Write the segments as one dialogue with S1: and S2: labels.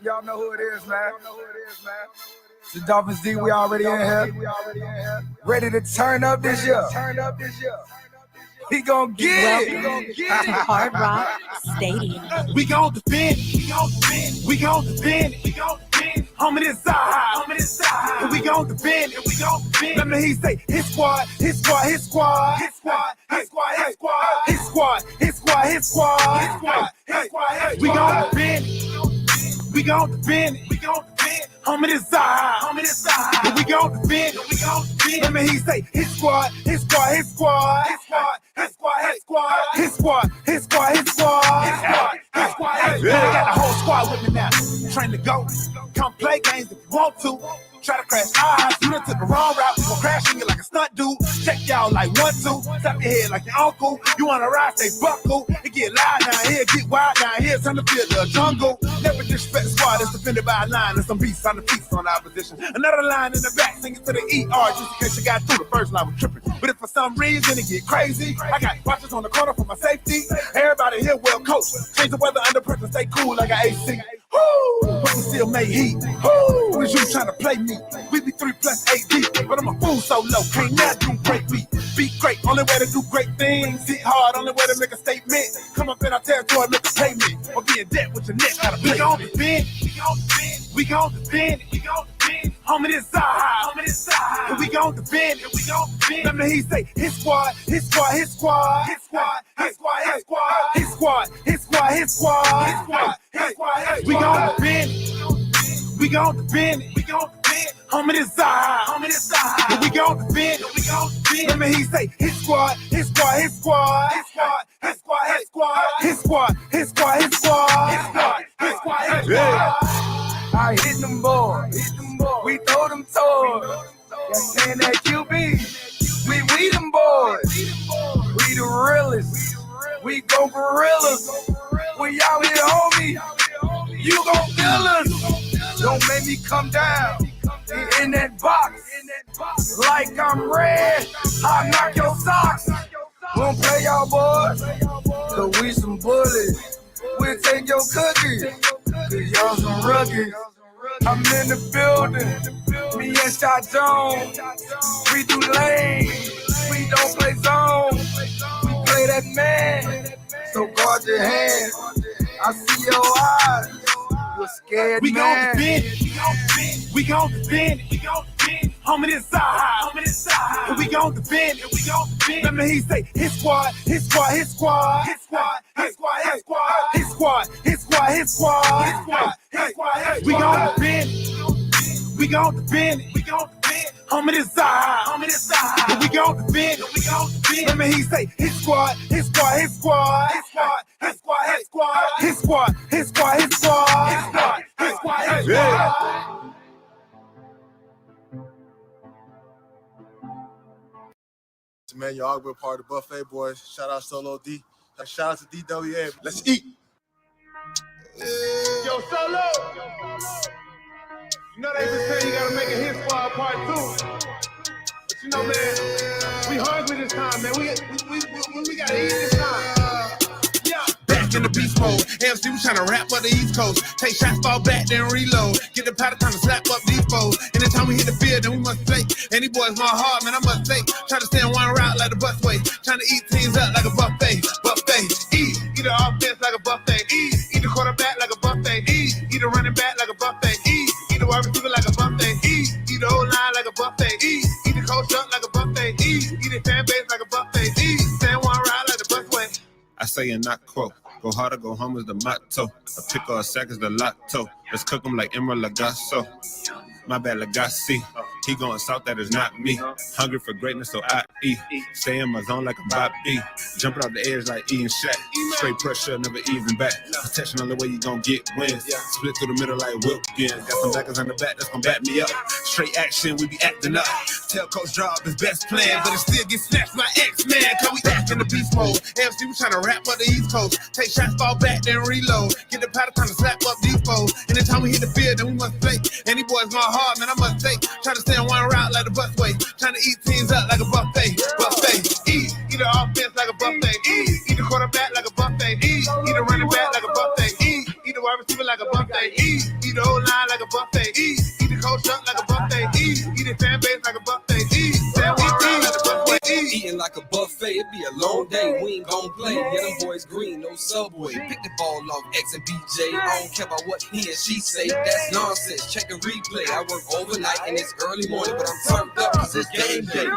S1: Y'all know who it is, man. It's the Dolphins D. We already in here. Ready to turn up this year. We gon' get it.
S2: To Hard Rock Stadium.
S3: We gon' defend. We gon' defend. Homie, this side. And we gon' defend. Let me hear you say, his squad. We gon' defend. We gon' defend. Homie, this side. And we gon' defend. Let me hear you say, his squad. We got the whole squad with me now. Train to go. Come play games if you want to. Try to crash eyes, you done took the wrong route. We gon' crash on you like a stunt dude. Check y'all like 1, 2. Tap your head like your uncle. You wanna ride, stay buckle. It get loud down here, get wild down here. Turn the field to a jungle. Never disrespect the squad that's defended by a line. And some beasts on the feast on the opposition. Another line in the back singing to the ER just in case you got through the first line with tripping. But if for some reason it get crazy, I got watchers on the corner for my safety. Everybody here well coached. Change the weather under pressure, stay cool like an AC. Woo! But we still make heat. Woo! Was you trying to play me? We be 3 plus 8 deep, but I'm a fool so low. Can't nothing break me. Be great, only way to do great things. Hit hard, only way to make a statement. Come up in our territory, make a payment. Or be in debt with your neck, gotta play. We gon' defend. Homie, this side. And we gon' defend. Let me hear you say, his squad. We gon' defend. Homie, this side. And we gon' defend. Let me hear you say, his squad.
S1: I hit them boys. We throw them toys. That's saying that QB. We them boys. We the realest. We go gorillas. We out here, homie. You gon' feel us. Don't make me come down. In that box. Like I'm red. I knock your socks. Won't play y'all boys. Cause we some bullies. We'll take your cookies. Cause y'all some rookies. I'm in the building. Me and Shot Jones. We do lane. We don't play zone. We play that man. So guard your hands. I see your eyes. You're scared,
S3: we
S1: man.
S3: We gon' defend. Homie, this side. And we gon' defend. Let me hear you say, his squad. We gon' defend. Homie, this side. And we gon' defend. Let me hear you say, his squad.
S4: Man, y'all been part of the buffet, boys. Shout out Solo D. Shout out to DWA. Let's eat.
S5: Yo, Solo. You know they been saying you gotta make a hit squad part 2. But you know, man, we hungry this time, man. We gotta eat this time. Yeah.
S3: Back in the beast mode. AFC was trying to rap up the East Coast. Take shots, fall back, then reload. Get the powder time to slap up these foes. Anytime we hit the field, then we must play. And these boys my heart, man, I must say. Try to stay in one route like the busway. Trying to eat teams up like a buffet. Eat the offense like a buffet. Eat the quarterback like a buffet. Eat the running back like a buffet. Eat the wide receiver like a buffet. Eat the O-line like a buffet. Eat the coach up like a buffet. Eat the fan base like a buffet. Stay in one route like the busway.
S6: I say and not quote. Go hard or go home is the motto. A pick or a sack is the lotto. Let's cook them like Emerald Lagasso. My bad, Lagasse. He going south, that is not me. Hungry for greatness, so I eat. Stay in my zone like a Bobby. Jumping off the edge like Ian Shaq. Straight pressure, never even back. Protection on the way you gon' get wins. Split through the middle like Wilkins. Got some backers on the back that's gon' back me up. Straight action, we be acting up. Tell Coach Drop his best plan, but it still get snatched by X-Man. Cause we back in the beast mode. AFC, we tryna rap up the East Coast. Take shots, fall back, then reload. Get the powder time to slap up these foes. Anytime we hit the field, then we must play. And these boys my heart, man, I must say. Try to stay in one route like the busway. Trying to eat teams up like a buffet. Eat the offense like a buffet. Eat the quarterback like a buffet. Eat the running back like a buffet. Eat the wide receiver like a buffet. Eat
S3: Eat the whole line like a buffet. Eat the coach up like a buffet. Eat the fan base like a buffet. Eat that one round like a buffet.
S7: Eating like a buffet, it be a long day. We ain't gon' play. Yeah, them boys green, no subway. Pick the ball off X and BJ. I don't care about what he and she say. That's nonsense. Check the replay. I work overnight and it's early morning, but I'm turned up cause it's game day.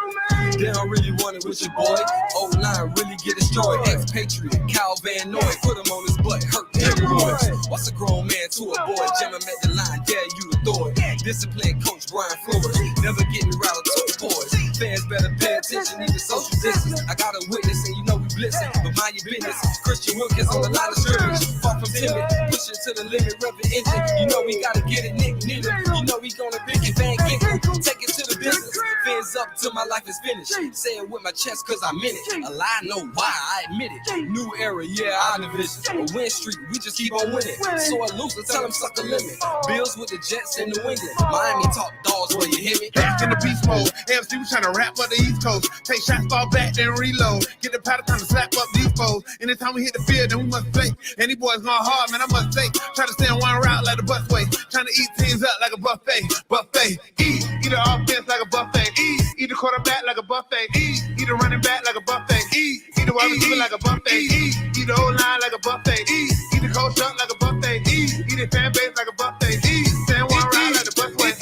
S7: They don't really want it with your boy. O-line really get destroyed. Ex-Patriot, Cal Van Noy. Put him on his butt, hurt hemorrhoids. What's a grown man to a boy? Jam him at the line, dare you to throw it. Discipline coach Brian Flores. Never getting rattled to the boys. Fans better pay attention, need the social distance. I got a witness and you know we blissing, but mind your business. Christian Wilkins on the line of scrimmage. Far from timid, pushing to the limit, rubbing engine. You know we gotta get it, Nick Needle. You know we gonna pick it, Van Ginkle. Take it to the business. Fins up till my life is finished. Say it with my chest cause I'm in it. A lie, no why, I admit it. New era, yeah, I division. A win streak, we just keep on winning. So I lose, tell them suck a limit. Bills with the Jets in New England. Miami top dogs where you hear me.
S3: Back in the beast mode. AFC, we tryna rap up the East Coast. Take shots, fall back, then reload. Get the powder time to slap up these foes. Anytime we hit the field, then we must play. And these boys going hard, man, I must say. Try to stay on one route like the busway. Trying to eat teams up like a buffet. Buffet. Eat the offense like a buffet. Eat the quarterback like a buffet. Eat the running back like a buffet. Eat the wide receiver like a buffet. Eat the whole line like a buffet. Eat the coach up like a buffet. Eat the fan base like a buffet. Stand one round like the busway.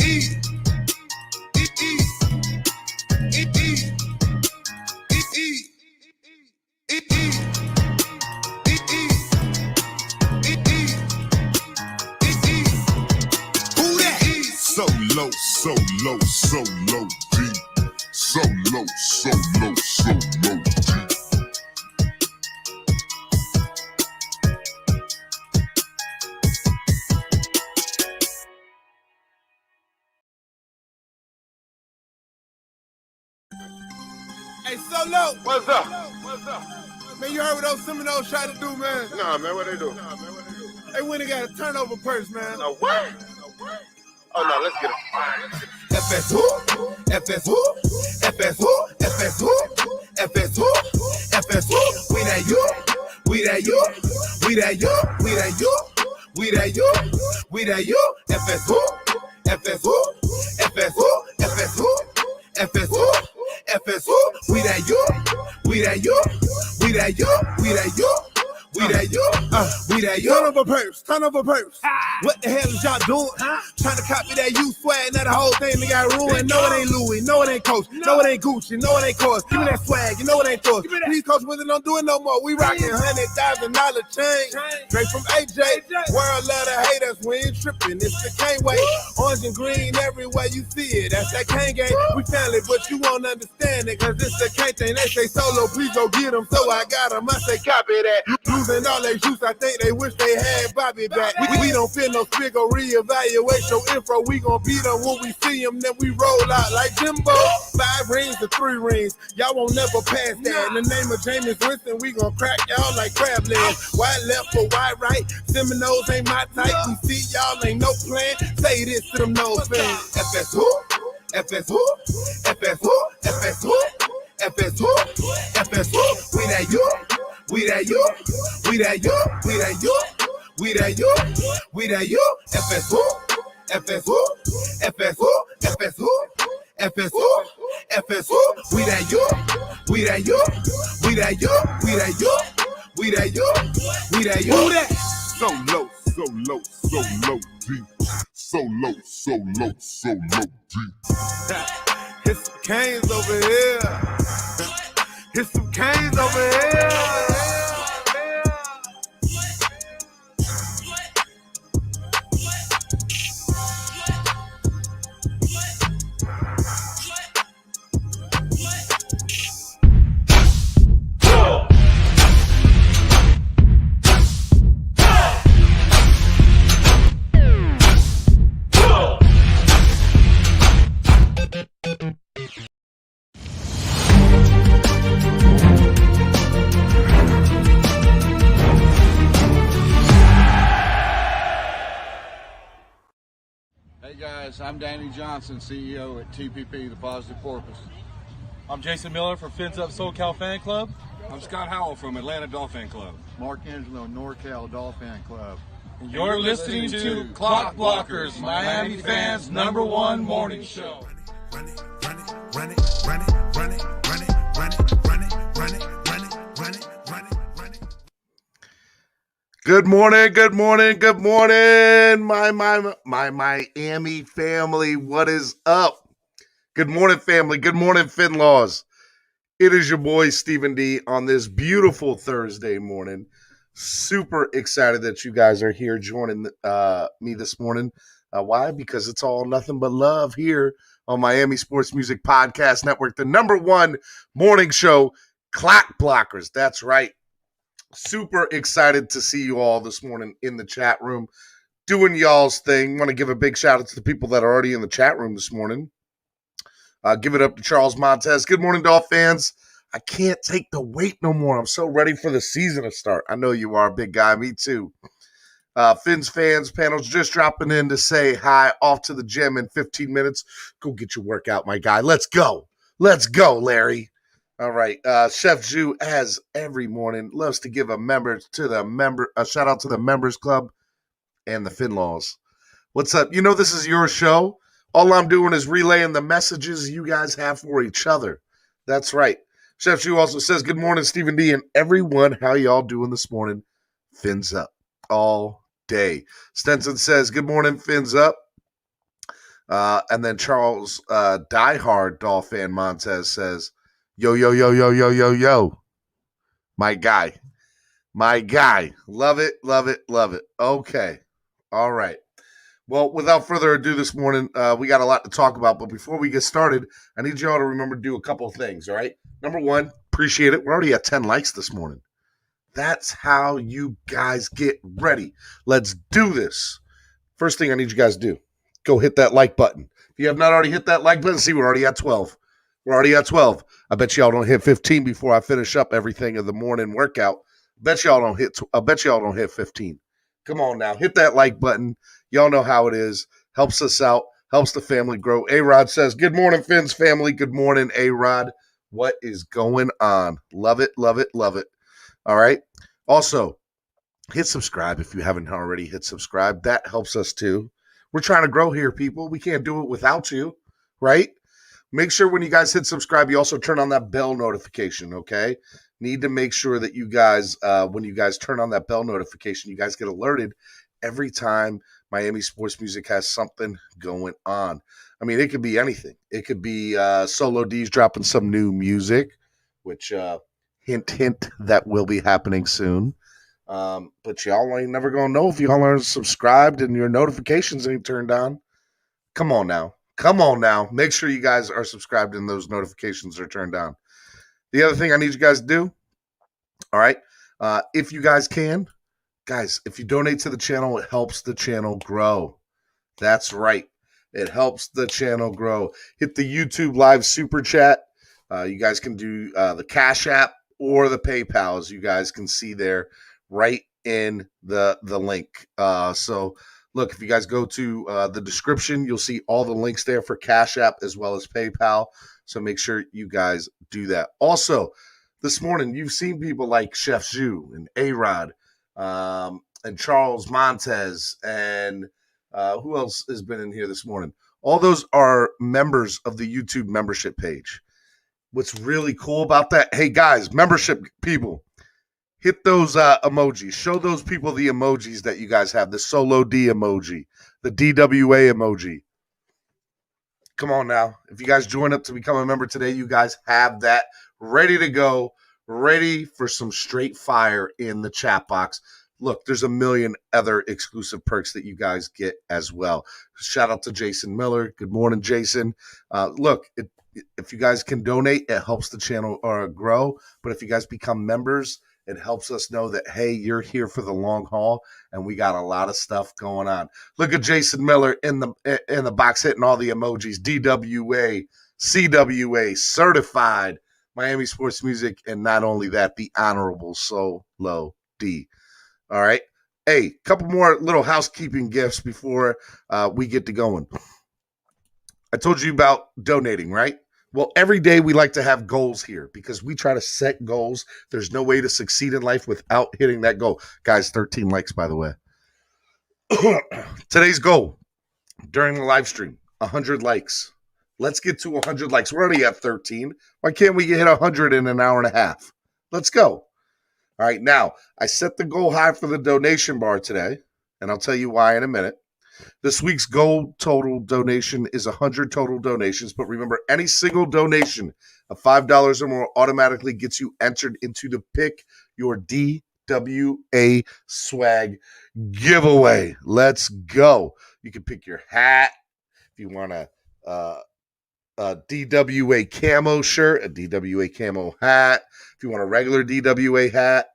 S8: So low, so low, so low, deep. So low, so low, so low, deep.
S3: Hey, Solo.
S5: What's up?
S3: Man, you heard what those Seminoles try to do, man?
S5: Nah, man, what they do?
S3: They went and got a turnover purse, man.
S5: A what? Oh, no, let's get it.
S3: FS who? FS who? FS who? FS who? FS who? FS who? We that you? We that you? We that you? We that you? We that you? We that you? FS who? FS who? FS who? FS who? FS who? FS who? We that you? We that you? We that you? We that you? We that you? We that you? Turn over purse. What the hell is y'all doing? Trying to copy that you swag, now the whole thing they got ruined. No, it ain't Louis, no, it ain't Coach, no, it ain't Gucci, no, it ain't Coach. Give me that swag, you know it ain't yours. These Coach Wizards don't do it no more. We rocking $100,000 chain, straight from AJ. World love to hate us, we ain't tripping. It's the Kane way. Orange and green everywhere you see it. That's that Kane game. We family, but you won't understand it, cause it's the Kane thing. They say Solo, please go get them, so I got them. I say copy that. Losing all their juice, I think they wish they had Bobby back. We don't feel no spigot, reevaluate your info. We gon' beat them when we see them, then we roll out like Jimbo. 5 rings to 3 rings, y'all won't never pass that. In the name of James Winston, we gon' crack y'all like crab legs. Wide left or wide right, Seminoles ain't my type. We see y'all ain't no plan. Say this to them nose fans. FS who? FS who? FS who? FS who? FS who? FS who? We that you? We that you? We that you? We that you? We that you? We that you? FS who? FS who? FS who? FS who? FS who? FS who? We that you? We that you? We that you? We that you? We that you? We that you? Who that?
S8: So low, so low, so low, deep. So low, so low, so low, deep.
S3: Hit some canes over here. Hit some canes over here.
S9: Hey guys, I'm Danny Johnson, CEO at TPP, The Positive Porpoise.
S10: I'm Jason Miller from Fins Up SoCal Fan Club.
S9: I'm Scott Howell from Atlanta Dolphin Club.
S11: Mark Angelo, NorCal Dolphin Club.
S10: You're listening to Clock Blockers, Miami fans' #1 morning show.
S11: Good morning, my Miami family. What is up? Good morning, family. Good morning, Finlaws. It is your boy, Stephen D, on this beautiful Thursday morning. Super excited that you guys are here joining me this morning. Why? Because it's all nothing but love here on Miami Sports Music Podcast Network, the #1 morning show, Clock Blockers. That's right. Super excited to see you all this morning in the chat room doing y'all's thing. Want to give a big shout out to the people that are already in the chat room this morning. Give it up to Charles Montez. Good morning, Dolph fans. I can't take the wait no more. I'm so ready for the season to start. I know you are, big guy. Me too. Fins fans panels just dropping in to say hi. Off to the gym in 15 minutes. Go get your workout, my guy. Let's go. Let's go, Larry. All right. Chef Ju, as every morning, loves to give a shout out to the members club and the Finlaws. What's up? You know this is your show. All I'm doing is relaying the messages you guys have for each other. That's right. Chef Ju also says, good morning, Stephen D, and everyone. How y'all doing this morning? Fins up all day. Stenson says, good morning, Fins up. And then Charles, diehard Dolph fan Montez says, yo, yo, yo, yo, yo, yo, yo. My guy. Love it, love it, love it. Okay. All right. Well, without further ado this morning, we got a lot to talk about. But before we get started, I need y'all to remember to do a couple of things, all right? Number one, appreciate it. We're already at 10 likes this morning. That's how you guys get ready. Let's do this. First thing I need you guys to do, go hit that like button. If you have not already hit that like button, see, we're already at 12. We're already at 12. I bet y'all don't hit 15 before I finish up everything of the morning workout. I bet y'all don't hit 15. Come on now, hit that like button. Y'all know how it is. Helps us out. Helps the family grow. A-Rod says, good morning, Fins family. Good morning, A-Rod. What is going on? Love it, love it, love it. All right. Also, hit subscribe if you haven't already hit subscribe. That helps us too. We're trying to grow here, people. We can't do it without you, right? Make sure when you guys hit subscribe, you also turn on that bell notification, okay? Need to make sure that you guys, when you guys turn on that bell notification, you guys get alerted every time Miami Sports Music has something going on. I mean, it could be anything. It could be Solo D's dropping some new music, which, hint, that will be happening soon. But y'all ain't never going to know if y'all are subscribed and your notifications ain't turned on. Come on now. Make sure you guys are subscribed and those notifications are turned on. The other thing I need you guys to do, all right, if you guys can, guys, if you donate to the channel, it helps the channel grow. That's right. It helps the channel grow. Hit the YouTube live super chat. You guys can do the Cash App or the PayPal, as you guys can see there right in the link. So look, if you guys go to the description, you'll see all the links there for Cash App as well as PayPal. So make sure you guys do that. Also, this morning, you've seen people like Chef Ju and A-Rod and Charles Montez and who else has been in here this morning? All those are members of the YouTube membership page. What's really cool about that, hey guys, membership people, hit those emojis. Show those people the emojis that you guys have. The Solo D emoji, the DWA emoji. Come on now. If you guys join up to become a member today, you guys have that ready to go, ready for some straight fire in the chat box. Look, there's a million other exclusive perks that you guys get as well. Shout out to Jason Miller. Good morning, Jason. Look, if you guys can donate, it helps the channel grow. But if you guys become members, it helps us know that, hey, you're here for the long haul, and we got a lot of stuff going on. Look at Jason Miller in the box hitting all the emojis. DWA, CWA, certified Miami Sports Music, and not only that, the Honorable Solo D. All right. Hey, couple more little housekeeping gifts before we get to going. I told you about donating, right? Well, every day we like to have goals here because we try to set goals. There's no way to succeed in life without hitting that goal. Guys, 13 likes, by the way. Today's goal during the live stream, 100 likes. Let's get to 100 likes. We're already at 13. Why can't we hit 100 in an hour and a half? Let's go. All right, now, I set the goal high for the donation bar today, and I'll tell you why in a minute. This week's goal total donation is 100 total donations, but remember, any single donation of $5 or more automatically gets you entered into the Pick Your DWA Swag giveaway. Let's go. You can pick your hat if you want a DWA camo shirt, a DWA camo hat, if you want a regular DWA hat,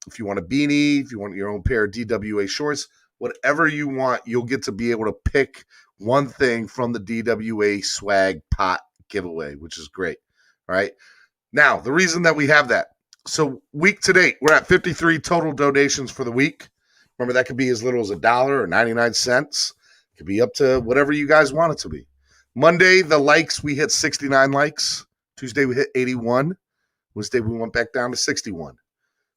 S11: if you want a beanie, if you want your own pair of DWA shorts, whatever you want, you'll get to be able to pick one thing from the DWA swag pot giveaway, which is great. All right. Now, the reason that we have that, so week to date, we're at 53 total donations for the week. Remember, that could be as little as $1 or 99 cents. It could be up to whatever you guys want it to be. Monday, the likes, we hit 69 likes. Tuesday, we hit 81. Wednesday, we went back down to 61.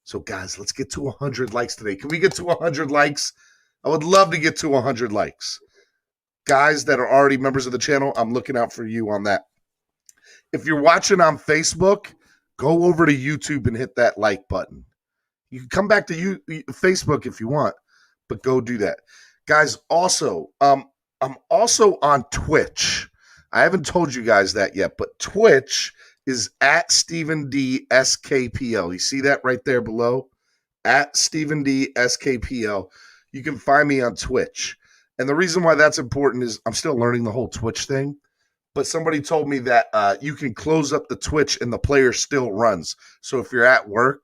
S11: So, guys, let's get to 100 likes today. Can we get to 100 likes? I would love to get to 100 likes. Guys that are already members of the channel, I'm looking out for you on that. If you're watching on Facebook, go over to YouTube and hit that like button. You can come back to Facebook if you want, but go do that. Guys, also, I'm also on Twitch. I haven't told you guys that yet, but Twitch is at StephenDSKPL. You see that right there below? At StephenDSKPL. You can find me on Twitch. And the reason why that's important is I'm still learning the whole Twitch thing. But somebody told me that you can close up the Twitch and the player still runs. So if you're at work,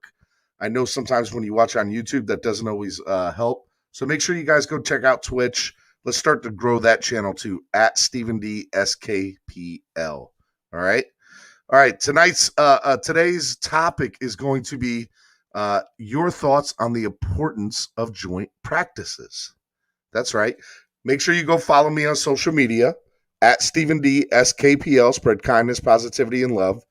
S11: I know sometimes when you watch on YouTube, that doesn't always help. So make sure you guys go check out Twitch. Let's start to grow that channel too, at StephenDSKPL. All right. All right. Today's topic is going to be your thoughts on the importance of joint practices. That's right. Make sure you go follow me on social media at StephenDSKPL. Spread kindness, positivity, and love.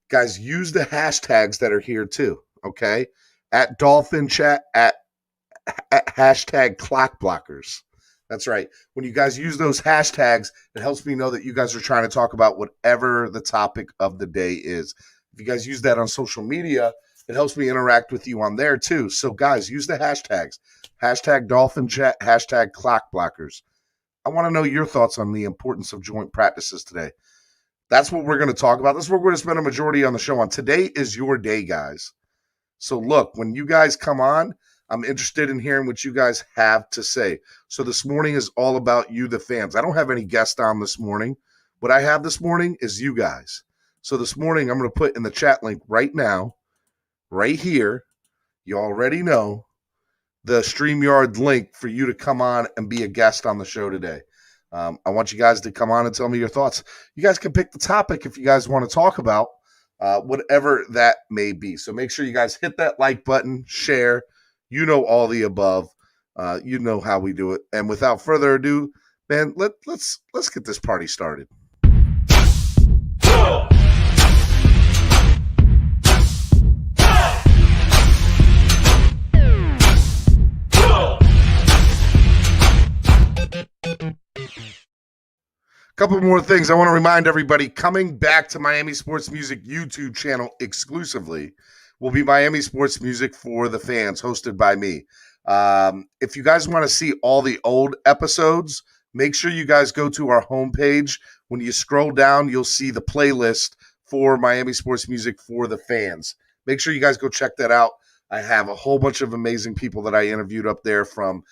S11: Guys, use the hashtags that are here too. Okay. At Dolphin Chat, at hashtag clock blockers. That's right. When you guys use those hashtags, it helps me know that you guys are trying to talk about whatever the topic of the day is. If you guys use that on social media, it helps me interact with you on there too. So guys, use the hashtags. Hashtag Dolphin Chat, hashtag clock blockers. I want to know your thoughts on the importance of joint practices today. That's what we're going to talk about. That's what we're going to spend a majority on the show on. Today is your day, guys. So look, when you guys come on, I'm interested in hearing what you guys have to say. So this morning is all about you, the fans. I don't have any guests on this morning. What I have this morning is you guys. So this morning, I'm going to put in the chat link right now, right here. You already know the StreamYard link for you to come on and be a guest on the show today. I want you guys to come on and tell me your thoughts. You guys can pick the topic if you guys want to talk about, whatever that may be. So make sure you guys hit that like button, share. You know all the above. You know how we do it. And without further ado, man, let's get this party started. Couple more things I want to remind everybody. Coming back to Miami Sports Music YouTube channel exclusively will be Miami Sports Music for the Fans, hosted by me. If you guys want to see all the old episodes, make sure you guys go to our homepage. When you scroll down, you'll see the playlist for Miami Sports Music for the Fans. Make sure you guys go check that out. I have a whole bunch of amazing people that I interviewed up there, from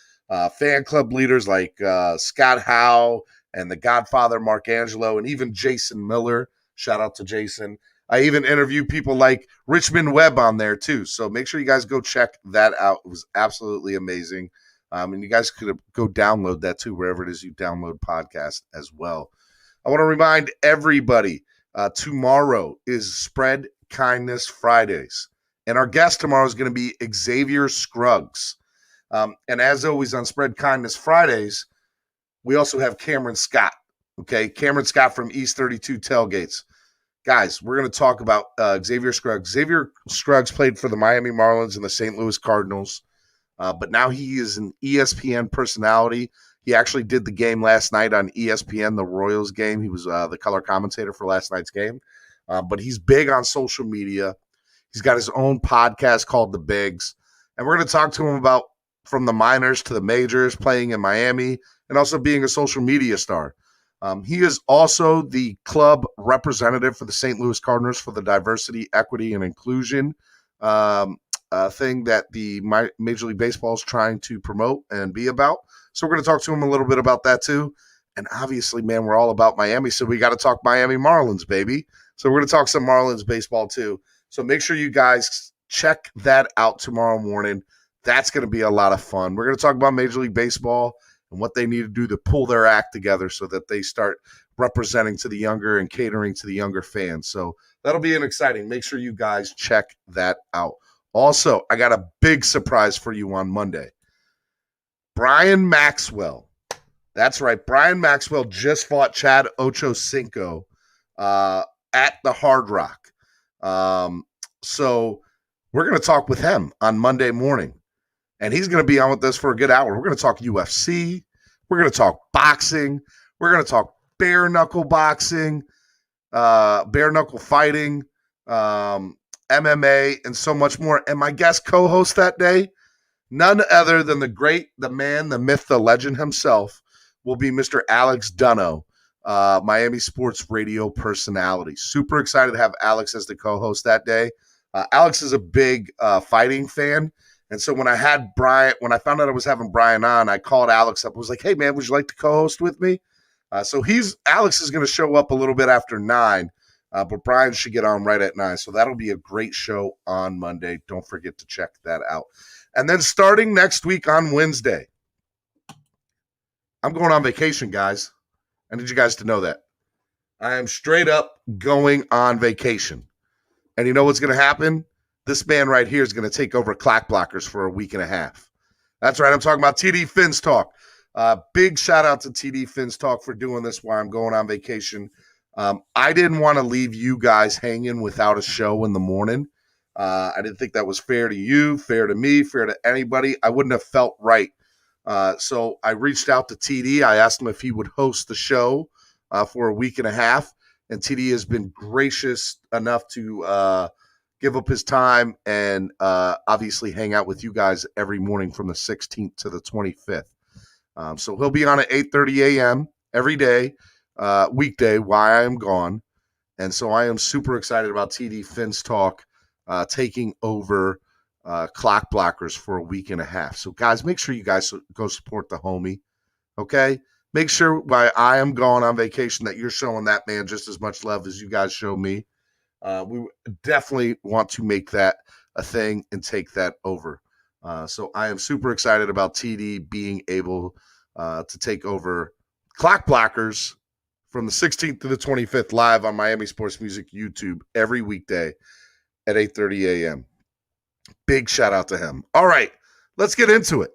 S11: fan club leaders like Scott Howe and the Godfather Mark Angelo, and even Jason Miller. Shout out to Jason. I even interviewed people like Richmond Webb on there too. So make sure you guys go check that out. It was absolutely amazing. And you guys could go download that too, wherever it is you download podcasts as well. I want to remind everybody, tomorrow is Spread Kindness Fridays. And our guest tomorrow is going to be Xavier Scruggs. And as always on Spread Kindness Fridays, we also have Cameron Scott. Okay, Cameron Scott from East 32 Tailgates. Guys, we're going to talk about Xavier Scruggs. Xavier Scruggs played for the Miami Marlins and the St. Louis Cardinals. but now he is an ESPN personality. He actually did the game last night on ESPN, the Royals game. He was the color commentator for last night's game. But he's big on social media. He's got his own podcast called The Bigs. And we're going to talk to him about from the minors to the majors, playing in Miami, and also being a social media star. He is also the club representative for the St. Louis Cardinals for the diversity, equity, and inclusion thing that the Major League Baseball is trying to promote and be about. So we're going to talk to him a little bit about that too. And obviously, man, we're all about Miami, so we got to talk Miami Marlins, baby. So we're going to talk some Marlins baseball too. So make sure you guys check that out tomorrow morning. That's going to be a lot of fun. We're going to talk about Major League Baseball and what they need to do to pull their act together so that they start representing to the younger and catering to the younger fans. So that'll be an exciting. Make sure you guys check that out. Also, I got a big surprise for you on Monday. Brian Maxwell. That's right. Brian Maxwell just fought Chad Ochocinco at the Hard Rock. So we're going to talk with him on Monday morning. And he's going to be on with us for a good hour. We're going to talk UFC. We're going to talk boxing. We're going to talk bare knuckle boxing, bare knuckle fighting, MMA, and so much more. And my guest co-host that day, none other than the great, the man, the myth, the legend himself, will be Mr. Alex Dunno, Miami sports radio personality. Super excited to have Alex as the co-host that day. Alex is a big fighting fan. And so when I found out I was having Brian on, I called Alex up. I was like, hey, man, would you like to co-host with me? So Alex is going to show up a little bit after 9, but Brian should get on right at 9. So that'll be a great show on Monday. Don't forget to check that out. And then starting next week on Wednesday, I'm going on vacation, guys. I need you guys to know that. I am straight up going on vacation. And you know what's going to happen? This man right here is going to take over Clock Blockers for a week and a half. That's right. I'm talking about TD Fins Talk. Big shout out to TD Fins Talk for doing this while I'm going on vacation. I didn't want to leave you guys hanging without a show in the morning. I didn't think that was fair to you, fair to me, fair to anybody. I wouldn't have felt right. So I reached out to TD. I asked him if he would host the show for a week and a half. And TD has been gracious enough to give up his time and obviously hang out with you guys every morning from the 16th to the 25th. So he'll be on at 8:30 a.m. every day, weekday, while I am gone. And so I am super excited about TD Fins Talk taking over Clock Blockers for a week and a half. So, guys, make sure you guys go support the homie, okay? Make sure while I am gone on vacation that you're showing that man just as much love as you guys show me. We definitely want to make that a thing and take that over. So I am super excited about TD being able to take over Clock Blockers from the 16th to the 25th live on Miami Sports Music YouTube every weekday at 8:30 a.m. Big shout out to him. All right, let's get into it.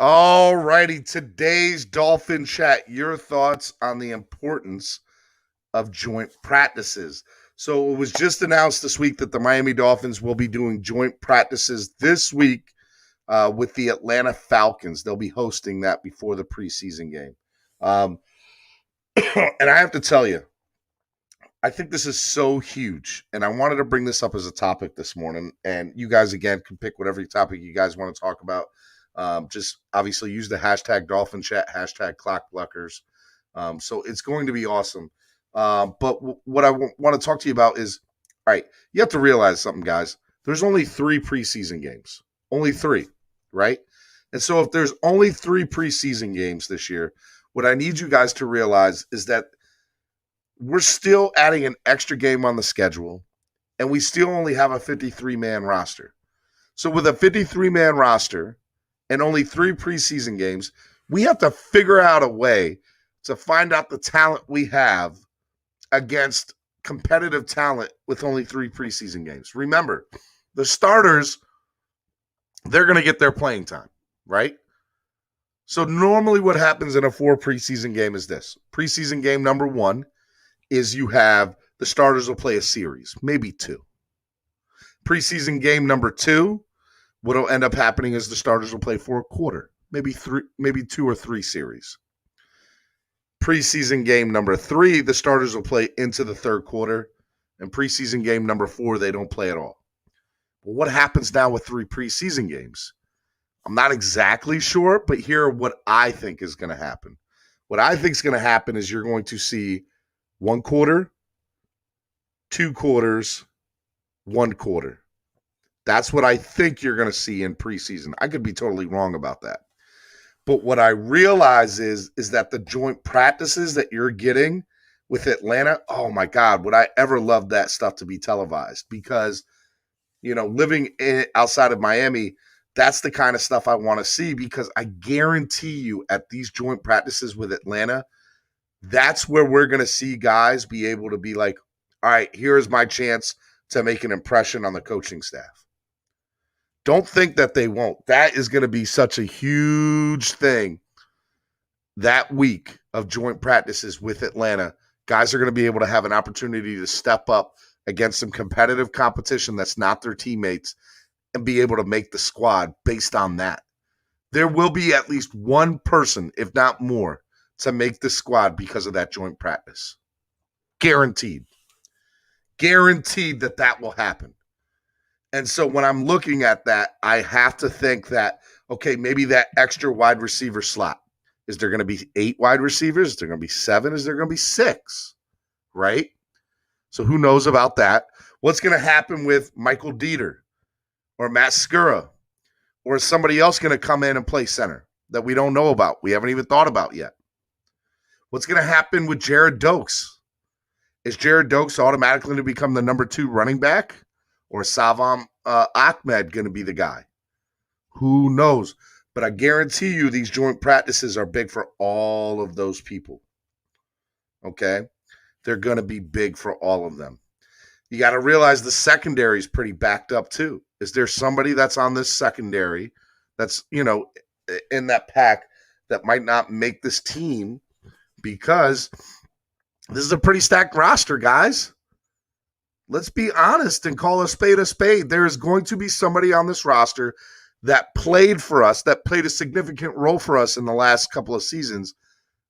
S11: All righty, today's Dolphin Chat, your thoughts on the importance of joint practices. So it was just announced this week that the Miami Dolphins will be doing joint practices this week with the Atlanta Falcons. They'll be hosting that before the preseason game. And I have to tell you, I think this is so huge, and I wanted to bring this up as a topic this morning, and you guys, again, can pick whatever topic you guys want to talk about. Just obviously use the hashtag Dolphin Chat, hashtag Clock Blockers. So it's going to be awesome. But what I want to talk to you about is, all right, you have to realize something, guys. There's only 3 preseason games. Only 3, right? And so if there's only 3 preseason games this year, what I need you guys to realize is that we're still adding an extra game on the schedule, and we still only have a 53-man roster. So with a 53-man roster and only 3 preseason games, we have to figure out a way to find out the talent we have against competitive talent with only 3 preseason games. Remember, the starters, they're going to get their playing time, right? So normally what happens in a 4 preseason game is this. Preseason game number 1 is you have the starters will play a series, maybe 2. Preseason game number 2, what will end up happening is the starters will play for a quarter, maybe 2 or 3 series. Preseason game number 3, the starters will play into the third quarter, and preseason game number 4, they don't play at all. Well, what happens now with 3 preseason games? I'm not exactly sure, but here are what I think is going to happen. What I think is going to happen is you're going to see 1 quarter, 2 quarters, 1 quarter. That's what I think you're going to see in preseason. I could be totally wrong about that. But what I realize is that the joint practices that you're getting with Atlanta, oh my God, would I ever love that stuff to be televised? Because, living outside of Miami, that's the kind of stuff I want to see, because I guarantee you at these joint practices with Atlanta, that's where we're going to see guys be able to be like, all right, here's my chance to make an impression on the coaching staff. Don't think that they won't. That is going to be such a huge thing that week of joint practices with Atlanta. Guys are going to be able to have an opportunity to step up against some competitive competition that's not their teammates and be able to make the squad based on that. There will be at least one person, if not more, to make the squad because of that joint practice. Guaranteed. Guaranteed that will happen. And so when I'm looking at that, I have to think that, okay, maybe that extra wide receiver slot. Is there going to be 8 wide receivers? Is there going to be 7? Is there going to be 6? Right? So who knows about that? What's going to happen with Michael Dieter or Matt Skura? Or is somebody else going to come in and play center that we don't know about? We haven't even thought about yet. What's going to happen with Jared Dokes? Is Jared Dokes automatically going to become the number 2 running back? Or Salvon Ahmed going to be the guy? Who knows? But I guarantee you these joint practices are big for all of those people. Okay? They're going to be big for all of them. You got to realize the secondary is pretty backed up too. Is there somebody that's on this secondary that's, in that pack that might not make this team? Because this is a pretty stacked roster, guys. Let's be honest and call a spade a spade. There is going to be somebody on this roster that played for us, that played a significant role for us in the last couple of seasons,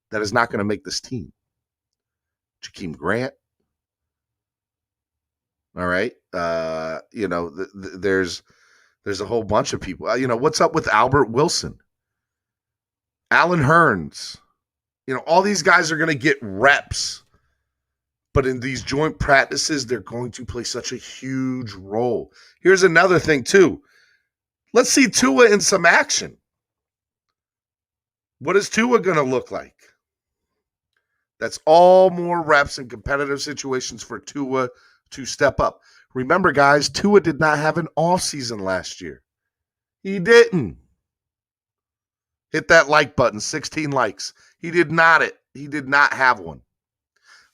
S11: that is not going to make this team. Jakeem Grant. All right. There's a whole bunch of people. What's up with Albert Wilson? Alan Hearns. All these guys are going to get reps. But in these joint practices, they're going to play such a huge role. Here's another thing, too. Let's see Tua in some action. What is Tua going to look like? That's all more reps in competitive situations for Tua to step up. Remember, guys, Tua did not have an offseason last year. He didn't. Hit that like button, 16 likes. He did not have one.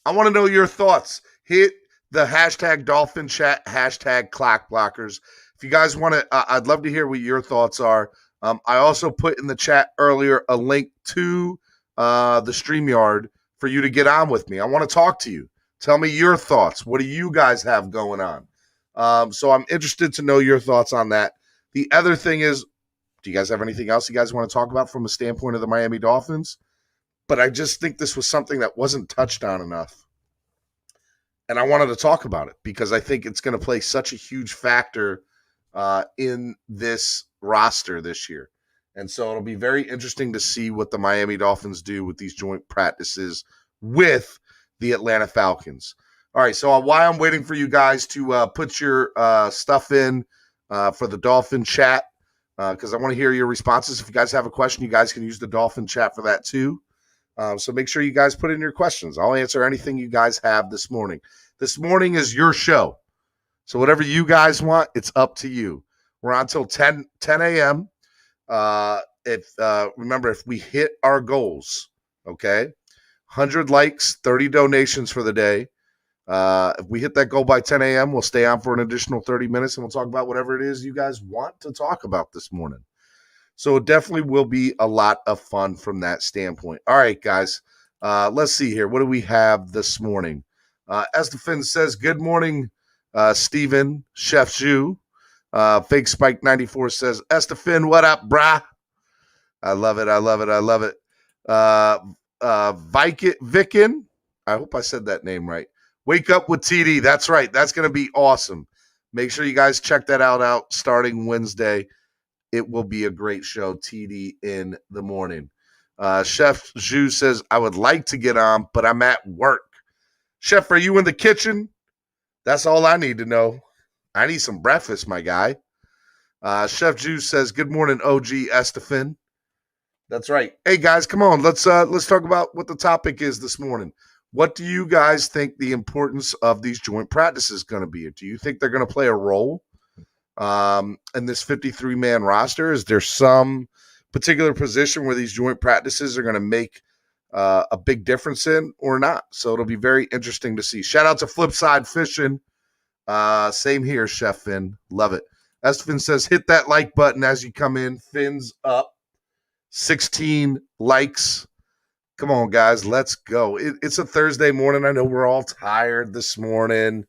S11: I want to know your thoughts. Hit the hashtag Dolphin Chat, hashtag Clock Blockers. If you guys want to, I'd love to hear what your thoughts are. I also put in the chat earlier a link to the StreamYard for you to get on with me. I want to talk to you. Tell me your thoughts. What do you guys have going on? So I'm interested to know your thoughts on that. The other thing is, do you guys have anything else you guys want to talk about from a standpoint of the Miami Dolphins? But I just think this was something that wasn't touched on enough. And I wanted to talk about it because I think it's going to play such a huge factor in this roster this year. And so it'll be very interesting to see what the Miami Dolphins do with these joint practices with the Atlanta Falcons. All right, so while I'm waiting for you guys to put your stuff in for the Dolphin Chat, because I want to hear your responses. If you guys have a question, you guys can use the Dolphin Chat for that too. So make sure you guys put in your questions. I'll answer anything you guys have this morning. This morning is your show. So whatever you guys want, it's up to you. We're on till 10 a.m. Remember, if we hit our goals, okay, 100 likes, 30 donations for the day. If we hit that goal by 10 a.m., we'll stay on for an additional 30 minutes and we'll talk about whatever it is you guys want to talk about this morning. So it definitely will be a lot of fun from that standpoint. All right, guys, let's see here. What do we have this morning? Estephen says, good morning, Stephen, Chef Zhu. Fake Spike 94 says, Estephen, what up, brah? I love it. I love it. I love it. Vikin, I hope I said that name right. Wake up with TD. That's right. That's going to be awesome. Make sure you guys check that out starting Wednesday. It will be a great show, TD in the morning. Chef Zhu says, I would like to get on, but I'm at work. Chef, are you in the kitchen? That's all I need to know. I need some breakfast, my guy. Chef Zhu says, good morning, OG Estephen. That's right. Hey, guys, come on. Let's talk about what the topic is this morning. What do you guys think the importance of these joint practices is going to be? Do you think they're going to play a role in this 53-man roster? Is there some particular position where these joint practices are going to make a big difference in or not? So it'll be very interesting to see. Shout out to Flipside Fishing. Same here, Chef Finn. Love it. Estephen says, hit that like button as you come in. Fins up. 16 likes. Come on, guys. Let's go. It's a Thursday morning. I know we're all tired this morning.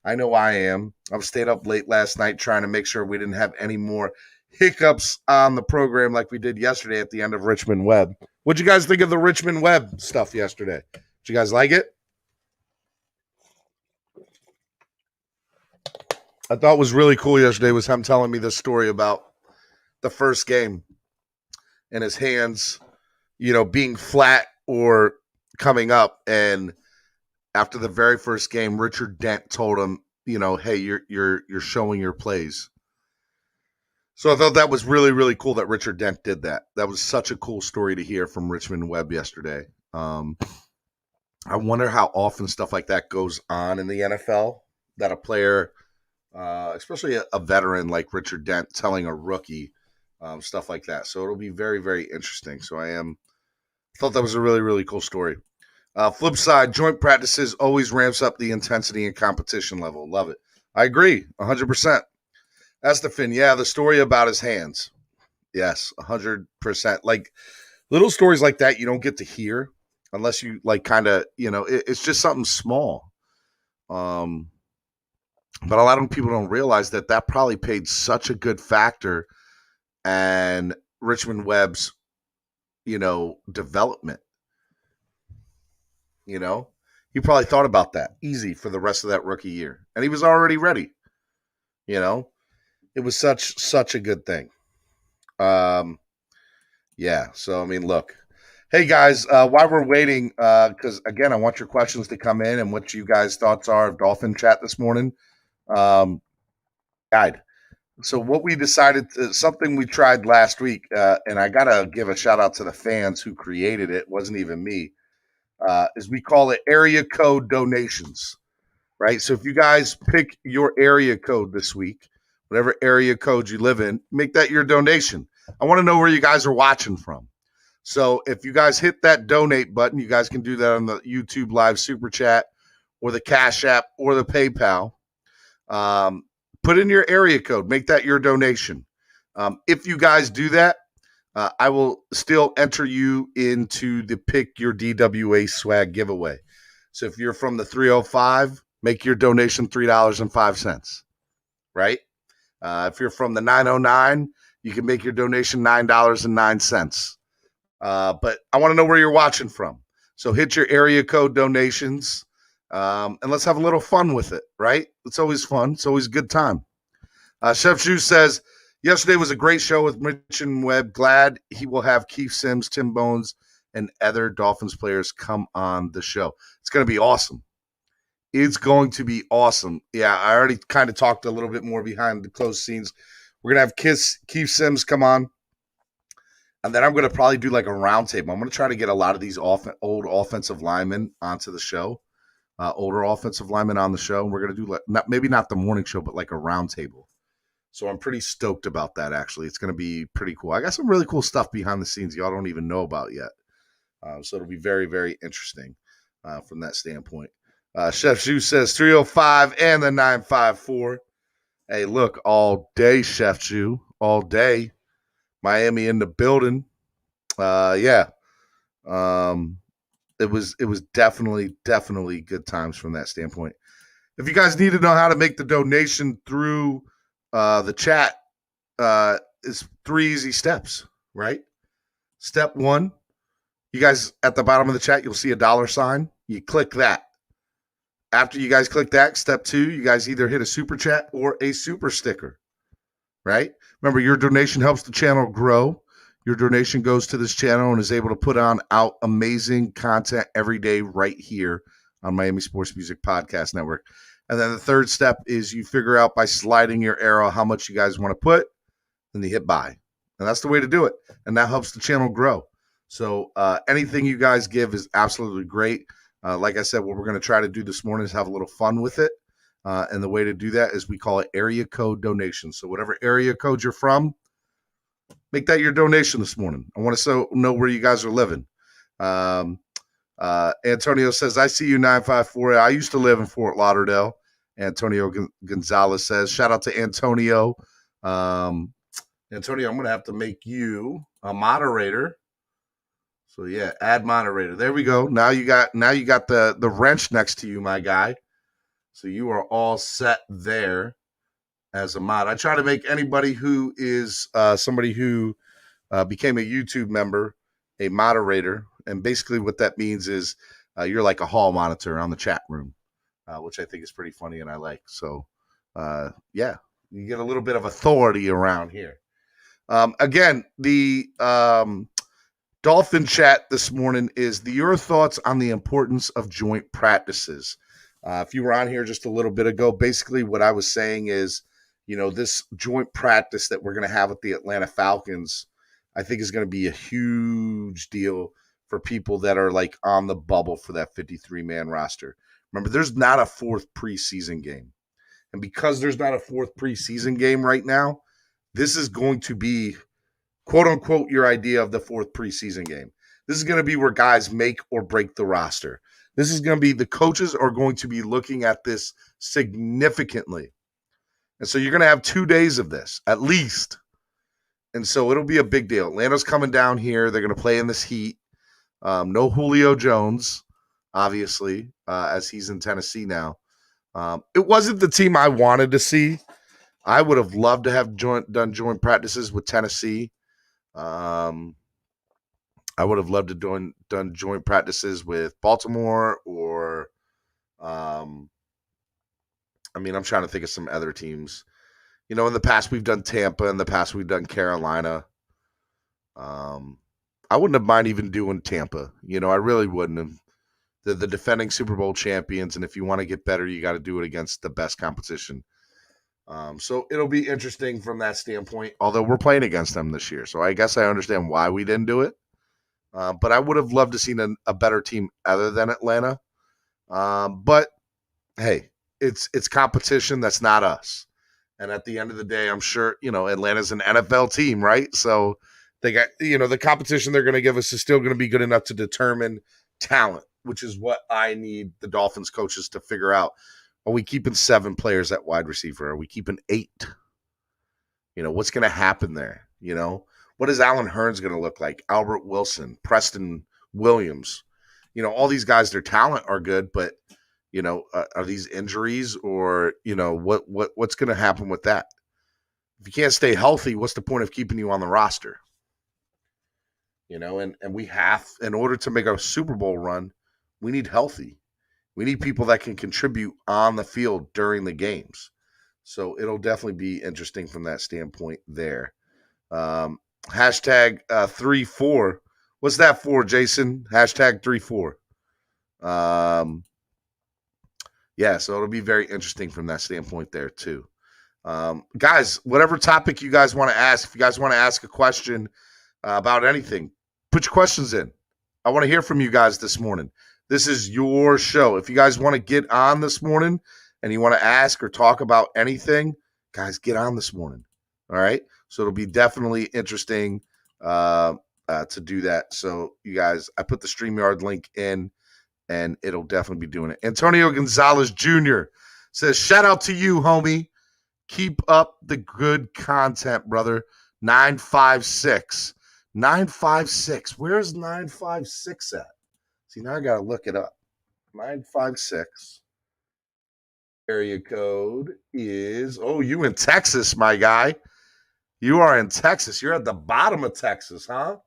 S11: I know I am. I've stayed up late last night trying to make sure we didn't have any more hiccups on the program like we did yesterday at the end of Richmond Web. What'd you guys think of the Richmond Web stuff yesterday? Did you guys like it? I thought was really cool yesterday was him telling me this story about the first game and his hands, being flat or coming up. And after the very first game, Richard Dent told him, hey, you're showing your plays. So I thought that was really, really cool that Richard Dent did that. That was such a cool story to hear from Richmond Webb yesterday. I wonder how often stuff like that goes on in the NFL, that a player, especially a veteran like Richard Dent, telling a rookie stuff like that. So it'll be very, very interesting. So I thought that was a really, really cool story. Flip side, joint practices always ramps up the intensity and competition level. Love it. I agree, 100%. Estephen, yeah, the story about his hands. Yes, 100%. Like little stories like that you don't get to hear unless you kind of, it's just something small. But a lot of people don't realize that probably played such a good factor and Richmond Webb's, development. He probably thought about that easy for the rest of that rookie year. And he was already ready. It was such a good thing. Yeah. So, look. Hey, guys, while we're waiting, because, again, I want your questions to come in and what you guys' thoughts are of Dolphin Chat this morning. Guide. So what we decided, something we tried last week, and I got to give a shout out to the fans who created it. It wasn't even me. Is we call it area code donations, right? So if you guys pick your area code this week, whatever area code you live in, make that your donation. I want to know where you guys are watching from. So if you guys hit that donate button, you guys can do that on the YouTube live super chat or the Cash App or the PayPal. Put in your area code. Make that your donation. If you guys do that, I will still enter you into the Pick Your DWA Swag giveaway. So if you're from the 305, make your donation $3.05, right? If you're from the 909, you can make your donation $9.09. But I want to know where you're watching from. So hit your area code donations. And let's have a little fun with it, right? It's always fun. It's always a good time. Chef Shu says, yesterday was a great show with Mitch and Webb. Glad he will have Keith Sims, Tim Bones, and other Dolphins players come on the show. It's going to be awesome. It's going to be awesome. Yeah, I already kind of talked a little bit more behind the closed scenes. We're going to have Keith Sims come on. And then I'm going to probably do like a roundtable. I'm going to try to get a lot of these old offensive linemen onto the show. Older offensive linemen on the show. And we're going to do maybe not the morning show, but like a roundtable. So I'm pretty stoked about that, actually. It's going to be pretty cool. I got some really cool stuff behind the scenes y'all don't even know about yet. So it'll be very, very interesting from that standpoint. Chef Ju says 305 and the 954. Hey, look, all day, Chef Ju, all day. Miami in the building. Yeah. It was definitely good times from that standpoint. If you guys need to know how to make the donation through the chat, it's 3 easy steps, right? Step 1, you guys at the bottom of the chat, you'll see a $sign. You click that. After you guys click that, step 2, you guys either hit a super chat or a super sticker, right? Remember, your donation helps the channel grow. Your donation goes to this channel and is able to put out amazing content every day right here on Miami Sports Music Podcast Network. And then the third step is you figure out by sliding your arrow how much you guys want to put, and you hit buy. And that's the way to do it. And that helps the channel grow. So anything you guys give is absolutely great. Like I said, what we're going to try to do this morning is have a little fun with it. And the way to do that is we call it area code donation. So whatever area code you're from, make that your donation this morning. I want to know where you guys are living. Antonio says, I see you 954. I used to live in Fort Lauderdale. Antonio Gonzalez says, shout out to Antonio. Antonio, I'm going to have to make you a moderator. So yeah, add moderator. There we go. Now you got the wrench next to you, my guy. So you are all set there as a mod. I try to make anybody who is somebody who became a YouTube member a moderator. And basically what that means is you're like a hall monitor on the chat room, which I think is pretty funny and I like. So, yeah, you get a little bit of authority around here. Again, the Dolphin chat this morning is your thoughts on the importance of joint practices. If you were on here just a little bit ago, basically what I was saying is, this joint practice that we're going to have with the Atlanta Falcons, I think is going to be a huge deal for people that are like on the bubble for that 53-man roster. Remember, there's not a fourth preseason game. And because there's not a fourth preseason game right now, this is going to be, quote unquote, your idea of the fourth preseason game. This is going to be where guys make or break the roster. This is going to be, the coaches are going to be looking at this significantly. And so you're going to have 2 days of this, at least. And so it'll be a big deal. Atlanta's coming down here. They're going to play in this heat. No Julio Jones, obviously, as he's in Tennessee now. It wasn't the team I wanted to see. I would have loved to have done joint practices with Tennessee. I would have loved to done joint practices with Baltimore or, I'm trying to think of some other teams. In the past we've done Tampa. In the past we've done Carolina. I wouldn't have mind even doing Tampa. I really wouldn't have. They're the defending Super Bowl champions, and if you want to get better, you got to do it against the best competition. So it'll be interesting from that standpoint, although we're playing against them this year. So I guess I understand why we didn't do it. But I would have loved to see a better team other than Atlanta. But, hey, it's competition. That's not us. And at the end of the day, I'm sure, Atlanta's an NFL team, right? So they got, the competition they're going to give us is still going to be good enough to determine talent, which is what I need the Dolphins coaches to figure out. Are we keeping 7 players at wide receiver? Are we keeping 8? What's going to happen there? What is Allen Hurns going to look like? Albert Wilson, Preston Williams, all these guys, their talent are good, but are these injuries or, what's going to happen with that? If you can't stay healthy, what's the point of keeping you on the roster? And we have, in order to make a Super Bowl run, we need healthy. We need people that can contribute on the field during the games. So it'll definitely be interesting from that standpoint there. Hashtag 34. What's that for, Jason? Hashtag 34. Yeah, so it'll be very interesting from that standpoint there too. Guys, whatever topic you guys want to ask, if you guys want to ask a question about anything, put your questions in. I want to hear from you guys this morning. This is your show. If you guys want to get on this morning and you want to ask or talk about anything, guys, get on this morning. All right? So it'll be definitely interesting to do that. So you guys, I put the StreamYard link in, and it'll definitely be doing it. Antonio Gonzalez Jr. says, shout out to you, homie. Keep up the good content, brother. 956. 956. Where's 956 at? See, now I got to look it up. 956. Area code is, oh, you in Texas, my guy. You are in Texas. You're at the bottom of Texas, huh?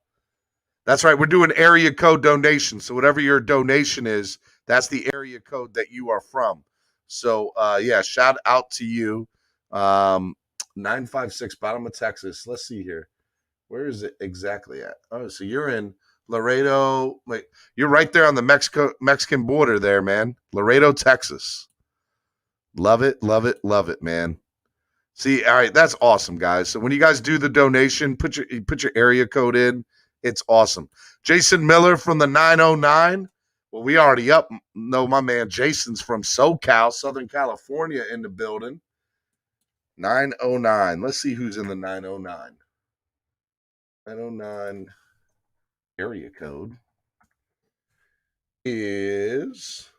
S11: That's right. We're doing area code donation. So whatever your donation is, that's the area code that you are from. So, yeah, shout out to you. 956, bottom of Texas. Let's see here. Where is it exactly at? Oh, so you're in Laredo. Wait, you're right there on the Mexican border there, man. Laredo, Texas. Love it, love it, love it, man. See, all right, that's awesome, guys. So when you guys do the donation, put your area code in. It's awesome. Jason Miller from the 909. Well, we already up. No, my man Jason's from SoCal, Southern California, in the building. 909. Let's see who's in the 909. 909 area code is.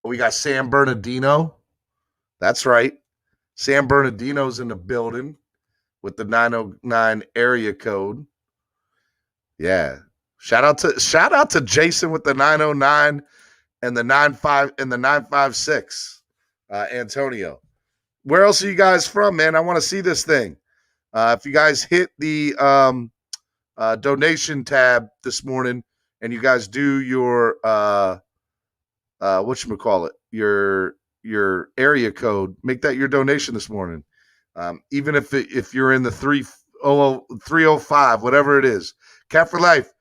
S11: We got Sam Bernardino. That's right. Sam Bernardino's in the building with the 909 area code. Yeah. Shout out to Jason with the 909 and the 95 and the 956. Antonio. Where else are you guys from, man? I want to see this thing. If you guys hit the donation tab this morning and you guys do your whatchamacallit, your area code, make that your donation this morning. Even if you're in the 305, whatever it is. Cat for Life.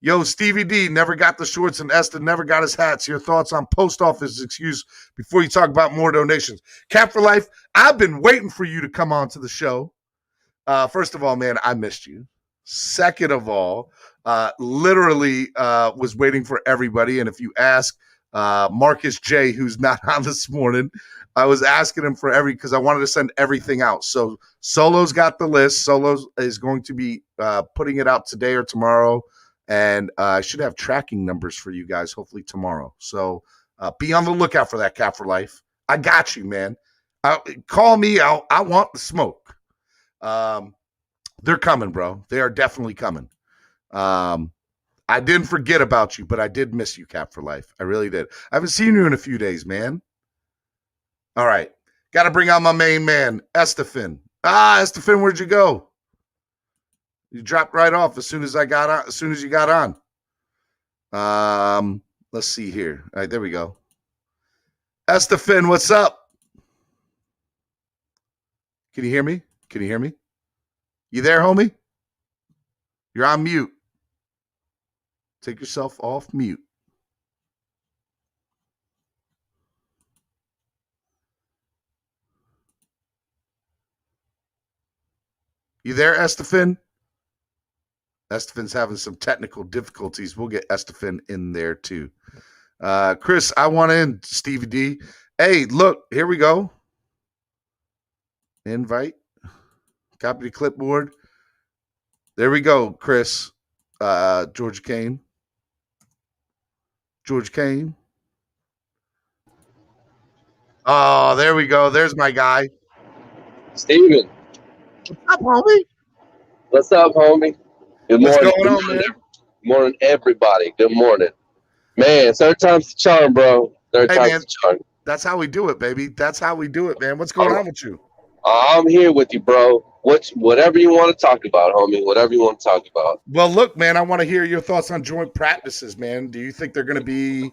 S11: Yo, Stevie D never got the shorts and Esther never got his hats. Your thoughts on post office excuse before you talk about more donations. Cat for Life, I've been waiting for you to come on to the show. First of all, man, I missed you. Second of all, literally was waiting for everybody. And if you ask Marcus J, who's not on this morning, I was asking him for because I wanted to send everything out. So Solo's got the list. Solo is going to be putting it out today or tomorrow. And I should have tracking numbers for you guys hopefully tomorrow. So be on the lookout for that, Cat for Life. I got you, man. Call me out. I want the smoke. They're coming, bro. They are definitely coming. I didn't forget about you, but I did miss you, Cap for Life. I really did. I haven't seen you in a few days, man. All right. Got to bring out my main man, Estephen. Estephen, where'd you go? You dropped right off as soon as you got on. Let's see here. All right, there we go. Estephen, what's up? Can you hear me? Can you hear me? You there, homie? You're on mute. Take yourself off mute. You there, Estephen? Estephen's having some technical difficulties. We'll get Estephen in there too. Chris, I want in, Stevie D. Hey, look, here we go. Invite. Copy the clipboard. There we go, Chris. George Kane. George Kane. Oh, there we go. There's my guy.
S12: Steven.
S11: What's up, homie?
S12: What's up, homie? Good morning.
S11: What's going on, man?
S12: Good morning, everybody. Good morning. Man, third time's the charm, bro. Third time's the charm.
S11: That's how we do it, baby. That's how we do it, man. What's going on with you?
S12: I'm here with you, bro. Whatever you want to talk about, homie. Whatever you want to talk about.
S11: Well, look, man, I want to hear your thoughts on joint practices, man. Do you think they're going to be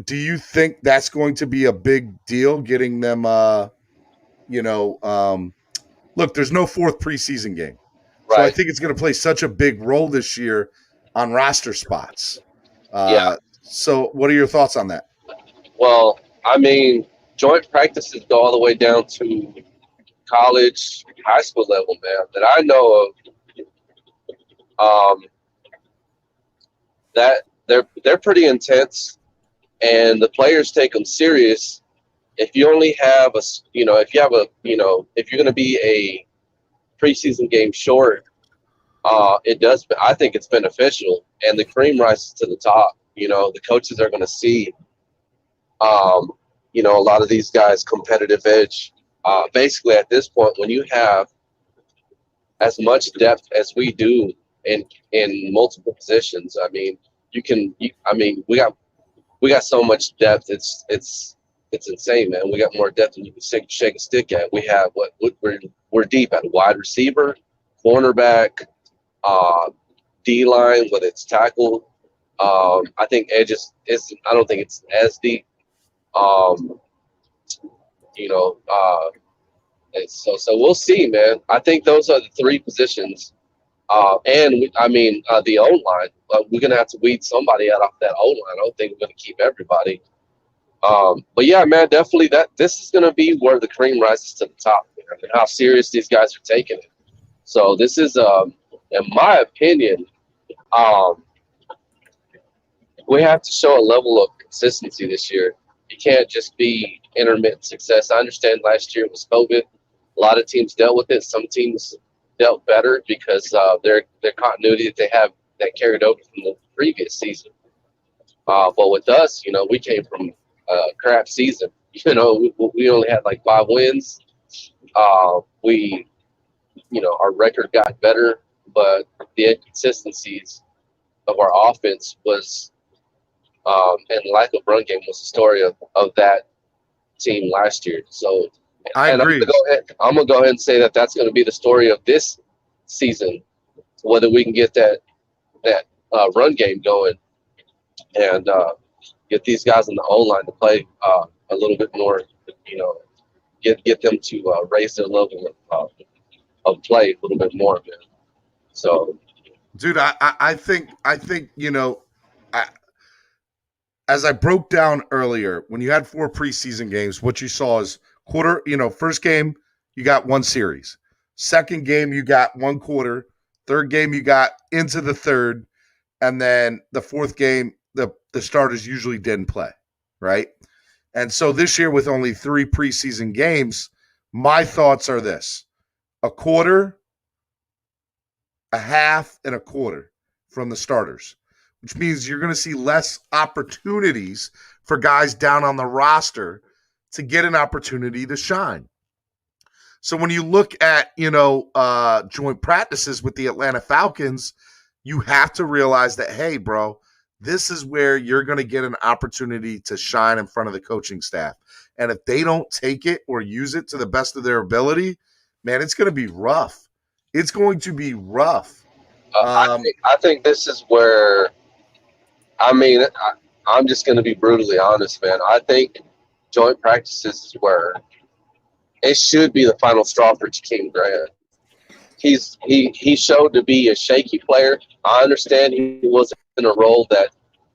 S11: do you think that's going to be a big deal getting them, look, there's no fourth preseason game. Right. So I think it's going to play such a big role this year on roster spots. So what are your thoughts on that?
S12: Well, I mean, joint practices go all the way down to college, high school level, man, that I know of. That they're pretty intense, and the players take them serious. If you only have if you're going to be a preseason game short, it does. I think it's beneficial, and the cream rises to the top. The coaches are going to see, a lot of these guys' competitive edge. Basically, at this point, when you have as much depth as we do in multiple positions, I mean, we got so much depth. It's insane, man. We got more depth than you can shake a stick at. We have we're deep at wide receiver, cornerback, D line, whether it's tackle. I think edges is. I don't think it's as deep. So we'll see, man. I think those are the three positions. The O line. We're gonna have to weed somebody out off that O line. I don't think we're gonna keep everybody. But yeah, man, definitely this is gonna be where the cream rises to the top, man, and how serious these guys are taking it. So this is, in my opinion, we have to show a level of consistency this year. You can't just be intermittent success. I understand last year it was COVID. A lot of teams dealt with it. Some teams dealt better because their continuity that they have that carried over from the previous season. But with us, we came from a crap season. We only had like 5 wins. Our record got better, but the inconsistencies of our offense was, and lack of run game was the story of that team last year. So
S11: I agree.
S12: I'm gonna go ahead and say that's going to be the story of this season, whether we can get that run game going and get these guys in the O line to play a little bit more. Get them to raise their level of play a little bit more, man. So,
S11: dude, I think as I broke down earlier, when you had 4 preseason games, what you saw is first game, you got 1 series. Second game, you got 1 quarter. Third game, you got into the third. And then the fourth game, the starters usually didn't play, right? And so this year with only 3 preseason games, my thoughts are this: a quarter, a half, and a quarter from the starters, which means you're going to see less opportunities for guys down on the roster to get an opportunity to shine. So when you look at, joint practices with the Atlanta Falcons, you have to realize that, hey, bro, this is where you're going to get an opportunity to shine in front of the coaching staff. And if they don't take it or use it to the best of their ability, man, it's going to be rough. It's going to be rough.
S12: I think this is where, I'm just going to be brutally honest, man. I think joint practices is where it should be the final straw for Jakeem Grant. He showed to be a shaky player. I understand he was in a role that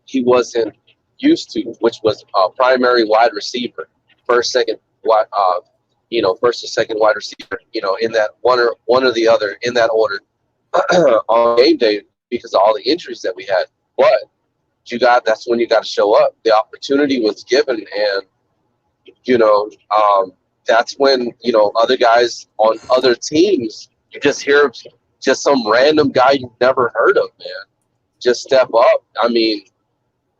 S12: he wasn't used to, which was a primary wide receiver, first or second wide receiver, in that one or the other in that order on game day because of all the injuries that we had. But that's when you got to show up. The opportunity was given, and that's when other guys on other teams, you just hear just some random guy you've never heard of, man, just step up. I mean,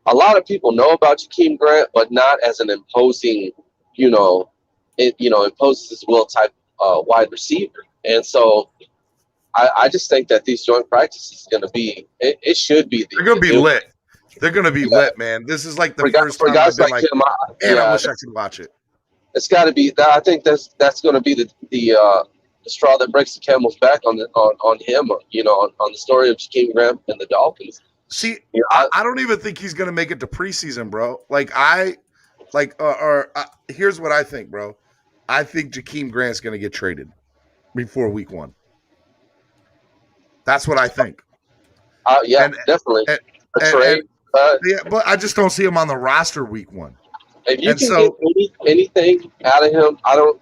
S12: a lot of people know about Jakeem Grant, but not as an imposing, imposes his will type wide receiver. And so I just think that these joint practices is going to be, it should be.
S11: They're going to be lit. They're going to be lit, man. This is like the first time I've been like, man, I wish I could watch it.
S12: It's got to be. I think that's going to be the straw that breaks the camel's back on him. On the story of Jakeem Grant and the Dolphins.
S11: See, I don't even think he's going to make it to preseason, bro. Here's what I think, bro. I think Jakeem Grant's going to get traded before week 1. That's what I think.
S12: Definitely. A trade.
S11: But I just don't see him on the roster week 1.
S12: If you get anything out of him, I don't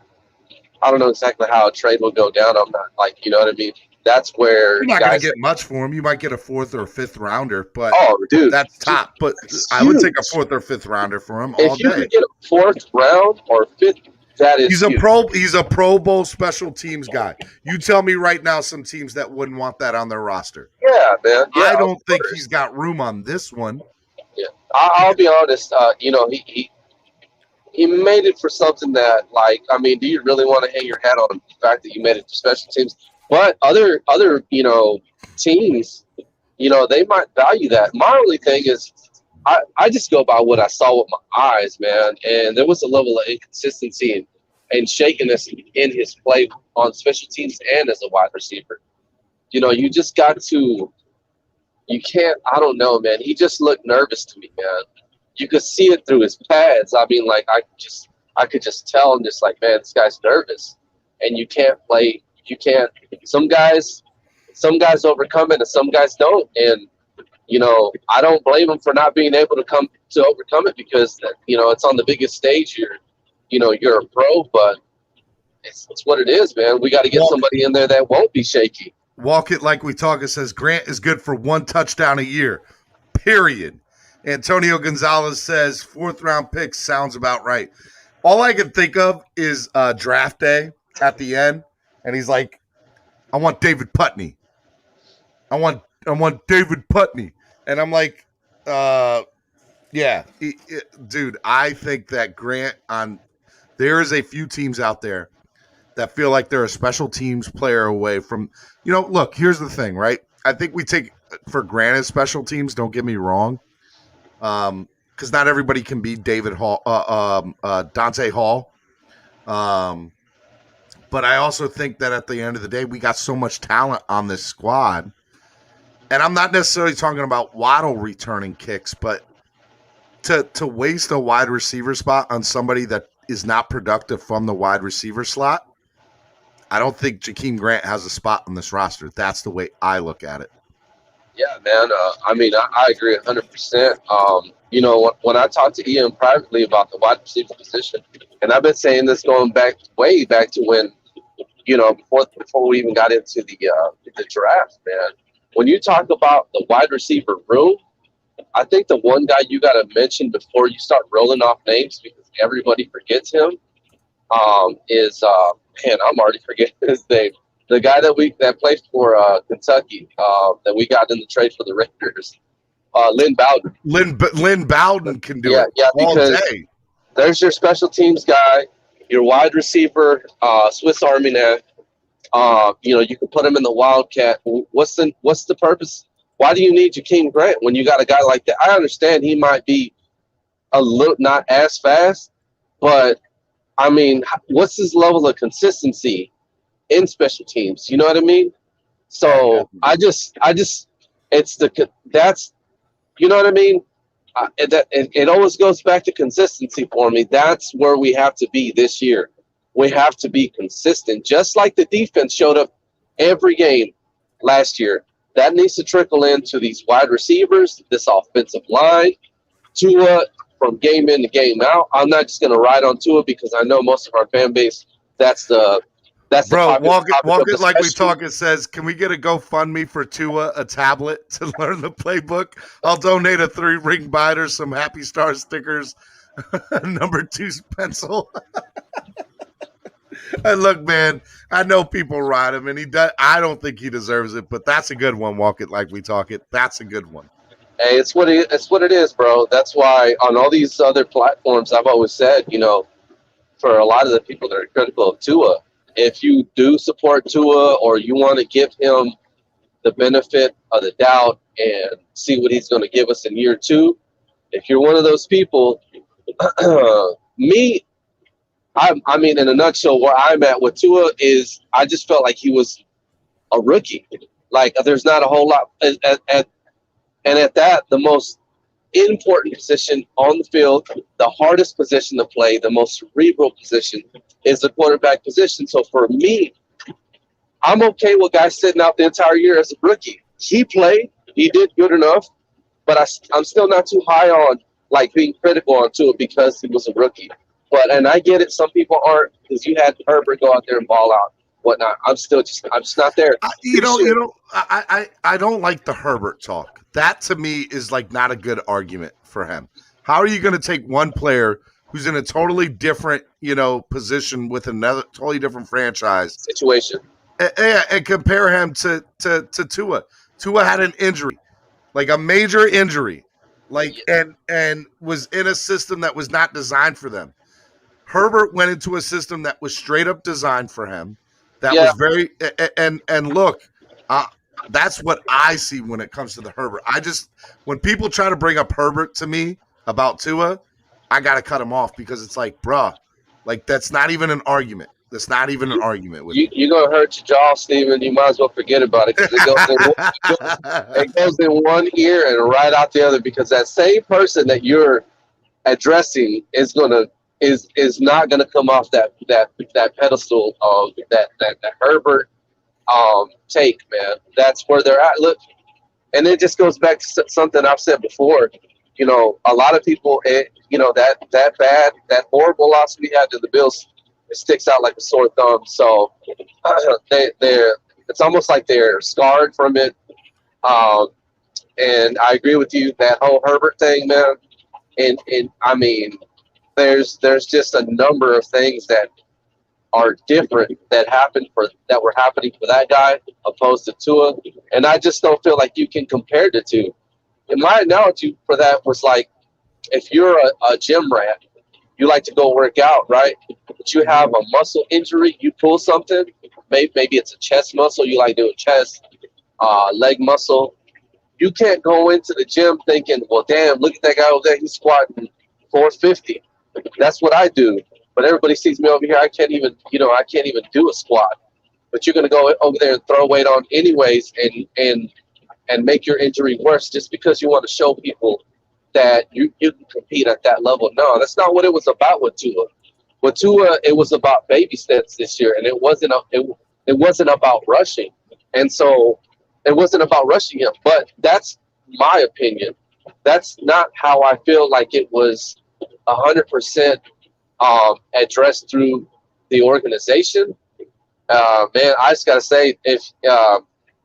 S12: know exactly how a trade will go down. I'm not you know what I mean? That's where
S11: you're not going to get much for him. You might get a 4th or 5th rounder, but that's top. But I would take a 4th or 5th rounder for him all day.
S12: If you could get a 4th round or 5th That is
S11: he's a Pro Bowl special teams guy. You tell me right now some teams that wouldn't want that on their roster.
S12: Yeah, man. Yeah,
S11: I don't think he's got room on this one.
S12: Yeah, I'll be honest. He made it for something that, like, I mean, do you really want to hang your hat on the fact that you made it to special teams? But other teams, they might value that. My only thing is, I just go by what I saw with my eyes, man. And there was a level of inconsistency and shakiness in his play on special teams and as a wide receiver. You just got to – you can't – I don't know, man. He just looked nervous to me, man. You could see it through his pads. I mean, like, I could just tell him, just like, man, this guy's nervous. And you can't play – you can't – some guys overcome it and some guys don't. And – I don't blame him for not being able to overcome it because, it's on the biggest stage. You're a pro, but it's what it is, man. We got to get somebody in there that won't be shaky.
S11: Walk it like we talk. It says Grant is good for 1 touchdown a year, period. Antonio Gonzalez says 4th round pick sounds about right. All I can think of is draft day at the end, and he's like, I want David Putney. I want David Putney. And I'm like, yeah, dude, I think that Grant there is a few teams out there that feel like they're a special teams player away from, look, here's the thing, right? I think we take for granted special teams. Don't get me wrong. Because not everybody can be David Hall, Dante Hall. But I also think that at the end of the day, we got so much talent on this squad. And I'm not necessarily talking about Waddle returning kicks, but to waste a wide receiver spot on somebody that is not productive from the wide receiver slot, I don't think Jakeem Grant has a spot on this roster. That's the way I look at it.
S12: Yeah, man. I agree 100%. When I talked to Ian privately about the wide receiver position, and I've been saying this going way back to when, before we even got into the draft, man. When you talk about the wide receiver room, I think the one guy you got to mention before you start rolling off names, because everybody forgets him, is I'm already forgetting his name. The guy that played for Kentucky, that we got in the trade for the Raiders, Lynn Bowden.
S11: Lynn Bowden can do it all day.
S12: There's your special teams guy, your wide receiver, Swiss Army knife. You can put him in the Wildcat. What's the purpose? Why do you need Jakeem Grant when you got a guy like that? I understand he might be a little not as fast, but I mean, what's his level of consistency in special teams? You know what I mean? So that's you know what I mean? It always goes back to consistency for me. That's where we have to be this year. We have to be consistent, just like the defense showed up every game last year. That needs to trickle into these wide receivers, this offensive line, Tua from game in to game out. I'm not just going to ride on Tua because I know most of our fan base, that's the
S11: walk it like we talk. It says, can we get a GoFundMe for Tua, a tablet to learn the playbook? I'll donate a 3-ring biter, some Happy Star stickers, number 2 pencil. And look, man, I know people ride him, and he does. I don't think he deserves it, but that's a good one. Walk it like we talk it. That's a good one.
S12: Hey, it's what it is, bro. That's why on all these other platforms, I've always said, for a lot of the people that are critical of Tua, if you do support Tua or you want to give him the benefit of the doubt and see what he's going to give us in year 2, if you're one of those people, I mean, in a nutshell, where I'm at with Tua is I just felt like he was a rookie. Like, there's not a whole lot. And at that, the most important position on the field, the hardest position to play, the most cerebral position is the quarterback position. So for me, I'm okay with guys sitting out the entire year as a rookie. He played. He did good enough. But I'm still not too high on, like, being critical on Tua because he was a rookie. And I get it. Some people aren't, because you had Herbert go out there and ball out, whatnot. I'm just not there.
S11: I don't like the Herbert talk. That to me is like not a good argument for him. How are you going to take one player who's in a totally different, position with another totally different franchise
S12: situation,
S11: and compare him to Tua. Tua had an injury, like a major injury, and was in a system that was not designed for them. Herbert went into a system that was straight up designed for him. That was very and look, that's what I see when it comes to the Herbert. When people try to bring up Herbert to me about Tua, I gotta cut him off because it's like, bruh, like that's not even an argument. That's not even an argument with
S12: you're gonna hurt your jaw, Steven. You might as well forget about it because it goes in one ear and right out the other. Because that same person that you're addressing is not gonna come off that pedestal of that Herbert take, man. That's where they're at. Look, and it just goes back to something I've said before. A lot of people, that horrible loss we had to the Bills, it sticks out like a sore thumb. So it's almost like they're scarred from it. And I agree with you, that whole Herbert thing, man. And I mean, there's just a number of things that are different that were happening for that guy opposed to Tua, and I just don't feel like you can compare the two. And my analogy for that was like, if you're a gym rat, you like to go work out, right? But you have a muscle injury, you pull something, maybe it's a chest muscle, you like doing chest, leg muscle. You can't go into the gym thinking, well, damn, look at that guy over there, he's squatting 450. That's what I do. But everybody sees me over here, I can't even do a squat. But you're gonna go over there and throw weight on anyways and make your injury worse just because you want to show people that you can compete at that level. No, that's not what it was about with Tua. With Tua, it was about baby steps this year, and it wasn't about rushing. And so it wasn't about rushing him. But that's my opinion. That's not how I feel like it was 100% addressed through the organization. Man, I just gotta say,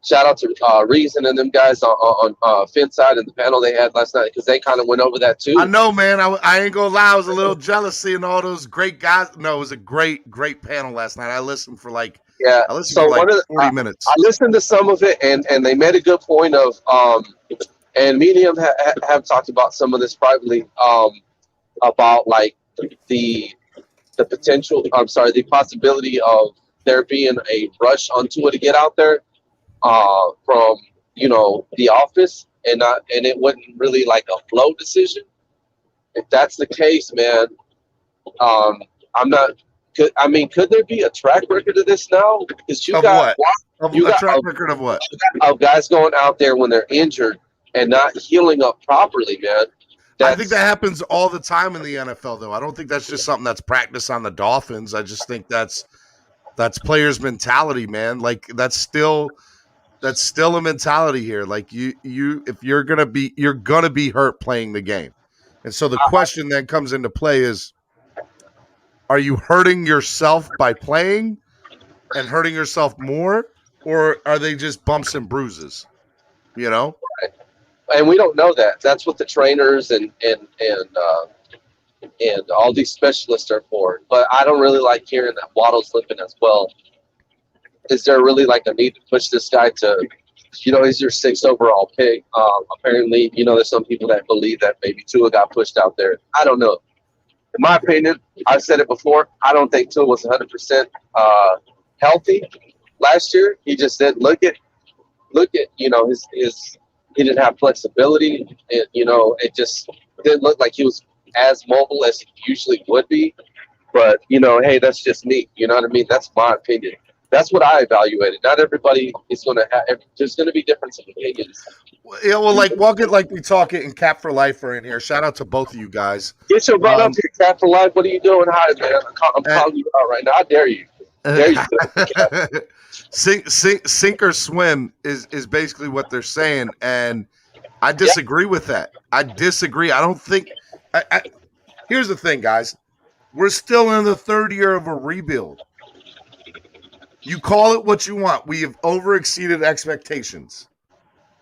S12: shout out to Reason and them guys on Finn's side and the panel they had last night, because they kind of went over that too.
S11: I know, man. I ain't gonna lie, I was a little jealous seeing all those great guys. No, it was a great panel last night. I listened for 40 minutes.
S12: I listened to some of it, and they made a good point of and me and him have talked about some of this privately, about like the potential. I'm sorry, the possibility of there being a rush onto it to get out there from the office, and it wasn't really like a flow decision. If that's the case, man, I'm not. Could there be a track record of this now? Because you got
S11: a track record of what?
S12: Of guys going out there when they're injured and not healing up properly, man.
S11: I think that happens all the time in the NFL, though. I don't think that's just something that's practiced on the Dolphins. I just think that's players' mentality, man. Like that's still a mentality here. Like if you're gonna be hurt playing the game, and so the question then comes into play is, are you hurting yourself by playing and hurting yourself more, or are they just bumps and bruises?
S12: Right. And we don't know that. That's what the trainers and all these specialists are for. But I don't really like hearing that Waddle's limping as well. Is there really like a need to push this guy to, he's your 6th overall pick? Apparently, there's some people that believe that maybe Tua got pushed out there. I don't know. In my opinion, I've said it before, I don't think Tua was 100% healthy last year. He just didn't look at his he didn't have flexibility. It just didn't look like he was as mobile as he usually would be. But, hey, that's just me. You know what I mean? That's my opinion. That's what I evaluated. Not everybody is going to have – there's going to be difference in opinions.
S11: Yeah, well, like Walk It Like We Talk It and Cap for Life are in here. Shout out to both of you guys.
S12: Get your butt up here, Cap for Life. What are you doing? Hi, man. I'm calling you out right now. I dare you.
S11: Sink or swim is basically what they're saying, and I disagree with that. I disagree. I don't think here's the thing, guys. We're still in the 3rd year of a rebuild. You call it what you want. We have overexceeded expectations,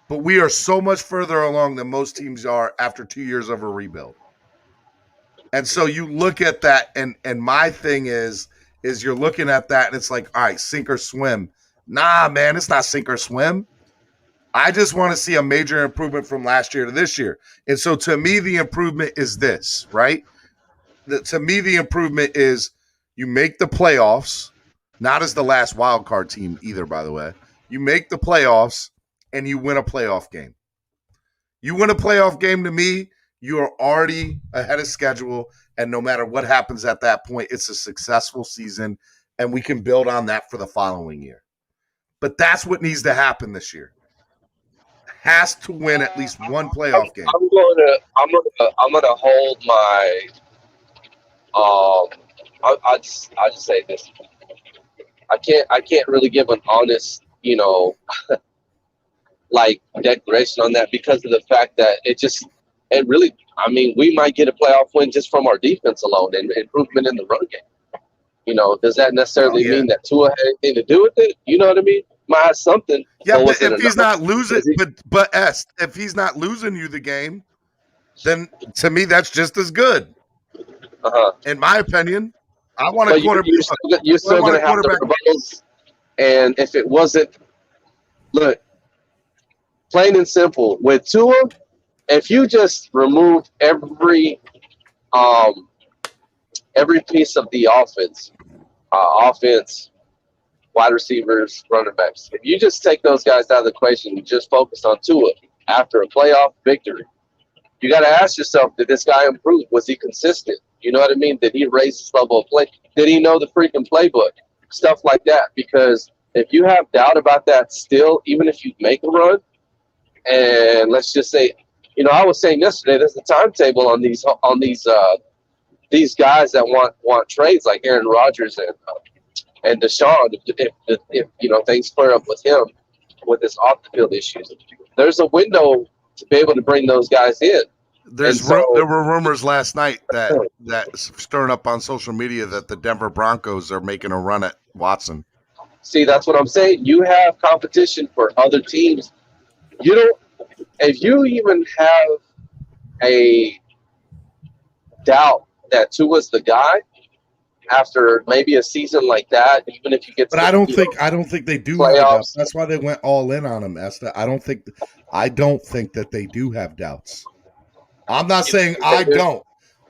S11: but we are so much further along than most teams are after 2 years of a rebuild. And so you look at that, and my thing is you're looking at that, and it's like, all right, sink or swim. Nah, man, it's not sink or swim. I just want to see a major improvement from last year to this year. And so to me, the improvement is this, right? To me, the improvement is you make the playoffs, not as the last wild card team either, by the way. You make the playoffs, and you win a playoff game. You win a playoff game, to me, you are already ahead of schedule, and no matter what happens at that point, it's a successful season, and we can build on that for the following year. But that's what needs to happen this year. Has to win at least one playoff game.
S12: I'm gonna hold my. I'll just say this. I can't really give an honest, like declaration on that because of the fact that it really, I mean, we might get a playoff win just from our defense alone and improvement in the run game. Does that necessarily mean that Tua had anything to do with it? You know what I mean? Might have something.
S11: Yeah, but if he's not losing, if he's not losing you the game, then to me that's just as good. In my opinion, I want a quarterback.
S12: You're still going to have the rebuttals, and if it wasn't, look, plain and simple with Tua, if you just remove every piece of the offense, wide receivers, running backs, if you just take those guys out of the equation and just focus on Tua after a playoff victory, you got to ask yourself, did this guy improve? Was he consistent? You know what I mean? Did he raise his level of play? Did he know the freaking playbook? Stuff like that. Because if you have doubt about that still, even if you make a run, and let's just say, I was saying yesterday, there's a timetable on these guys that want trades like Aaron Rodgers and Deshaun. If things clear up with him with his off the field issues, there's a window to be able to bring those guys in.
S11: There were rumors last night that stirring up on social media that the Denver Broncos are making a run at Watson.
S12: See, that's what I'm saying. You have competition for other teams. If you even have a doubt that Tua's the guy after maybe a season like that, even if you get,
S11: but I don't think they do have doubts. That's why they went all in on him, Esther. I don't think that they do have doubts. I'm not saying I don't.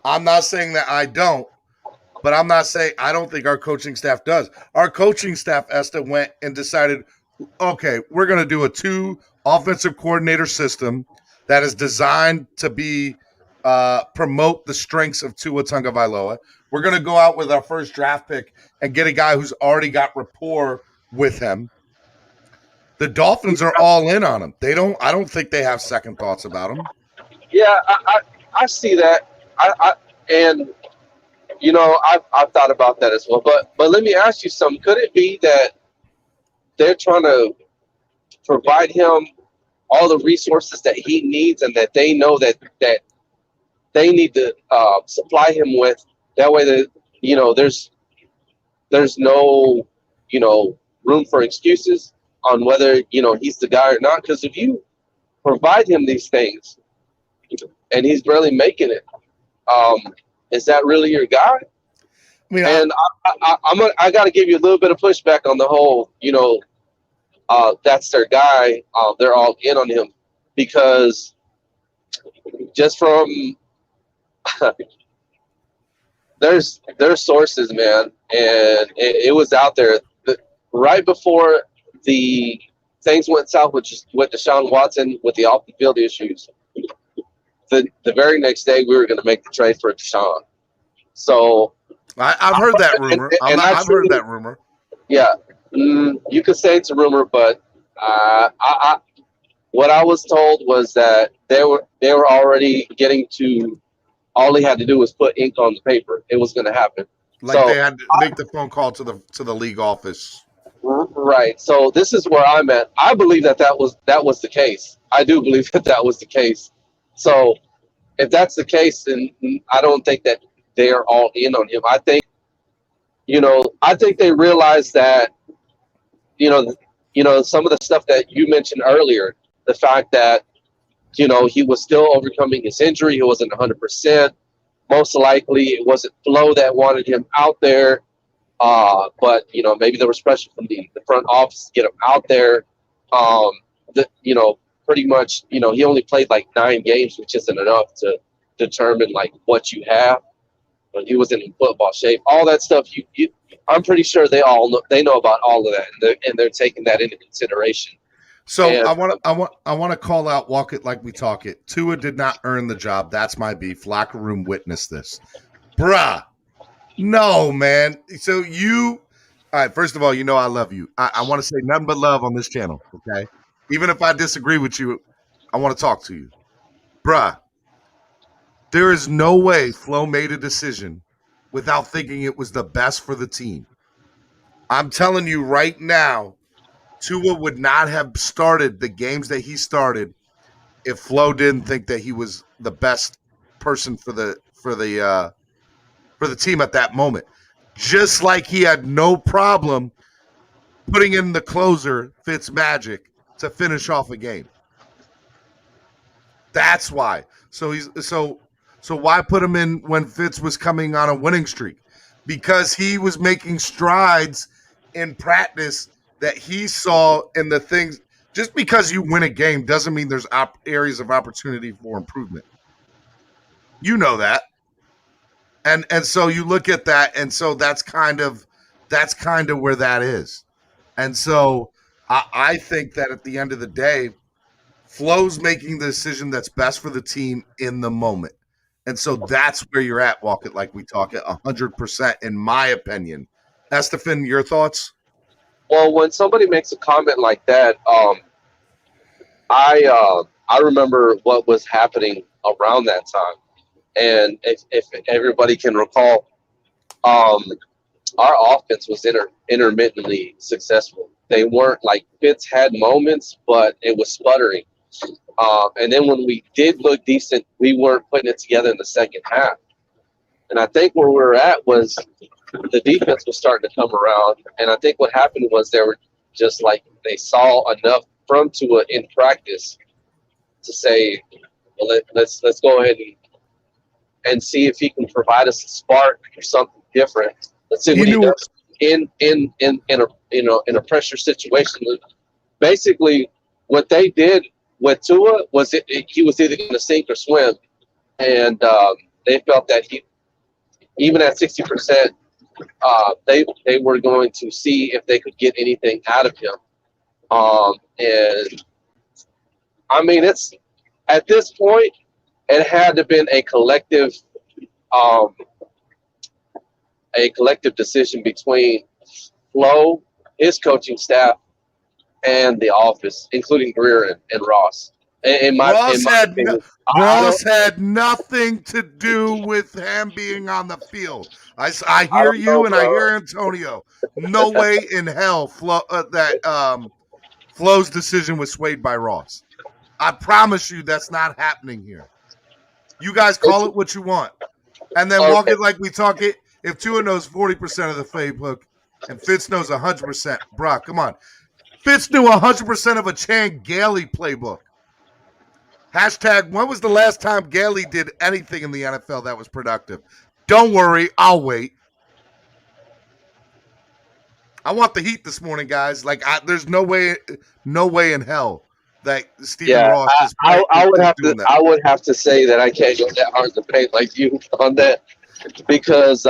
S11: I'm not saying that I don't, but I'm not saying I don't think our coaching staff does. Our coaching staff, Esther, went and decided, okay, we're going to do a 2 offensive coordinator system that is designed to be promote the strengths of Tua Tagovailoa. We're going to go out with our first draft pick and get a guy who's already got rapport with him. The Dolphins are all in on him. I don't think they have second thoughts about him.
S12: Yeah, I see that. I've thought about that as well. But let me ask you something. Could it be that they're trying to provide him all the resources that he needs, and that they know that they need to supply him with? That way, there's no room for excuses on whether he's the guy or not. Because if you provide him these things and he's barely making it, is that really your guy? I mean, and I got to give you a little bit of pushback on the whole, that's their guy. They're all in on him, because just from there's sources, man, and it was out there right before the things went south with Deshaun Watson with the off the field issues. The very next day, we were going to make the trade for Deshaun. So
S11: I've heard that rumor. I've heard that rumor.
S12: Yeah, you could say it's a rumor, but what I was told was that they were already getting to. All he had to do was put ink on the paper. It was going to happen.
S11: They had to make the phone call to the league office.
S12: Right. So this is where I'm at. I believe that was the case. I do believe that was the case. So if that's the case, then I don't think that they are all in on him. I think they realize that, some of the stuff that you mentioned earlier, the fact that, he was still overcoming his injury. He wasn't 100%. most likely it wasn't Flo that wanted him out there. But maybe there was pressure from the front office to get him out there. Pretty much, he only played like 9 games, which isn't enough to determine like what you have. But he wasn't in football shape. All that stuff, I'm pretty sure they know about all of that, and they're taking that into consideration.
S11: So I want to call out Walk It Like We Talk It. Tua did not earn the job. That's my beef. Locker room witnessed this. Bruh. No, man. So all right, first of all, I love you. I want to say nothing but love on this channel, okay? Even if I disagree with you, I want to talk to you. Bruh, there is no way Flo made a decision without thinking it was the best for the team. I'm telling you right now, Tua would not have started the games that he started if Flo didn't think that he was the best person for the team at that moment. Just like he had no problem putting in the closer, Fitzmagic, to finish off a game. That's why. So why put him in when Fitz was coming on a winning streak? Because he was making strides in practice that he saw in the things. Just because you win a game doesn't mean there's areas of opportunity for improvement. You know that. And so you look at that, and so that's kind of where that is. And so I think that at the end of the day, Flo's making the decision that's best for the team in the moment. And so that's where you're at, Walk It Like We Talk It, 100%, in my opinion. Stephen, your thoughts?
S12: Well, when somebody makes a comment like that, I remember what was happening around that time. And if everybody can recall, our offense was intermittently successful. They weren't like Fitz had moments, but it was sputtering. And then when we did look decent, we weren't putting it together in the second half. And I think where we were at was the defense was starting to come around. And I think what happened was they were just like they saw enough from Tua in practice to say, well, let's go ahead and see if he can provide us a spark or something different. Let's see what he does in a pressure situation. Basically, what they did with Tua was he was either going to sink or swim, and they felt that he, even at 60%, they were going to see if they could get anything out of him. And I mean, it's at this point, it had to have been a collective decision between Flo, his coaching staff, and the office, including Greer and Ross.
S11: Ross had nothing to do with him being on the field. I hear you, and I hear Antonio. No way in hell Flo's decision was swayed by Ross. I promise you that's not happening here. You guys call it what you want. And then Walk It Like We Talk It. If Tua knows 40% of the playbook and Fitz knows 100%, Brock, come on. Fitz knew 100% of a Chan Gailey playbook. Hashtag, when was the last time Gailey did anything in the NFL that was productive? Don't worry, I'll wait. I want the heat this morning, guys. There's no way in hell that Stephen Ross is
S12: I would have to say that I can't go that hard to paint like you on that, because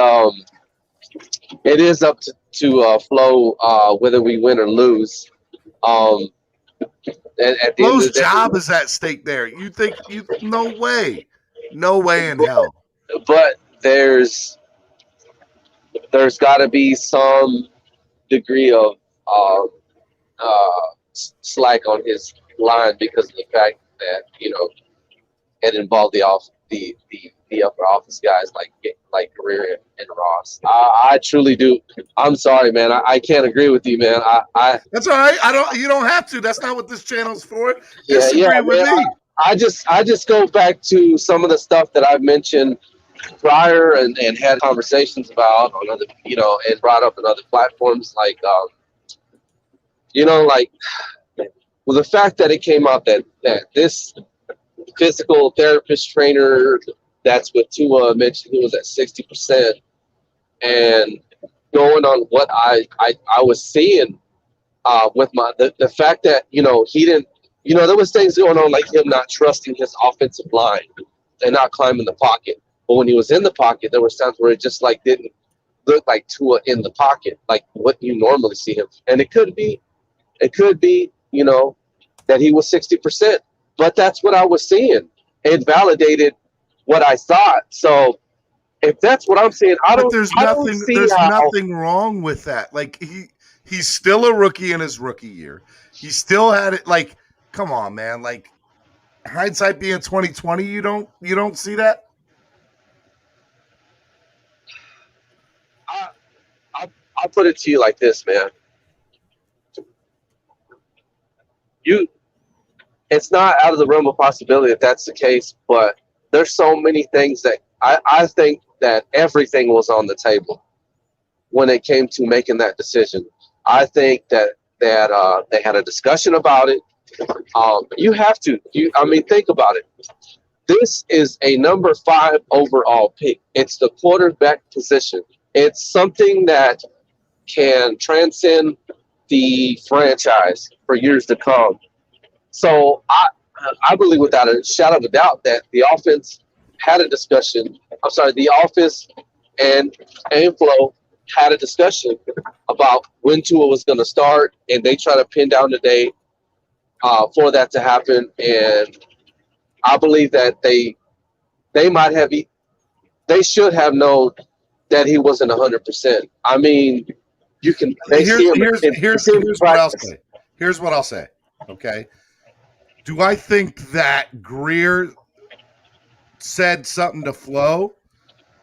S12: it is up to Flo whether we win or lose.
S11: Flo's job is at stake there. You think no way in hell.
S12: But there's got to be some degree of slack on his line because of the fact that it involved the upper office guys like Greer and Ross. I truly do. I'm sorry, man. I can't agree with you, man.
S11: That's all right. You don't have to. That's not what this channel's for.
S12: Disagree with me. I just go back to some of the stuff that I've mentioned prior and had conversations about on other, and brought up on other platforms well, the fact that it came out that this physical therapist trainer That's what Tua mentioned. He was at 60%. And going on what I was seeing with the fact that, he didn't, there was things going on like him not trusting his offensive line and not climbing the pocket. But when he was in the pocket, there was times where it just like didn't look like Tua in the pocket, like what you normally see him. And it could be, that he was 60%. But that's what I was seeing. It validated what I thought. So if that's what I'm saying,
S11: there's nothing wrong with that. Like he's still a rookie in his rookie year. He still had it. Like, come on, man. Like hindsight being 2020, you don't see that.
S12: I'll put it to you like this, man. It's not out of the realm of possibility if that's the case, but there's so many things that I think that everything was on the table when it came to making that decision. I think that they had a discussion about it. You have to. Think about it. This is a number 5 overall pick. It's the quarterback position. It's something that can transcend the franchise for years to come. So I believe without a shadow of a doubt that the offense had a discussion. I'm sorry, the office and Flo had a discussion about when Tua was going to start, and they try to pin down the day for that to happen. And I believe that they should have known that he wasn't 100%. I mean, you can. Here's
S11: what I'll say. Here's what I'll say. Okay. Do I think that Greer said something to Flo?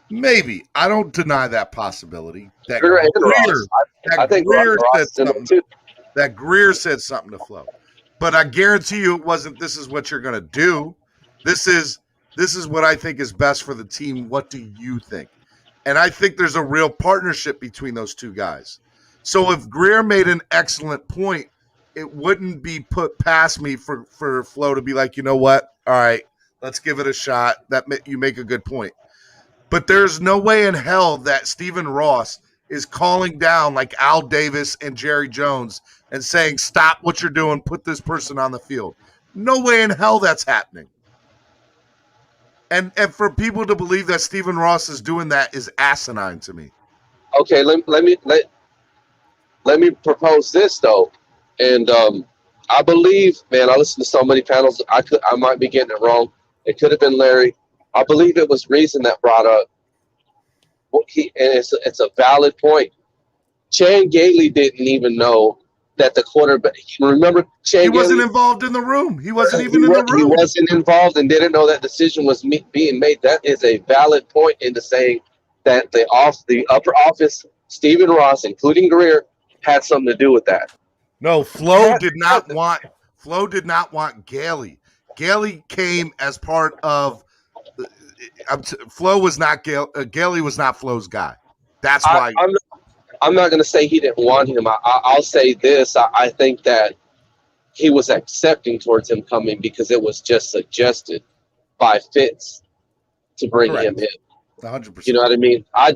S11: Maybe. I don't deny that possibility. That Greer said something to Flo. But I guarantee you it wasn't, this is what you're going to do. This is what I think is best for the team. What do you think? And I think there's a real partnership between those two guys. So if Greer made an excellent point, it wouldn't be put past me for Flo to be like, you know what? All right, let's give it a shot. You make a good point. But there's no way in hell that Stephen Ross is calling down like Al Davis and Jerry Jones and saying, stop what you're doing, put this person on the field. No way in hell that's happening. And for people to believe that Stephen Ross is doing that is asinine to me.
S12: Okay, let me propose this though. And I believe, man, I listened to so many panels. I might be getting it wrong. It could have been Larry. I believe it was Reason that brought up. And it's a valid point. Chan Gailey didn't even know that the quarterback. Remember, Chan. He
S11: wasn't involved in the room. He wasn't even in the room.
S12: He wasn't involved and didn't know that decision was being made. That is a valid point into saying that the upper office, Stephen Ross, including Greer, had something to do with that.
S11: No, Flo did not want Gailey. Gailey came as part of. Flo was not Gailey was not Flo's guy. That's why.
S12: I'm not going to say he didn't want him. I'll say this. I think that he was accepting towards him coming because it was just suggested by Fitz to bring him in.
S11: 100%.
S12: You know what I mean? I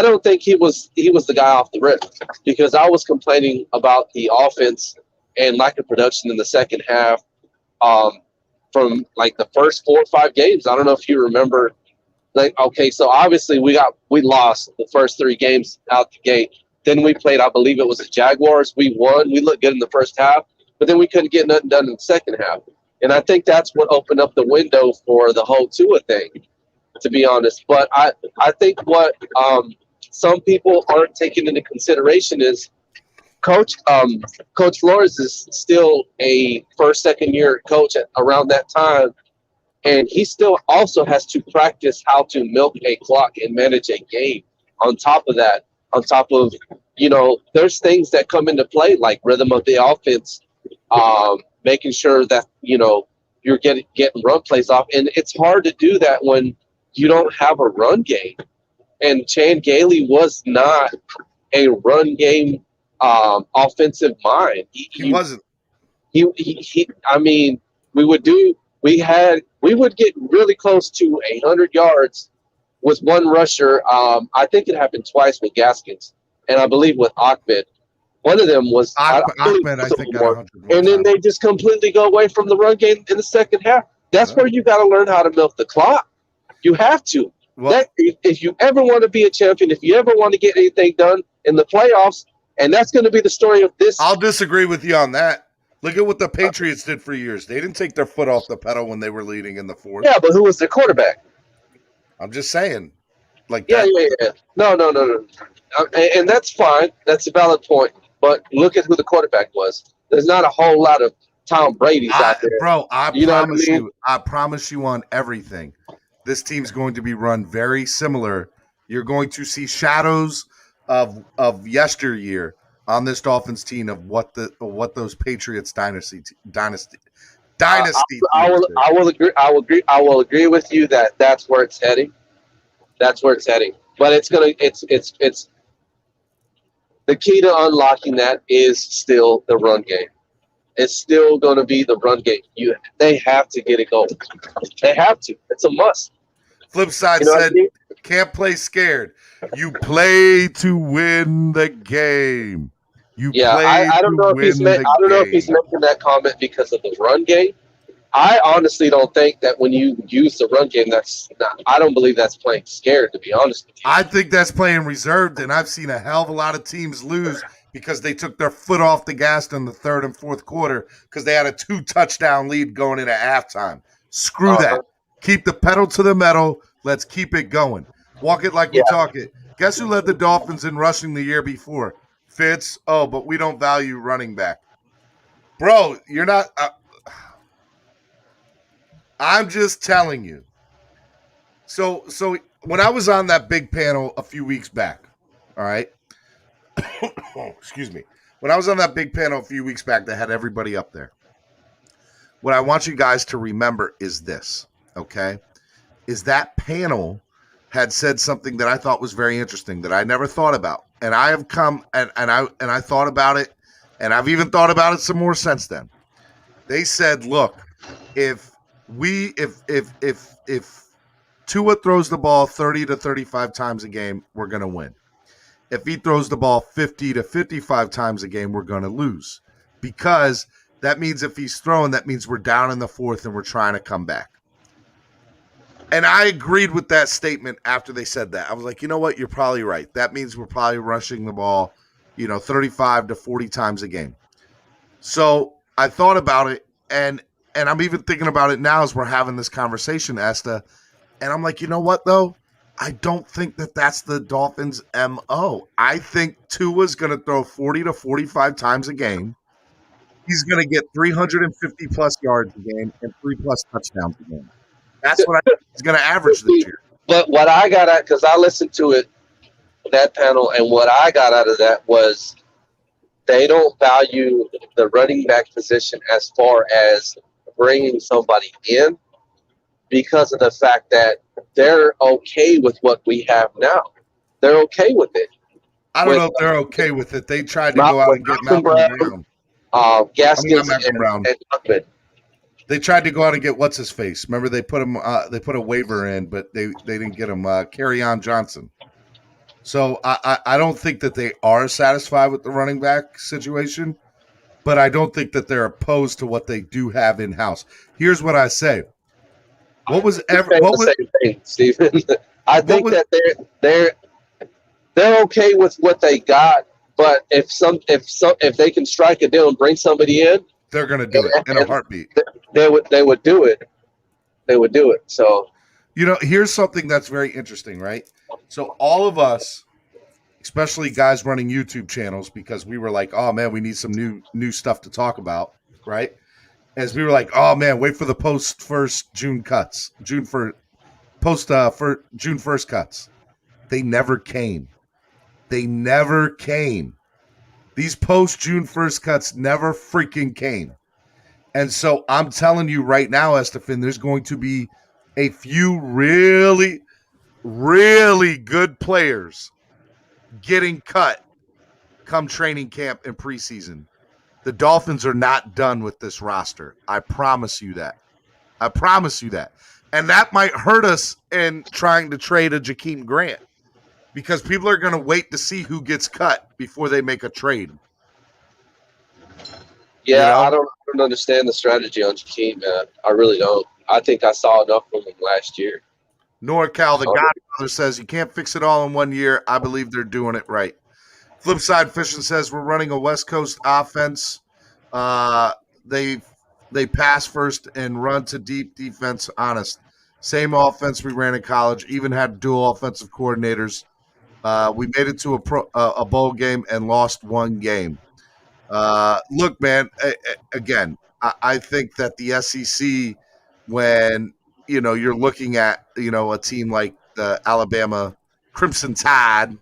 S12: don't think he was the guy off the rip, because I was complaining about the offense and lack of production in the second half from like the first 4 or 5 games. I don't know if you remember. So obviously we lost the first 3 games out the gate. Then we played, I believe it was the Jaguars. We won. We looked good in the first half, but then we couldn't get nothing done in the second half. And I think that's what opened up the window for the whole Tua thing, to be honest. But I think what some people aren't taking into consideration is Coach Flores is still a first, second year coach around that time. And he still also has to practice how to milk a clock and manage a game. On top of that, there's things that come into play like rhythm of the offense, making sure that, you're getting run plays off. And it's hard to do that when you don't have a run game. And Chan Gailey was not a run game offensive mind.
S11: He wasn't.
S12: We had we would get really close to 100 yards with one rusher. I think it happened twice with Gaskins, and I believe with Ahmed. One of them was
S11: Ahmed, I think, got 100
S12: and then they just completely go away from the run game in the second half. That's where you got to learn how to milk the clock. You have to. If you ever want to be a champion, if you ever want to get anything done in the playoffs, and that's going to be the story of this.
S11: I'll disagree with you on that. Look at what the Patriots did for years. They didn't take their foot off the pedal when they were leading in the fourth.
S12: Yeah, but who was their quarterback?
S11: I'm just saying.
S12: Yeah. No. And that's fine. That's a valid point. But look at who the quarterback was. There's not a whole lot of Tom Brady's out there.
S11: Bro, I promise you on everything. This team's going to be run very similar. You're going to see shadows of yesteryear on this Dolphins team of what those Patriots dynasty.
S12: I will agree with you that that's where it's heading. That's where it's heading. But it's the key to unlocking that is still the run game. It's still going to be the run game. They have to get it going. They have to. It's a must.
S11: Flip side said, can't play scared. You play to win the game.
S12: I don't know if he's making that comment because of the run game. I honestly don't think that when you use the run game, I don't believe that's playing scared, to be honest with you.
S11: I think that's playing reserved, and I've seen a hell of a lot of teams lose because they took their foot off the gas in the third and fourth quarter because they had a 2-touchdown lead going into halftime. Screw that. Keep the pedal to the metal. Let's keep it going. Walk it like we talk it. Guess who led the Dolphins in rushing the year before? Fitz. Oh, but we don't value running back. Bro, you're not I'm just telling you. So when I was on that big panel a few weeks back, all right? Excuse me. When I was on that big panel a few weeks back that had everybody up there, what I want you guys to remember is this, okay? Is that panel had said something that I thought was very interesting that I never thought about. And I have come and I thought about it, and I've even thought about it some more since then. They said, look, if Tua throws the ball 30 to 35 times a game, we're going to win. If he throws the ball 50 to 55 times a game, we're going to lose. Because that means if he's throwing, that means we're down in the fourth and we're trying to come back. And I agreed with that statement after they said that. I was like, you know what? You're probably right. That means we're probably rushing the ball, 35 to 40 times a game. So I thought about it, and I'm even thinking about it now as we're having this conversation, Esta. And I'm like, you know what, though? I don't think that that's the Dolphins' MO. I think Tua's going to throw 40 to 45 times a game. He's going to get 350-plus yards a game and 3+ touchdowns a game. That's what I think he's going to average this year.
S12: But what I got at, because I listened to it, that panel, and what I got out of that was they don't value the running back position as far as bringing somebody in because of the fact that they're okay with what we have now. They're okay with it.
S11: I don't know if they're okay with it. They tried to go out and get Malcolm Brown.
S12: Gaskins and Ahmed.
S11: They tried to go out and get what's his face. Remember they put him. They put a waiver in, but they didn't get him. Kerryon Johnson. So I don't think that they are satisfied with the running back situation, but I don't think that they're opposed to what they do have in house. Here's what I say. What was
S12: same thing, Stephen? I think that they're okay with what they got, but if they can strike a deal and bring somebody in,
S11: they're going to do it in a heartbeat.
S12: They would do it. They would do it. So,
S11: here's something that's very interesting, right? So all of us, especially guys running YouTube channels, because we were like, oh man, we need some new stuff to talk about, right? As we were like, oh man, wait for the post June 1st cuts. They never came. These post June 1st cuts never freaking came. And so I'm telling you right now, Estefan, there's going to be a few really, really good players getting cut come training camp and preseason. The Dolphins are not done with this roster. I promise you that. I promise you that. And that might hurt us in trying to trade a Jakeem Grant because people are going to wait to see who gets cut before they make a trade.
S12: Yeah, I don't understand the strategy on Jakeem, man. I really don't. I think I saw enough from him last year.
S11: NorCal, the Godfather, says you can't fix it all in 1 year. I believe they're doing it right. Flipside Fishing says we're running a West Coast offense. They pass first and run to deep defense. Honest, same offense we ran in college. Even had dual offensive coordinators. We made it to a bowl game and lost one game. Look, man. Again, I think that the SEC, when you're looking at a team like the Alabama Crimson Tide,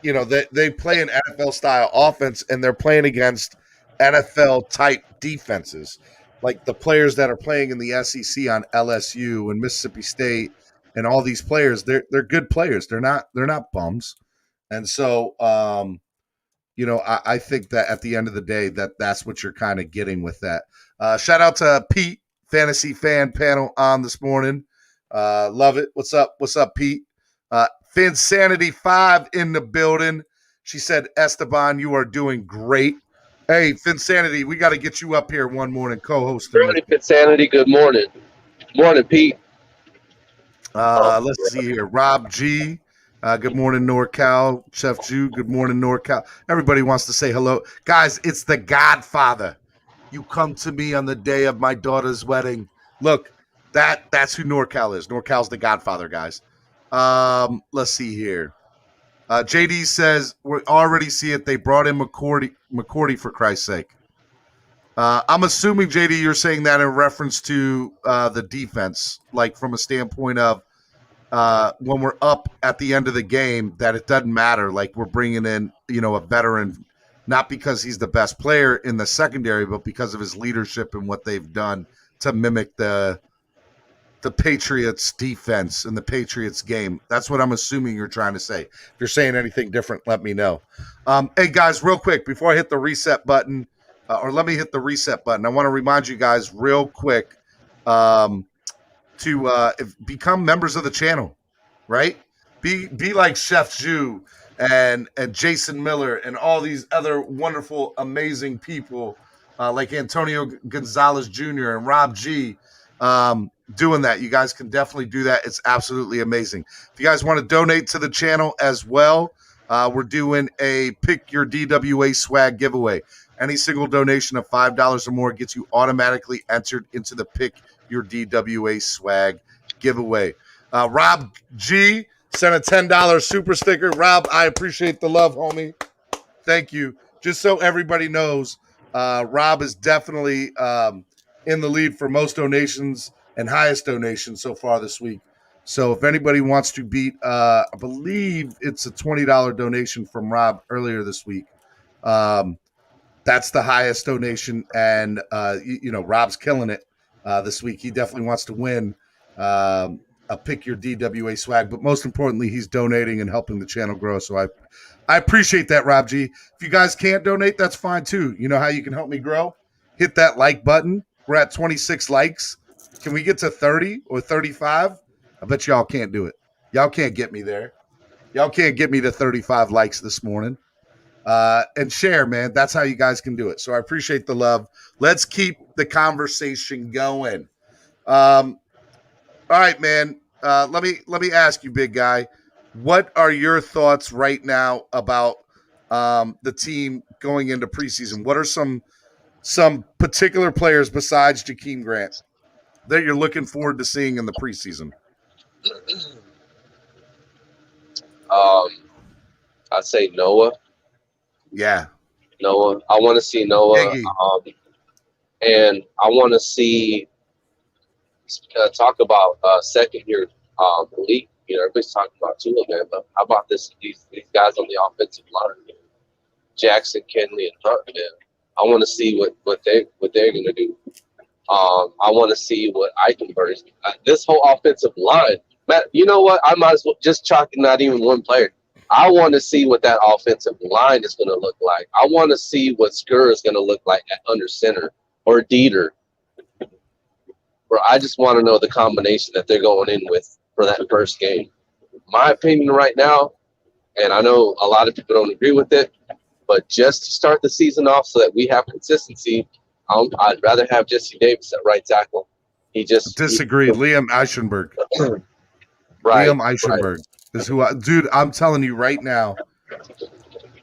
S11: they play an NFL style offense and they're playing against NFL type defenses. Like the players that are playing in the SEC on LSU and Mississippi State and all these players, they're good players. They're not bums. And so I think that at the end of the day that's what you're kind of getting with that. Shout out to Pete, fantasy fan panel on this morning. Love it. What's up? What's up, Pete? Finsanity 5 in the building. She said, Esteban, you are doing great. Hey, Finsanity, we got to get you up here one morning co-hosting.
S12: Really, Finsanity, good morning. Morning, Pete.
S11: Let's see here. Rob G. Good morning, NorCal. Chef Jew, good morning, NorCal. Everybody wants to say hello. Guys, it's the Godfather. You come to me on the day of my daughter's wedding. Look, that's who NorCal is. NorCal's the Godfather, guys. Let's see here. JD says we already see it. They brought in McCourty for Christ's sake. I'm assuming, JD, you're saying that in reference to the defense, like from a standpoint of when we're up at the end of the game, that it doesn't matter. Like we're bringing in, a veteran, not because he's the best player in the secondary, but because of his leadership and what they've done to mimic the Patriots defense and the Patriots game. That's what I'm assuming you're trying to say. If you're saying anything different, let me know. Hey guys, real quick, before I hit the reset button, or let me hit the reset button, I want to remind you guys real quick to become members of the channel, right? Be like Chef Jew and Jason Miller and all these other wonderful, amazing people like Antonio Gonzalez Jr. and Rob G. Doing that. You guys can definitely do that. It's absolutely amazing. If you guys want to donate to the channel as well, we're doing a Pick Your DWA swag giveaway. Any single donation of $5 or more gets you automatically entered into the Pick Your DWA swag giveaway. Rob G sent a $10 super sticker. Rob, I appreciate the love, homie. Thank you. Just so everybody knows, Rob is definitely in the lead for most donations and highest donation so far this week. So if anybody wants to beat, I believe it's a $20 donation from Rob earlier this week. That's the highest donation. And, Rob's killing it this week. He definitely wants to win a Pick Your DWA swag. But most importantly, he's donating and helping the channel grow. So I appreciate that, Rob G. If you guys can't donate, that's fine too. You know how you can help me grow? Hit that like button. We're at 26 likes. Can we get to 30 or 35? I bet y'all can't do it. Y'all can't get me there. Y'all can't get me to 35 likes this morning. And share, man. That's how you guys can do it. So I appreciate the love. Let's keep the conversation going. All right, man. Let me ask you, big guy. What are your thoughts right now about the team going into preseason? What are some particular players besides Jakeem Grant that you're looking forward to seeing in the preseason?
S12: I'd say Noah.
S11: Yeah.
S12: Noah. I want to see Noah. And I want to see talk about second year elite. Everybody's talking about Tua, man, but how about these guys on the offensive line, man? Jackson, Kenley, and Hunt, man. I want to see what they're going to do. I want to see what Eichenberg. This whole offensive line, Matt. You know what? I might as well just chalk not even one player. I want to see what that offensive line is going to look like. I want to see what Skur is going to look like at under center or Dieter. bro, I just want to know the combination that they're going in with for that first game. My opinion right now, and I know a lot of people don't agree with it, but just to start the season off so that we have consistency, I'd rather have Jesse Davis at right tackle.
S11: Disagree. Liam Eichenberg.
S12: Right.
S11: Liam Eichenberg is who dude, I'm telling you right now,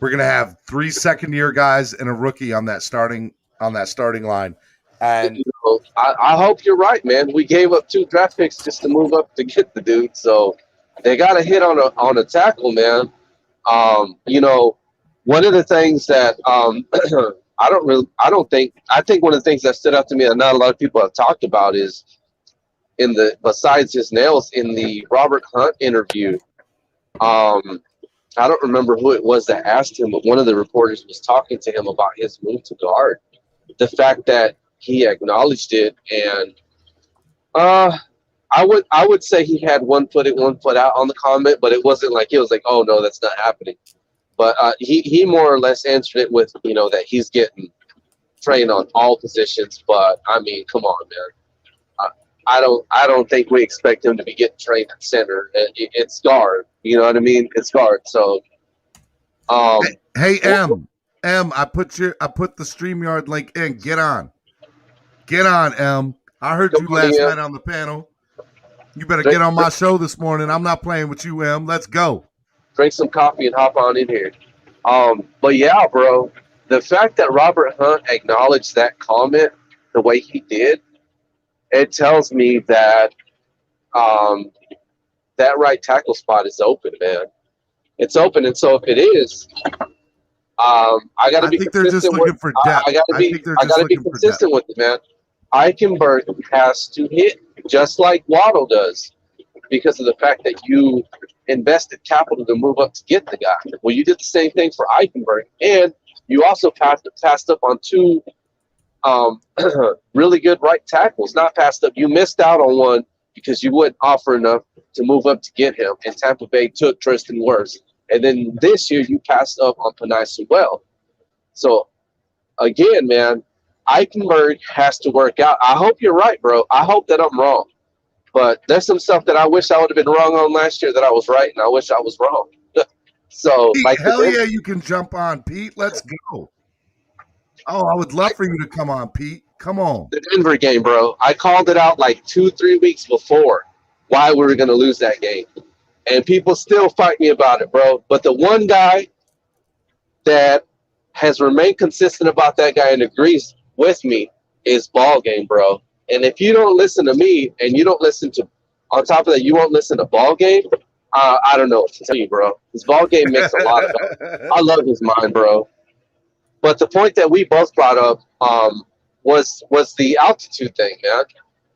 S11: we're gonna have 3 second-year guys and a rookie on that starting line. And
S12: I hope you're right, man. We gave up 2 draft picks just to move up to get the dude, so they got to hit on a tackle, man. One of the things that I think one of the things that stood out to me that not a lot of people have talked about is besides his nails in the Robert Hunt interview. I don't remember who it was that asked him, but one of the reporters was talking to him about his move to guard. The fact that he acknowledged it, and I would say he had 1 foot in, 1 foot out on the comment, but it wasn't like he was like, "Oh no, that's not happening." But he more or less answered it with, that he's getting trained on all positions. But I mean, come on, man. I don't think we expect him to be getting trained at center. It's guard. You know what I mean? It's guard. So,
S11: hey, M, I put the StreamYard link in. Get on, M. I heard you last night on the panel. You better get on my show this morning. I'm not playing with you, M. Let's go.
S12: Drink some coffee and hop on in here. But yeah, bro, the fact that Robert Hunt acknowledged that comment the way he did, it tells me that that right tackle spot is open, man. It's open, and so if it is, I got to be consistent.
S11: They're just looking for depth.
S12: I got to be consistent with it, man. Eichenberg has to hit just like Waddle does because of the fact that you invested capital to move up to get the guy. Well, you did the same thing for Eichenberg, and you also passed up on 2 really good right tackles. Not passed up. You missed out on one because you wouldn't offer enough to move up to get him, and Tampa Bay took Tristan Wirfs. And then this year you passed up on Penei Sewell. So, again, man, Eichenberg has to work out. I hope you're right, bro. I hope that I'm wrong. But there's some stuff that I wish I would have been wrong on last year that I was right, and I wish I was wrong. So,
S11: Pete, hell yeah, you can jump on, Pete. Let's go. Oh, I would love for you to come on, Pete. Come on.
S12: The Denver game, bro. I called it out like 2-3 weeks before why we were going to lose that game. And people still fight me about it, bro. But the one guy that has remained consistent about that guy and agrees with me is ball game, bro. And if you don't listen to me and you don't listen to, on top of that, you won't listen to ball game, I don't know what to tell you, bro. His ball game makes a lot of sense. I love his mind, bro. But the point that we both brought up was the altitude thing, man.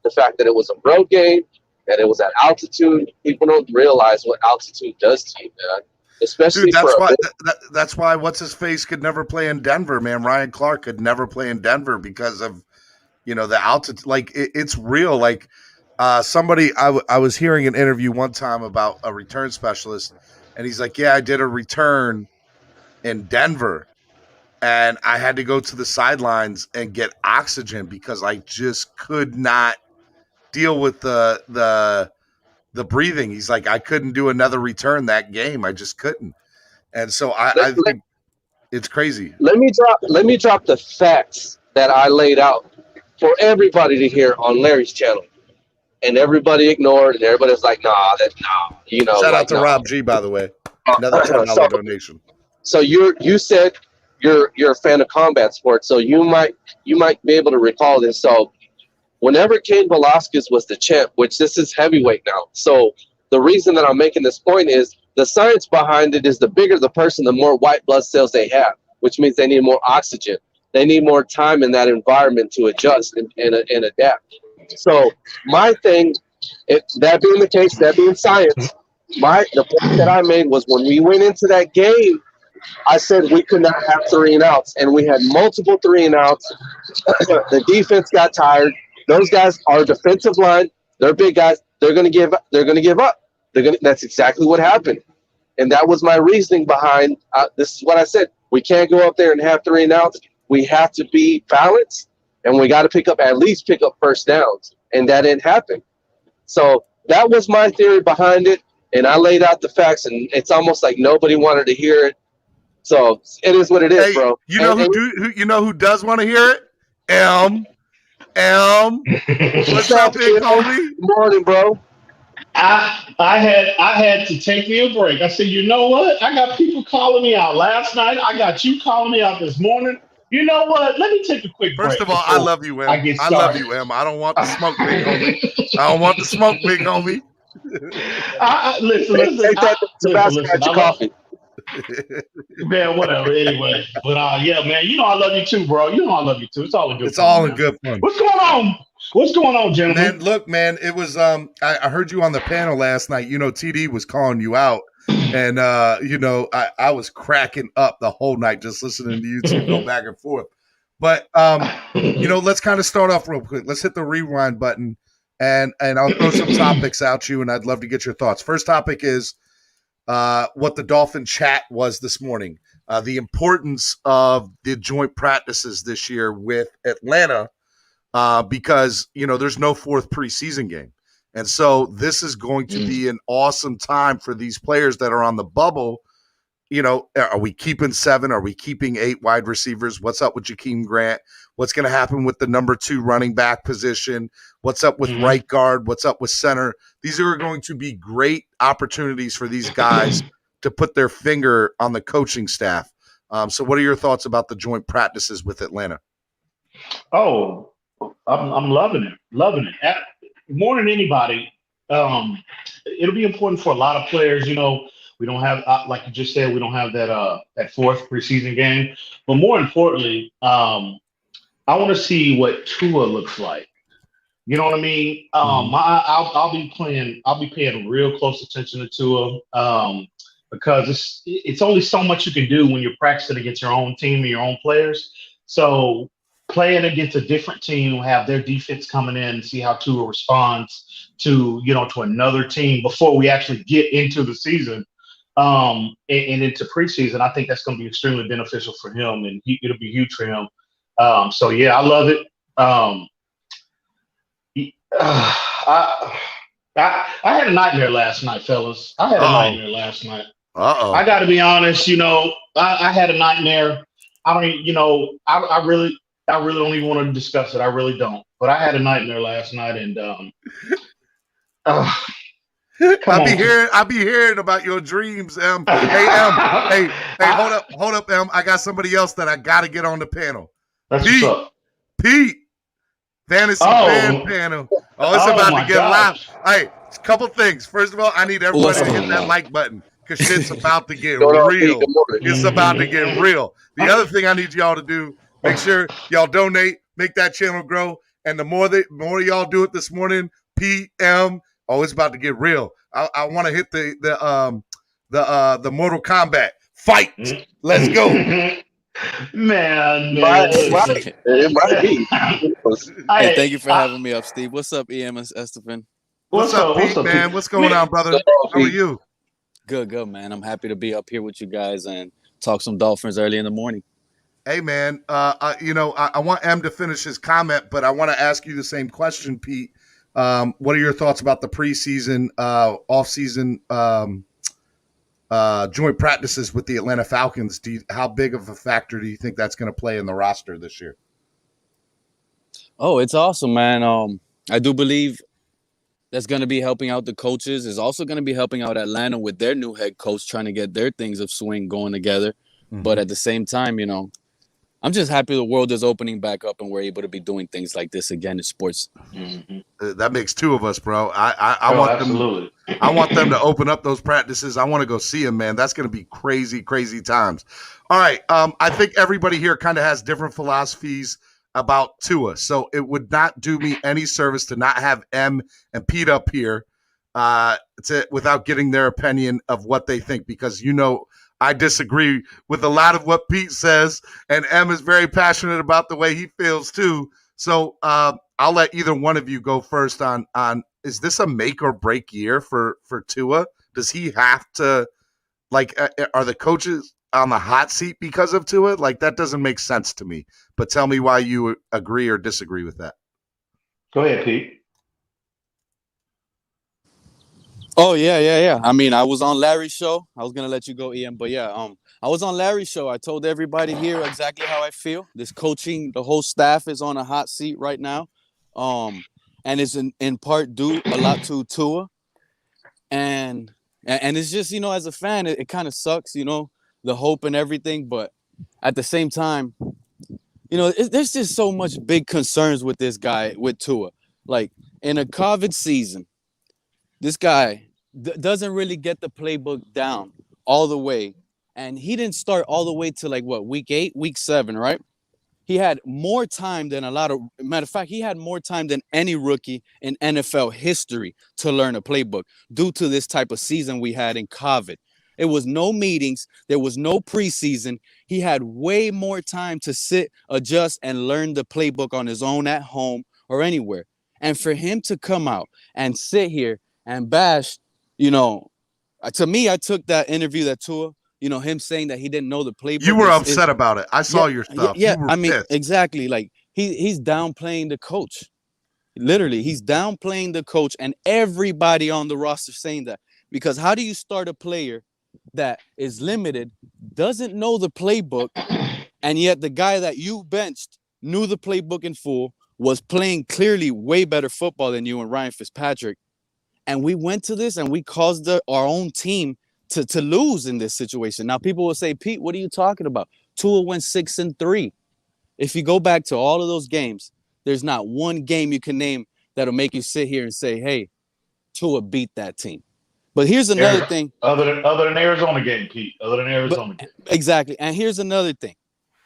S12: The fact that it was a road game, that it was at altitude. People don't realize what altitude does to you, man. Especially
S11: that's why what's his face could never play in Denver, man. Ryan Clark could never play in Denver because of the altitude. Like it's real. Like somebody I was hearing an interview one time about a return specialist, and he's like, "Yeah, I did a return in Denver, and I had to go to the sidelines and get oxygen because I just could not deal with the breathing." He's like, I couldn't do another return that game. I just couldn't. And so I think it's crazy.
S12: Let me drop the facts that I laid out for everybody to hear on Larry's channel. And everybody ignored, and everybody's like, nah.
S11: Shout out to Rob G, by the way. Another $10 donation.
S12: So you said you're a fan of combat sports, so you might be able to recall this. So whenever Cain Velasquez was the champ, which this is heavyweight now. So the reason that I'm making this point is the science behind it is the bigger the person, the more white blood cells they have, which means they need more oxygen. They need more time in that environment to adjust and adapt. So my thing, that being the case, that being science, the point that I made was when we went into that game, I said we could not have 3 and outs, and we had multiple 3 and outs. The defense got tired. Those guys, our defensive line, they're big guys. They're going to give up. That's exactly what happened. And that was my reasoning behind this is what I said. We can't go up there and have 3 and outs. We have to be balanced, and we got to at least pick up first downs. and that didn't happen. So that was my theory behind it, and I laid out the facts, and it's almost like nobody wanted to hear it. So it is what it is, bro.
S11: You know who does want to hear it? What's up, big homie?
S12: Good morning, bro.
S5: I had to take me a break. I said, you know what? I got people calling me out last night. I got you calling me out this morning. You know what? Let me take a quick break.
S11: First of all, I love you, Em. I love you, Em. I don't want the smoke, big homie. I don't want the smoke, big homie.
S5: Listen. Coffee. Man, whatever. Anyway, but yeah, man. You know I love you too, bro. You know I love you too. It's all in good.
S11: It's all in good fun.
S5: What's going on? What's going on, gentlemen?
S11: Man, look, man. It was I heard you on the panel last night. You know, TD was calling you out, and you know, I was cracking up the whole night just listening to you two go back and forth. But you know, let's kind of start off real quick. Let's hit the rewind button, and I'll throw some topics out to you, and I'd love to get your thoughts. First topic is what the Dolphin chat was this morning. The importance of the joint practices this year with Atlanta, because, you know, there's no fourth preseason game. And so this is going to be an awesome time for these players that are on the bubble. You know, are we keeping 7? Are we keeping 8 wide receivers? What's up with Jakeem Grant? What's going to happen with the number 2 running back position? What's up with right guard? What's up with center? These are going to be great opportunities for these guys to put their finger on the coaching staff. So what are your thoughts about the joint practices with Atlanta?
S5: Oh, I'm loving it. More than anybody, it'll be important for a lot of players. You know, we don't have, like you just said, we don't have that fourth preseason game. But more importantly, I want to see what Tua looks like. You know what I mean? I'll be paying real close attention to Tua, because it's only so much you can do when you're practicing against your own team and your own players. So playing against a different team who have their defense coming in and see how Tua responds to another team before we actually get into the season, and into preseason, I think that's going to be extremely beneficial for him, and it'll be huge for him. So yeah, I love it. I had a nightmare last night, fellas. I had a nightmare last night. I got to be honest. You know, I had a nightmare. I don't. You know, I really don't even want to discuss it. I really don't. But I had a nightmare last night, and
S11: I'll be hearing about your dreams, Em. Hey, Em. Hey, hold up, Em. I got somebody else that I got to get on the panel.
S5: That's what's up.
S11: Pete. Fantasy fan panel. Oh, it's about to get loud. All right, a couple things. First of all, I need everybody to hit that like button because shit's about to get real. It's about to get real. The other thing I need y'all to do, make sure y'all donate, make that channel grow. And the more y'all do it this morning, PM. Oh, it's about to get real. I want to hit the Mortal Kombat fight. Let's go.
S5: Man.
S12: It might be.
S13: Hey, thank you for having me up, Steve. What's up, EM and Estephen?
S11: What's up, Pete, man? Pete? What's going on, brother? How are you?
S13: Good, man. I'm happy to be up here with you guys and talk some Dolphins early in the morning.
S11: Hey, man. I want M to finish his comment, but I want to ask you the same question, Pete. What are your thoughts about the preseason, off-season joint practices with the Atlanta Falcons? How big of a factor do you think that's going to play in the roster this year?
S13: Oh, it's awesome, man. I do believe that's going to be helping out the coaches. It's also going to be helping out Atlanta with their new head coach trying to get their things of swing going together. Mm-hmm. But at the same time, you know, I'm just happy the world is opening back up and we're able to be doing things like this again in sports.
S11: Mm-hmm. That makes 2 of us, bro. I want them to open up those practices. I want to go see them, man. That's going to be crazy, crazy times. All right. I think everybody here kind of has different philosophies about Tua. So it would not do me any service to not have M and Pete up here without getting their opinion of what they think, because, you know, I disagree with a lot of what Pete says, and M is very passionate about the way he feels too. So I'll let either one of you go first on is this a make or break year for Tua? Does he have to, like, are the coaches on the hot seat because of Tua? Like, that doesn't make sense to me. But tell me why you agree or disagree with that.
S5: Go ahead, Pete.
S13: Oh yeah. I mean, I was on Larry's show. I was gonna let you go, Ian, but yeah, I was on Larry's show. I told everybody here exactly how I feel. This coaching, the whole staff is on a hot seat right now, and it's in part due a lot to Tua, and it's just as a fan, it kind of sucks, the hope and everything, but at the same time, there's just so much big concerns with this guy with Tua, like in a COVID season. This guy doesn't really get the playbook down all the way. And he didn't start all the way to week 8, week 7, right? He had more time than matter of fact, he had more time than any rookie in NFL history to learn a playbook due to this type of season we had in COVID. It was no meetings. There was no preseason. He had way more time to sit, adjust, and learn the playbook on his own at home or anywhere. And for him to come out and sit here and bash, to me, I took that interview that Tua, him saying that he didn't know the playbook.
S11: You were upset about it. I saw your stuff.
S13: Yeah,
S11: you were
S13: I mean,
S11: pissed.
S13: exactly. Like he's downplaying the coach. Literally, he's downplaying the coach and everybody on the roster saying that. Because how do you start a player that is limited, doesn't know the playbook, and yet the guy that you benched knew the playbook in full, was playing clearly way better football than you and Ryan Fitzpatrick. And we went to this and we caused our own team to lose in this situation. Now, people will say, Pete, what are you talking about? Tua went 6-3. If you go back to all of those games, there's not one game you can name that'll make you sit here and say, hey, Tua beat that team. But here's another thing.
S5: Other than Arizona game, Pete. Other than Arizona game.
S13: Exactly. And here's another thing.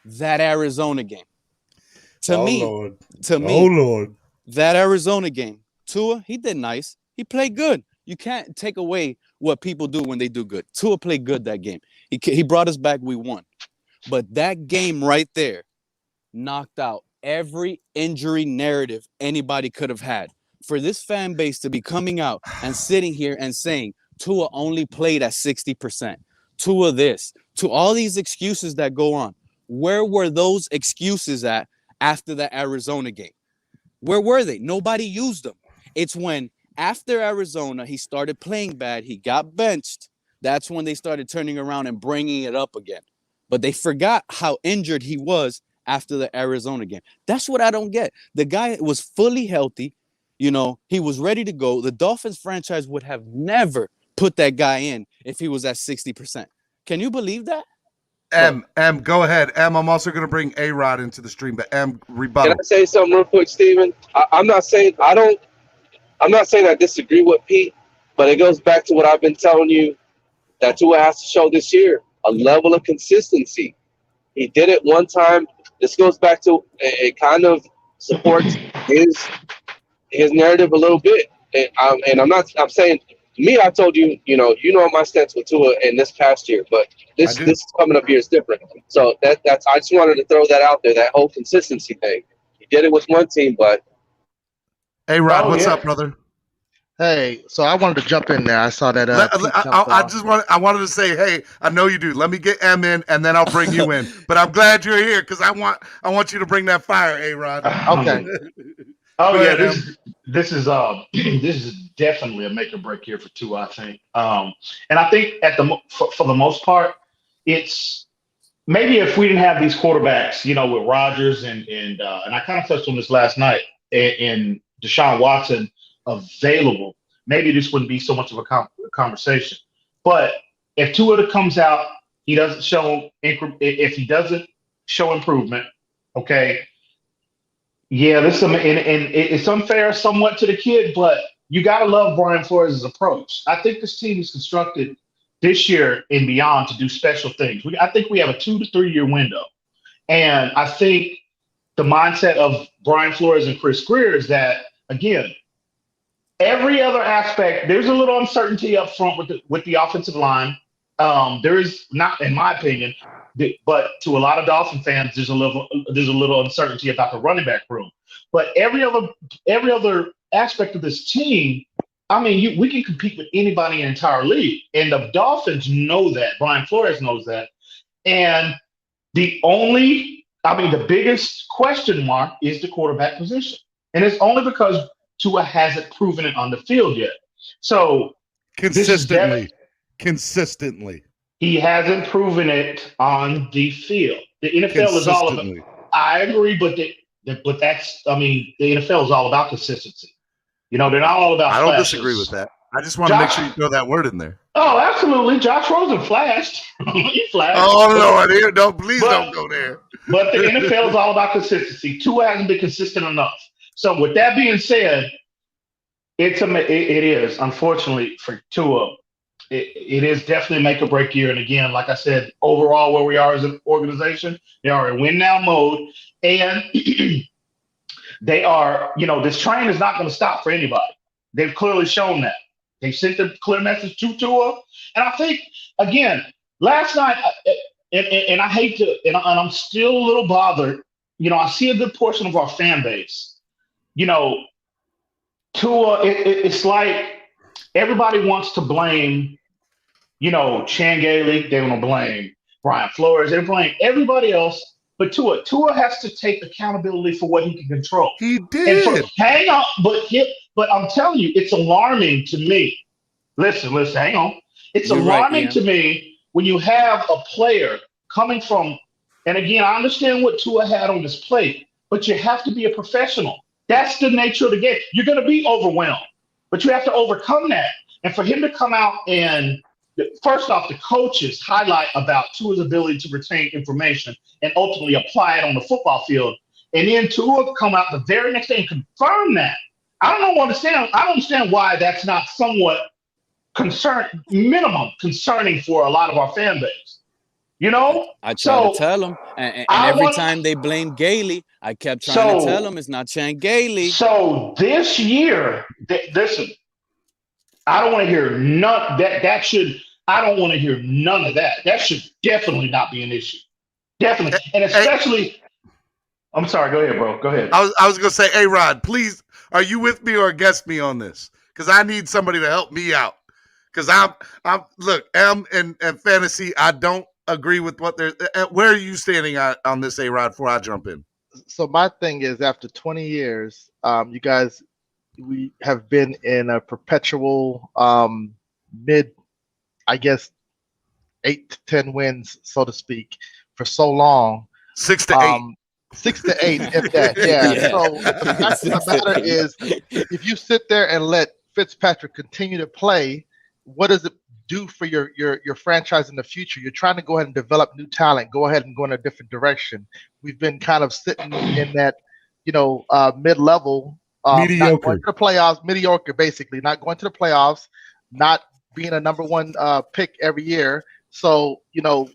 S13: That Arizona game. To me, that Arizona game, Tua, he did nice. He played good. You can't take away what people do when they do good. Tua played good that game. He brought us back. We won. But that game right there knocked out every injury narrative anybody could have had. For this fan base to be coming out and sitting here and saying Tua only played at 60%, Tua this, to all these excuses that go on. Where were those excuses at after the Arizona game? Where were they? Nobody used them. It's when after Arizona, he started playing bad. He got benched. That's when they started turning around and bringing it up again. But they forgot how injured he was after the Arizona game. That's what I don't get. The guy was fully healthy. He was ready to go. The Dolphins franchise would have never put that guy in if he was at 60%. Can you believe that?
S11: M, go ahead. M, I'm also going to bring A-Rod into the stream, but M, rebuttal.
S12: Can I say something real quick, Steven? I'm not saying I disagree with Pete, but it goes back to what I've been telling you that Tua has to show this year, a level of consistency. He did it one time. This goes back to it kind of supports his narrative a little bit. And I'm saying, me, I told you, my stance with Tua in this past year, but this coming up here is different. So that's I just wanted to throw that out there, that whole consistency thing. He did it with one team, but
S11: hey, Rod, what's up, brother?
S14: Hey, so I wanted to jump in there. I saw that.
S11: I wanted to say, hey, I know you do. Let me get M in, and then I'll bring you in. But I'm glad you're here because I want you to bring that fire, A-Rod.
S14: Okay.
S5: This is definitely a make or break here for Tua, I think. And I think for the most part, it's maybe if we didn't have these quarterbacks, with Rodgers and I kind of touched on this last night, and Deshaun Watson available, maybe this wouldn't be so much of a conversation. But if Tua comes out, he doesn't show if he doesn't show improvement, okay. Yeah, and it's unfair somewhat to the kid, but you got to love Brian Flores' approach. I think this team is constructed this year and beyond to do special things. I think we have a 2 to 3 year window. And I think the mindset of Brian Flores and Chris Greer is that, again, every other aspect, there's a little uncertainty up front with the offensive line. There is not, in my opinion, but to a lot of Dolphin fans, there's a little uncertainty about the running back room. But every other aspect of this team, I mean, we can compete with anybody in the entire league, and the Dolphins know that. Brian Flores knows that, and the biggest question mark is the quarterback position, and it's only because Tua hasn't proven it on the field yet. So
S11: Consistently.
S5: He hasn't proven it on the field. The NFL is all about. I agree, but that's. I mean, the NFL is all about consistency. You know, they're not all about.
S11: I don't
S5: flashes.
S11: disagree with that. I just want to make sure you throw that word in there.
S5: Oh, absolutely. Josh Rosen flashed. He flashed.
S11: Oh, Lord. Don't go there.
S5: But the NFL is all about consistency. Tua hasn't been consistent enough. So with that being said, it is, unfortunately, for Tua, it is definitely a make or break year. And again, like I said, overall, where we are as an organization, they are in win now mode. And they are, this train is not going to stop for anybody. They've clearly shown that. They sent a clear message to Tua. And I think, again, last night, and I hate to, and I'm still a little bothered. I see a good portion of our fan base. Tua, it's like everybody wants to blame, Chan Gailey. They want to blame Brian Flores. They blame everybody else. But Tua has to take accountability for what he can control.
S11: He did.
S5: Hang on, but I'm telling you, it's alarming to me. Listen, hang on. It's alarming to me when you have a player coming from, and again, I understand what Tua had on his plate, but you have to be a professional. That's the nature of the game. You're going to be overwhelmed, but you have to overcome that. And for him to come out and, first off, the coaches highlight about Tua's ability to retain information and ultimately apply it on the football field. And then Tua come out the very next day and confirm that. I don't understand why that's not somewhat concerning for a lot of our fan base.
S13: I try to tell them, and every time they blame Gailey, I kept trying to tell them it's not Chan Gailey.
S5: So this year, listen, I don't want to hear none. I don't want to hear none of that. That should definitely not be an issue. Definitely, and especially. I'm sorry. Go ahead, bro. Go ahead.
S11: I was gonna say, hey, Rod, please, are you with me or against me on this? Because I need somebody to help me out. Because I'm in fantasy. I don't agree with what they're. Where are you standing on this, A-Rod? Before I jump in.
S14: So my thing is, after 20 years, you guys, we have been in a perpetual mid, I guess, 8 to 10 wins, so to speak, for so long.
S11: 6 to 8.
S14: 6 to 8, if that. Yeah. So the fact of the matter is, if you sit there and let Fitzpatrick continue to play, what does it do for your franchise in the future? You're trying to go ahead and develop new talent, go ahead and go in a different direction. We've been kind of sitting in that, mid-level,
S11: mediocre.
S14: Not going to the playoffs, mediocre, basically, not going to the playoffs, not being a number one pick every year. So,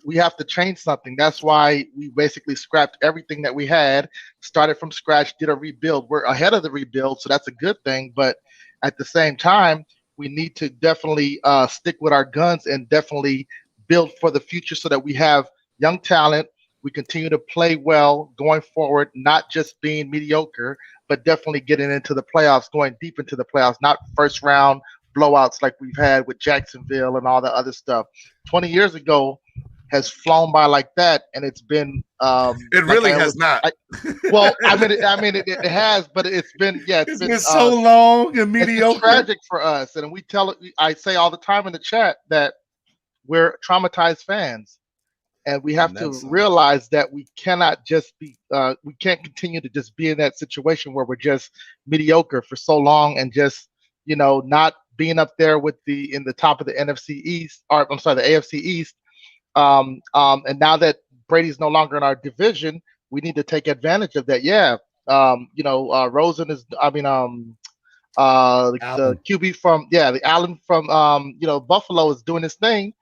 S14: we have to change something. That's why we basically scrapped everything that we had, started from scratch, did a rebuild. We're ahead of the rebuild, so that's a good thing. But at the same time, we need to definitely stick with our guns and definitely build for the future so that we have young talent. We continue to play well going forward, not just being mediocre, but definitely getting into the playoffs, going deep into the playoffs, not first round blowouts like we've had with Jacksonville and all the other stuff. 20 years ago has flown by like that, and it's been
S11: it really has not.
S14: It has, but it's been it's
S11: been so long and mediocre.
S14: It's tragic for us, and I say all the time in the chat that we're traumatized fans, and we have to realize that we cannot just be we can't continue to just be in that situation where we're just mediocre for so long and just not being up there in the top of the NFC East, or I'm sorry, the AFC East. And now that Brady's no longer in our division, we need to take advantage of that. Rosen is, the QB from, the Allen from, Buffalo is doing his thing.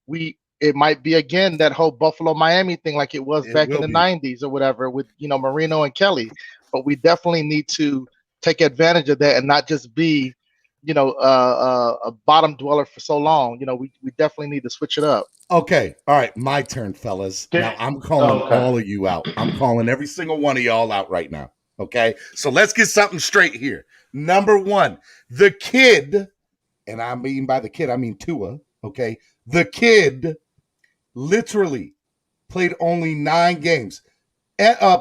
S14: It might be again that whole Buffalo Miami thing like it was back in the 90s or whatever with, Marino and Kelly. But we definitely need to take advantage of that and not just be, a bottom dweller for so long. We definitely need to switch it up.
S11: Okay. All right. My turn, fellas. Now I'm calling all of you out. I'm calling every single one of y'all out right now. Okay. So let's get something straight here. Number one, the kid, and I mean by the kid, I mean Tua. Okay. The kid literally played only 9 games.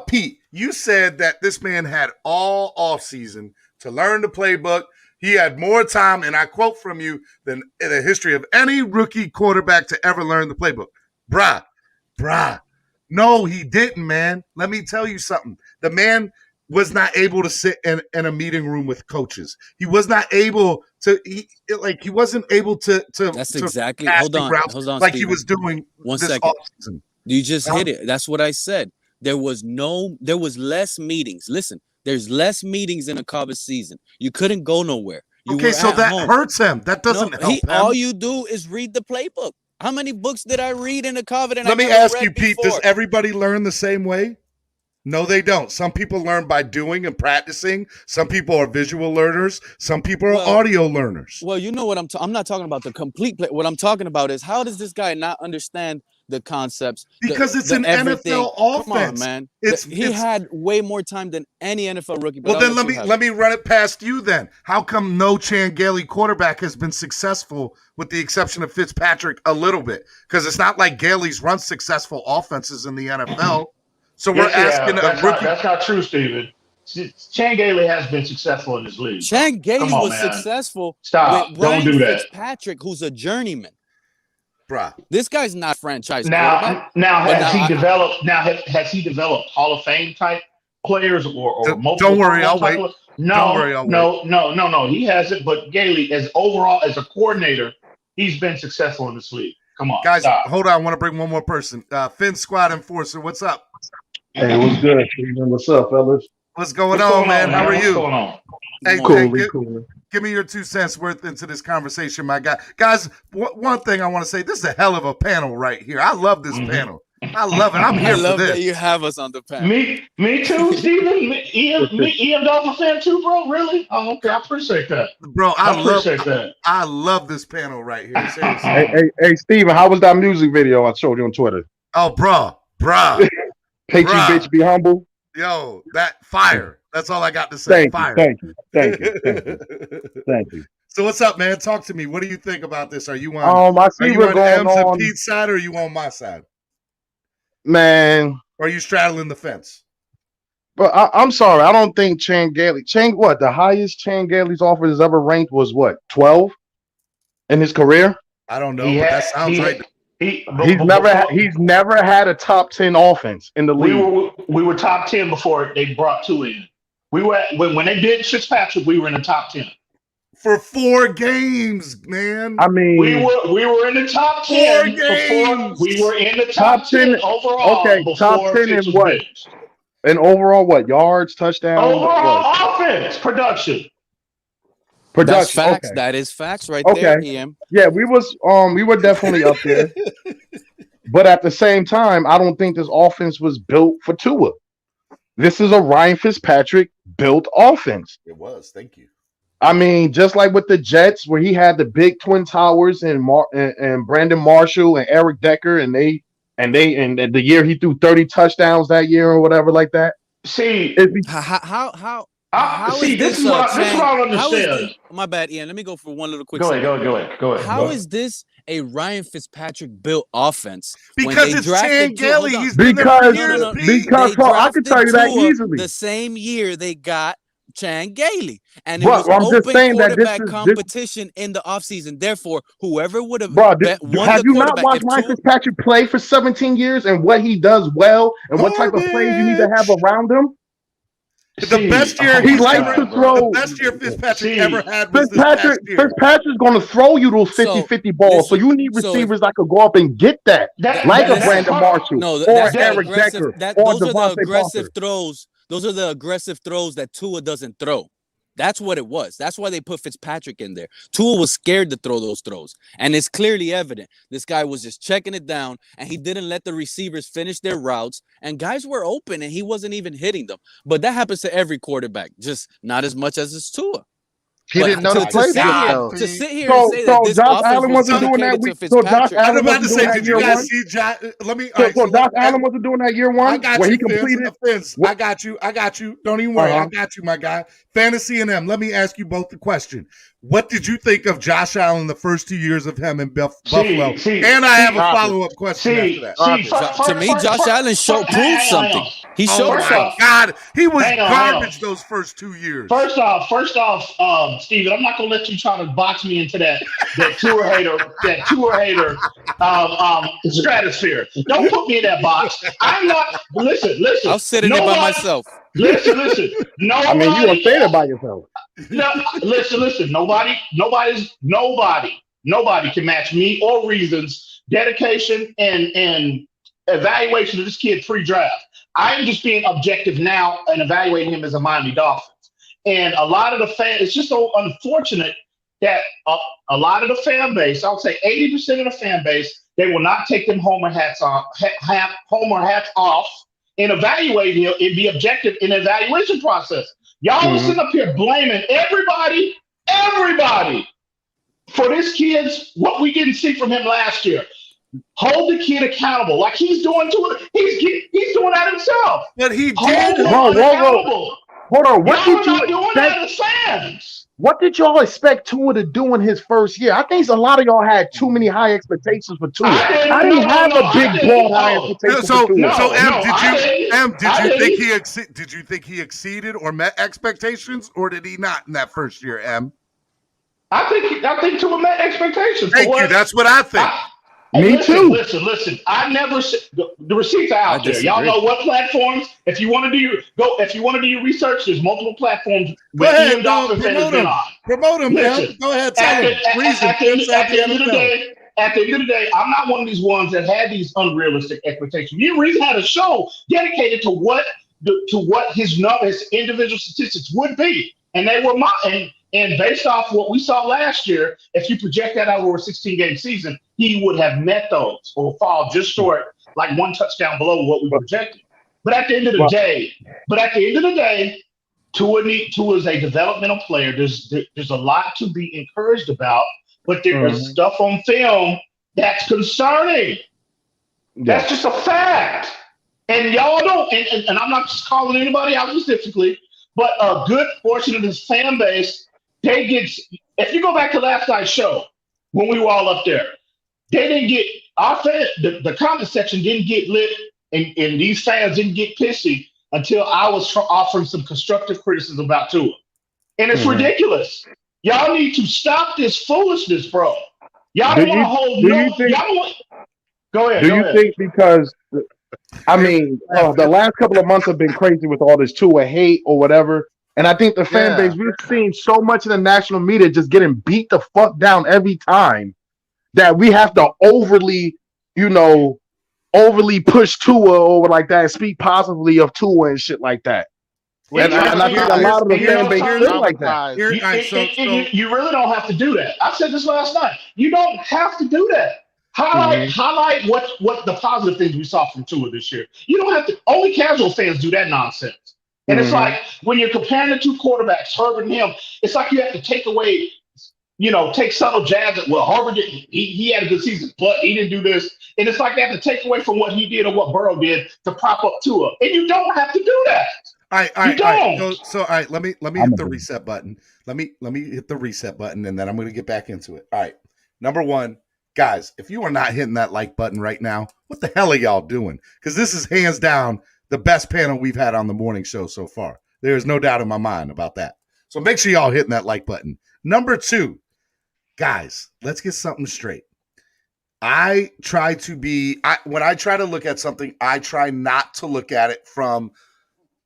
S11: Pete, you said that this man had all offseason to learn the playbook. He had more time, and I quote from you, than in the history of any rookie quarterback to ever learn the playbook. Bruh. No, he didn't, man. Let me tell you something. The man was not able to sit in a meeting room with coaches. He was not able to. He wasn't able to.
S13: That's exactly. Hold on,
S11: like
S13: Steven.
S11: he was doing
S13: One
S11: this
S13: second.
S11: offseason.
S13: You just hit it. That's what I said. There was less meetings. Listen, there's less meetings in a college season. You couldn't go nowhere.
S11: Okay, so that hurts him. That doesn't help him.
S13: All you do is read the playbook. How many books did I read in the COVID?
S11: Let me ask you, Pete, does everybody learn the same way? No, they don't. Some people learn by doing and practicing. Some people are visual learners. Some people are audio learners.
S13: Well, you know what I'm not talking about the complete play. What I'm talking about is, how does this guy not understand the concepts?
S11: Because it's an NFL offense.
S13: Come on, man. He had way more time than any NFL rookie.
S11: Well, then let me run it past you then. How come no Chan-Gailey quarterback has been successful, with the exception of Fitzpatrick a little bit? Because it's not like Gailey's run successful offenses in the NFL. So we're asking a rookie.
S5: That's not true, Steven. Chan-Gailey has been successful in this league.
S13: Chan-Gailey was successful.
S5: Stop.
S13: With
S5: Don't do that.
S13: Fitzpatrick, who's a journeyman.
S11: Bruh.
S13: This guy's not franchise
S5: quarterback. Has he developed Hall of Fame type players or multiple?
S11: Don't worry, I'll wait.
S5: No. He hasn't. But Gailey, as a coordinator, he's been successful in this league. Come on,
S11: guys. Hold on. I want to bring one more person. Finn Squad Enforcer, what's up?
S15: Hey, what's good, Steven? What's up, fellas?
S11: What's going on, man? How are you?
S5: What's going on?
S11: Hey,
S15: cool.
S11: Give me your 2 cents worth into this conversation, my guy. Guys, one thing I want to say, this is a hell of a panel right here. I love this panel. I love it. I'm here for this.
S13: I love that you have us on the panel.
S5: Me too, Steven. EM Dolphins fan too, bro. Really? Oh, okay. I appreciate that,
S11: bro. I
S5: appreciate that.
S11: I love this panel right here. Seriously.
S15: Hey, Steven, how was that music video I showed you on Twitter?
S11: Oh, bro.
S15: Take you, bitch, be humble.
S11: Yo, that fire. That's all I got to say.
S15: Thank you.
S11: So what's up, man? Talk to me. What do you think about this? Are you on?
S15: I see what's going
S11: M's
S15: on.
S11: and Pete's side, or are you on my side?
S15: Man,
S11: or are you straddling the fence?
S15: But I'm sorry. I don't think Chan-Gailey. The highest Chan-Gailey's offer has ever ranked was what, 12 in his career?
S11: I don't know, but that sounds right.
S15: He's never had a top 10 offense in the league.
S5: We were top 10 before they brought 2 in. We were when they did Fitzpatrick, we were in the top 10
S11: for 4 games, man.
S15: I mean,
S5: we were in the top 10 before. We were in the top 10 overall.
S15: Okay, top 10 in what? Benched. And overall, what, yards, touchdowns?
S5: Overall offense production.
S13: That's facts. Okay. That is facts right there, EM.
S15: Yeah, we were definitely up there. But at the same time, I don't think this offense was built for Tua. This is a Ryan Fitzpatrick built offense.
S11: It was. Thank you.
S15: I mean, just like with the Jets, where he had the big Twin Towers and Brandon Marshall and Eric Decker, and the year he threw 30 touchdowns that year or whatever like that.
S5: See,
S13: how
S5: see, this is what I understand.
S13: My bad, Ian. Let me go for one little quick.
S5: Go ahead.
S13: How is this a Ryan Fitzpatrick built offense?
S11: Because it's Chan-Gailey.
S15: Because I can tell you that easily.
S13: The same year they got Chan-Gailey, and it
S15: was
S13: open quarterback competition in the offseason. Therefore, whoever would have
S15: have you not watched Ryan Fitzpatrick play for 17 years and what he does well and what type of plays you need to have around him?
S11: The best year
S15: he likes to throw.
S11: The best year Fitzpatrick ever had was this past year.
S15: Fitzpatrick's going to throw you those 50-50 balls. So you need receivers that could go up and get that like a Brandon Marshall or Eric Decker.
S13: Those are the aggressive throws. Those are the aggressive throws that Tua doesn't throw. That's what it was. That's why they put Fitzpatrick in there. Tua was scared to throw those throws. And it's clearly evident. This guy was just checking it down, and he didn't let the receivers finish their routes. And guys were open, and he wasn't even hitting them. But that happens to every quarterback, just not as much as it's Tua.
S14: He didn't know the playbook.
S13: To sit here and say that this
S15: Josh Allen wasn't doing that. So Josh Allen
S11: wasn't doing that year one.
S15: So Josh Allen wasn't doing that year one.
S11: I got
S15: where
S11: you,
S15: he completed.
S11: I got you. Don't even worry. I got you, my guy. Fantasy and them. Let me ask you both the question: what did you think of Josh Allen the first 2 years of him in Buffalo? I have a follow-up question after that.
S13: To me, Josh Allen proved something. He showed stuff.
S11: God, he was garbage those first 2 years.
S5: First off, Steven, I'm not gonna let you try to box me into that tour hater stratosphere. Don't put me in that box. I'm not. Listen.
S13: I'll sit in there by myself.
S5: Listen.
S15: I mean, you gonna say that by yourself.
S5: No, listen. Nobody can match me or Reason's dedication and evaluation of this kid pre-draft. I am just being objective now and evaluating him as a Miami Dolphins. And a lot of the fans, it's just so unfortunate that a lot of the fan base, I would say 80% of the fan base, they will not take them homer hats off and evaluate him and be objective in the evaluation process. Y'all are sitting up here blaming everybody for this kid's what we didn't see from him last year. Hold the kid accountable, like he's doing to it. He's doing that himself.
S11: But he did.
S15: Hold on. What did you
S5: doing that as fans?
S15: What did y'all expect Tua to do in his first year? I think a lot of y'all had too many high expectations for Tua. I didn't have a big, broad high expectation for Tua.
S11: Did you think he exceeded or met expectations, or did he not in that first year, M?
S5: I think Tua met expectations.
S11: Thank you. That's what I think.
S15: Me too.
S5: Listen. I never the receipts are out there. Y'all know what platforms. If you want to do your research, there's multiple platforms.
S11: Go ahead, promote him, man. Go ahead, tell him.
S5: At the end of the day, I'm not one of these ones that had these unrealistic expectations. You Reason had a show dedicated to what his individual statistics would be, and they were and based off what we saw last year, if you project that out over a 16-game season, he would have met those or fall just short, like one touchdown below what we projected. But at the end of the day, Tua is a developmental player. There's a lot to be encouraged about, but there is stuff on film that's concerning. That's just a fact. And y'all don't, and I'm not just calling anybody out specifically, but a good portion of this fan base, if you go back to last night's show, when we were all up there, they didn't get, the comment section didn't get lit, and these fans didn't get pissy until I was offering some constructive criticism about Tua. And it's ridiculous. Y'all need to stop this foolishness, bro. Y'all don't want to hold Go ahead.
S15: Do you think because, the last couple of months have been crazy with all this Tua hate or whatever, and I think the fan base, we've seen so much in the national media just getting beat the fuck down every time that we have to overly push Tua over like that and speak positively of Tua and shit like that. And I think a lot of the fan base feel like that.
S5: You really don't have to do that. I said this last night. You don't have to do that. Highlight what the positive things we saw from Tua this year. You don't have to. Only casual fans do that nonsense. And it's like when you're comparing the two quarterbacks, Herbert and him, it's like you have to take away, take subtle jabs at, well, Herbert, he had a good season, but he didn't do this. And it's like they have to take away from what he did or what Burrow did to prop up Tua. And you don't have to do that.
S11: All right. So let me hit the reset button. Let me hit the reset button, and then I'm going to get back into it. All right. Number one, guys, if you are not hitting that like button right now, what the hell are y'all doing? Because this is hands down the best panel we've had on the morning show so far. There is no doubt in my mind about that. So make sure y'all hitting that like button. Number two, guys, let's get something straight. When I try to look at something, I try not to look at it from,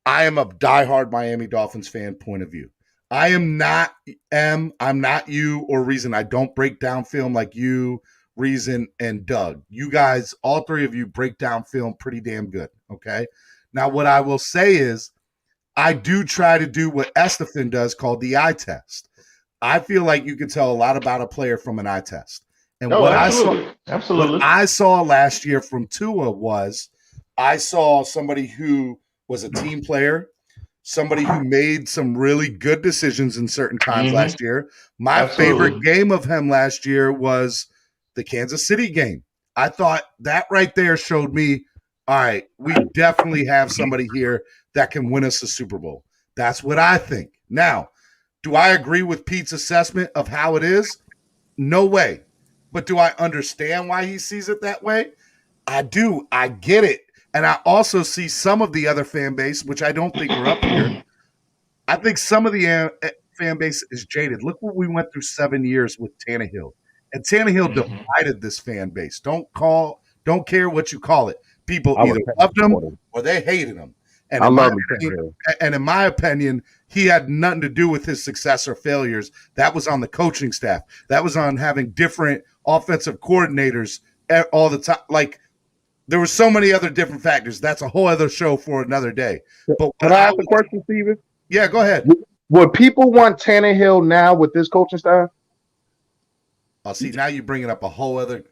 S11: I am a diehard Miami Dolphins fan point of view. I'm not you or Reason. I don't break down film like you, Reason, and Doug. You guys, all three of you break down film pretty damn good, okay? Now, what I will say is I do try to do what Stephen does called the eye test. I feel like you can tell a lot about a player from an eye test. And what I saw last year from Tua was I saw somebody who was a team player, somebody who made some really good decisions in certain times last year. My favorite game of him last year was the Kansas City game. I thought that right there showed me, all right, we definitely have somebody here that can win us a Super Bowl. That's what I think. Now, Do I agree with Pete's assessment of how it is? No way. But do I understand why he sees it that way? I do. I get it. And I also see some of the other fan base, which I don't think are up here. I think some of the fan base is jaded. Look what we went through 7 years with Tannehill. And Tannehill divided this fan base. Don't care what you call it. People either loved him or they hated him. And in my opinion, he had nothing to do with his success or failures. That was on the coaching staff. That was on having different offensive coordinators all the time. Like, there were so many other different factors. That's a whole other show for another day. But
S15: can I ask a question, Steven?
S11: Yeah, go ahead.
S15: Would people want Tannehill now with this coaching staff?
S11: Oh, see, now you're bringing up a whole other.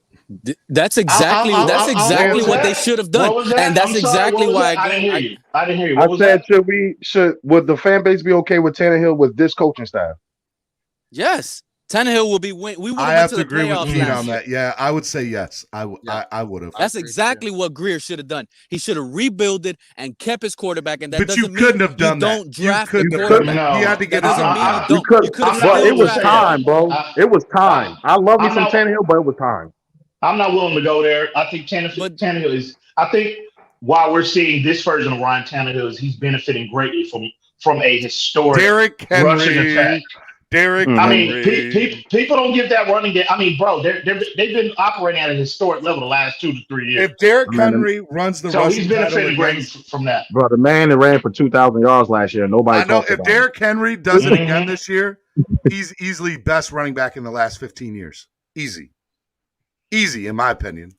S13: That's exactly what they should have done, and that's exactly why
S5: I didn't hear you. I didn't hear you.
S15: I said, would the fan base be okay with Tannehill with this coaching staff?
S13: Yes, Tannehill will be win.
S11: I have to agree with Pete on that. Yeah, I would say yes. I would have.
S13: That's exactly what Greer should have done. He should have rebuilded and kept his quarterback, and that
S11: but you couldn't have done that.
S13: Don't draft the quarterback.
S11: He had to get his own guy.
S15: You could. But it was time, bro. It was time. I love me some Tannehill, but it was time.
S5: I'm not willing to go there. I think Tannehill is. I think while we're seeing this version of Ryan Tannehill, he's benefiting greatly from a historic
S11: Derrick Henry
S5: rushing attack.
S11: Henry.
S5: People don't give that running game. I mean, bro, they've been operating at a historic level the last 2 to 3 years.
S11: If Derrick Henry runs the rushing,
S5: he's benefiting greatly from that.
S15: Bro, the man that ran for 2,000 yards last year, nobody.
S11: I know if Derrick Henry does it again this year, he's easily best running back in the last 15 years. Easy, in my opinion.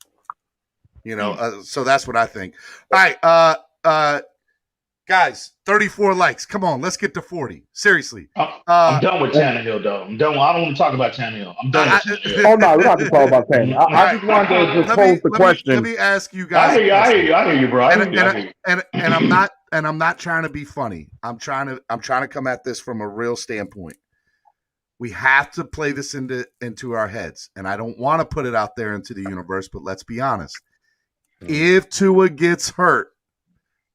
S11: So that's what I think. All right, guys, 34 likes. Come on, let's get to 40. Seriously.
S5: I'm done with Tannehill, though. I'm done. I don't want to talk about Tannehill. I'm done with Tannehill.
S15: Oh, no, we're not going to talk about Tannehill. I just wanted to just pose the question.
S11: Let me ask you guys.
S5: I hear you, bro.
S11: And I'm not trying to be funny. I'm trying to come at this from a real standpoint. We have to play this into our heads. And I don't want to put it out there into the universe, but let's be honest. If Tua gets hurt,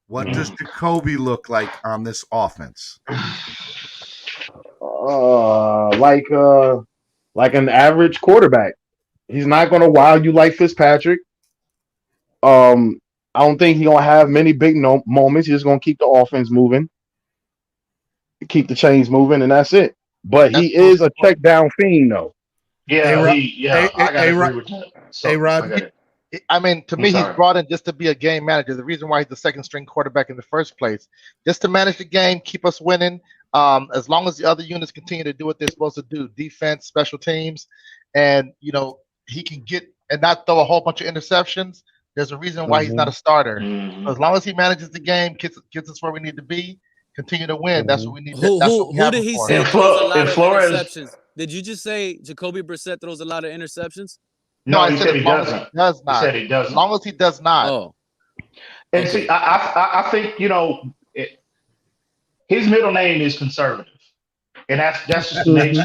S11: what does Jacoby look like on this offense?
S15: Like an average quarterback. He's not going to wow you like Fitzpatrick. I don't think he's going to have many big moments. He's just going to keep the offense moving, keep the chains moving, and that's it. But he is a check down fiend, though.
S5: Yeah, I gotta agree with that.
S11: Hey, Rod.
S14: I mean, to me, he's brought in just to be a game manager. The reason why he's the second string quarterback in the first place, just to manage the game, keep us winning. As long as the other units continue to do what they're supposed to do, defense, special teams, and he can get and not throw a whole bunch of interceptions. There's a reason why he's not a starter. So as long as he manages the game, gets us where we need to be, continue to win. That's what we need.
S13: Who did he say throws a lot of interceptions? Did you just say Jacoby Brissett throws a lot of interceptions?
S14: No, I said he doesn't. He does not.
S5: He said he doesn't.
S14: As long as he does not.
S13: Oh.
S5: And see, I think his middle name is conservative, and that's just that's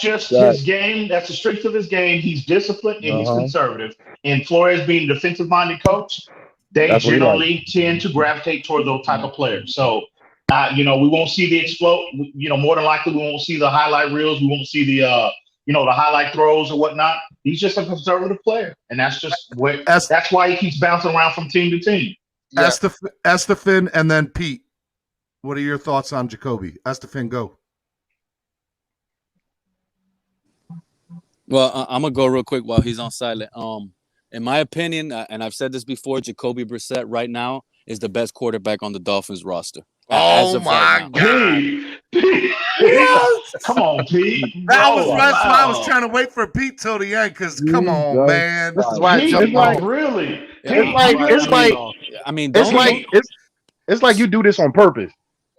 S5: just his game. That's the strength of his game. He's disciplined and he's conservative. And Flores being a defensive-minded coach, they generally tend to gravitate toward those type of players. So, we won't see the explode. More than likely, we won't see the highlight reels. We won't see the the highlight throws or whatnot. He's just a conservative player, and that's just that's why he keeps bouncing around from team to team.
S11: Yeah. Estefan and then Pete. What are your thoughts on Jacoby? Estefan, go.
S13: Well, I'm gonna go real quick while he's on silent. In my opinion, and I've said this before, Jacoby Brissett right now is the best quarterback on the Dolphins roster.
S11: Oh my God!
S5: Yes! Come on, Pete.
S11: That's why I was trying to wait for Pete till the end. Because come on, man.
S14: This is why
S5: really.
S15: It's like you do this on purpose.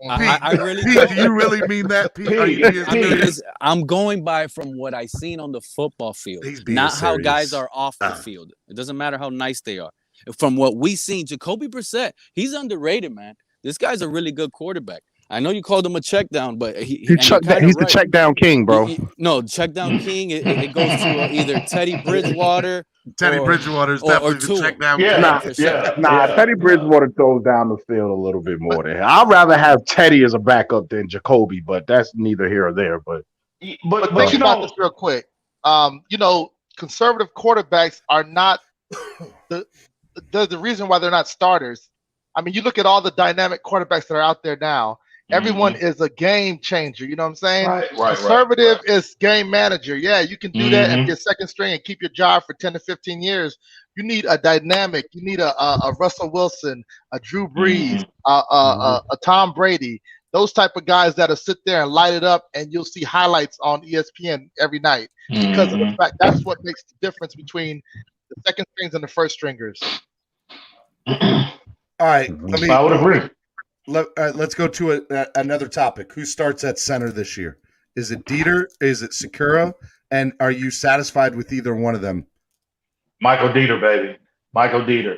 S13: I really
S11: Pete, do you really mean that, Pete?
S13: I'm going by from what I seen on the football field, not how guys are off the field. It doesn't matter how nice they are. From what we seen, Jacoby Brissett, he's underrated, man. This guy's a really good quarterback. I know you called him a check down, but he's
S15: He's the check down king, bro.
S13: No, check down king. It goes to either Teddy Bridgewater.
S11: Teddy Bridgewater is definitely the check down king.
S15: Teddy Bridgewater throws down the field a little bit more there. I'd rather have Teddy as a backup than Jacoby, but that's neither here or there. But
S14: think about this real quick. Conservative quarterbacks are not the reason why they're not starters. I mean, you look at all the dynamic quarterbacks that are out there now. Everyone is a game changer. You know what I'm saying?
S5: Right.
S14: Conservative is game manager. Yeah, you can do that and be a second string and keep your job for 10 to 15 years. You need a dynamic. You need a Russell Wilson, a Drew Brees, a Tom Brady. Those type of guys that'll sit there and light it up, and you'll see highlights on ESPN every night because of the fact that's what makes the difference between the second strings and the first stringers.
S11: All right,
S5: I would agree.
S11: Let's go to another topic. Who starts at center this year? Is it Dieter? Is it Sakura? And are you satisfied with either one of them?
S5: Michael Dieter, baby. Michael Dieter.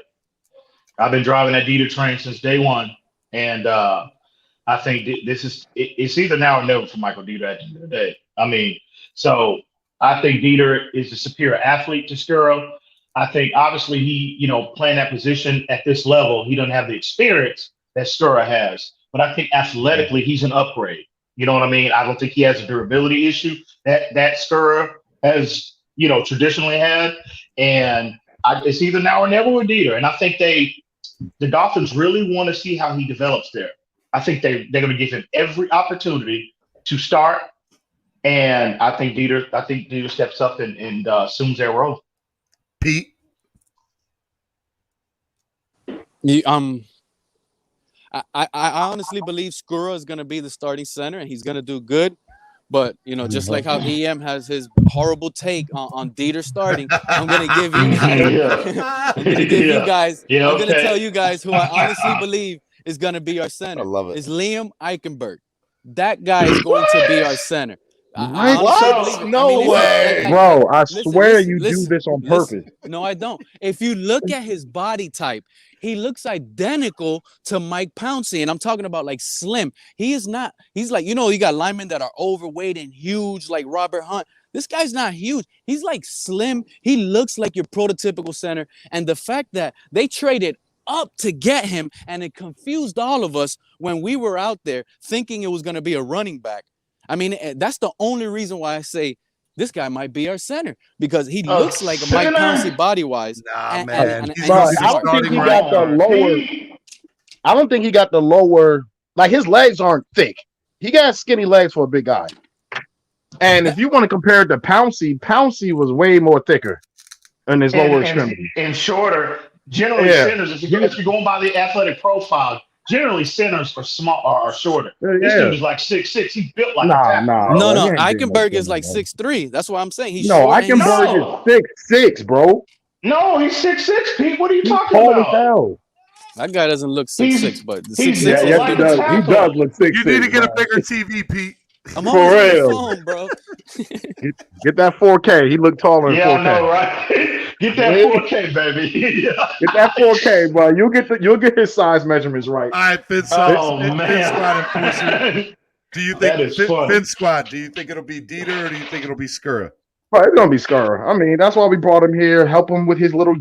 S5: I've been driving that Dieter train since day one, and I think it's either now or never for Michael Dieter at the end of the day. I mean, so I think Dieter is a superior athlete to Skuro. I think obviously he, playing that position at this level, he doesn't have the experience that Skura has. But I think athletically he's an upgrade. You know what I mean? I don't think he has a durability issue that Skura has, traditionally had. And it's either now or never with Dieter. And I think the Dolphins really want to see how he develops there. I think they're going to give him every opportunity to start. And I think Dieter steps up and assumes their role.
S11: Pete?
S13: I honestly believe Skura is going to be the starting center, and he's going to do good. But, just like how EM has his horrible take on Dieter starting, I'm going to give you guys, I'm going to tell you guys who I honestly believe is going to be our center.
S11: I love it.
S13: Is Liam Eichenberg. That guy is going to be our center.
S11: What? No way.
S15: Bro, I swear you do this on purpose.
S13: No, I don't. If you look at his body type, he looks identical to Mike Pouncey. And I'm talking about like slim. He is not. He's like, you got linemen that are overweight and huge like Robert Hunt. This guy's not huge. He's like slim. He looks like your prototypical center. And the fact that they traded up to get him, and it confused all of us when we were out there thinking it was going to be a running back. I mean, that's the only reason why I say this guy might be our center, because he looks like a Mike Pouncey body-wise.
S11: Nah, man.
S15: I don't think he got the lower. I don't think he got the lower. Like, his legs aren't thick. He got skinny legs for a big guy. And if you want to compare it to Pouncey was way more thicker in his lower extremity.
S5: And shorter. Generally, centers, if you're going by the athletic profile, generally centers are small are shorter. This dude is like 6'6". He's built like a tackle.
S13: No. Eichenberg is like 6'3". That's what I'm saying. He's
S15: Eichenberg is 6'6", bro.
S5: No, he's 6'6", Pete. What are you talking about?
S13: That guy doesn't look 6'6", but 6'6".
S15: He does look 6'6".
S11: You need to get a bigger TV, Pete.
S13: I'm always on the phone, bro.
S15: Get that 4K. He looked taller in 4K.
S5: Yeah, I know, right? Get that 4K, baby.
S15: Get that 4K, bro. You'll get his size measurements right.
S11: All right, Fin Squad. Do you think Fin Squad? Do you think it'll be Dieter or do you think it'll be Skura?
S15: Well, it's gonna be Skura. I mean, that's why we brought him here. Help him with his little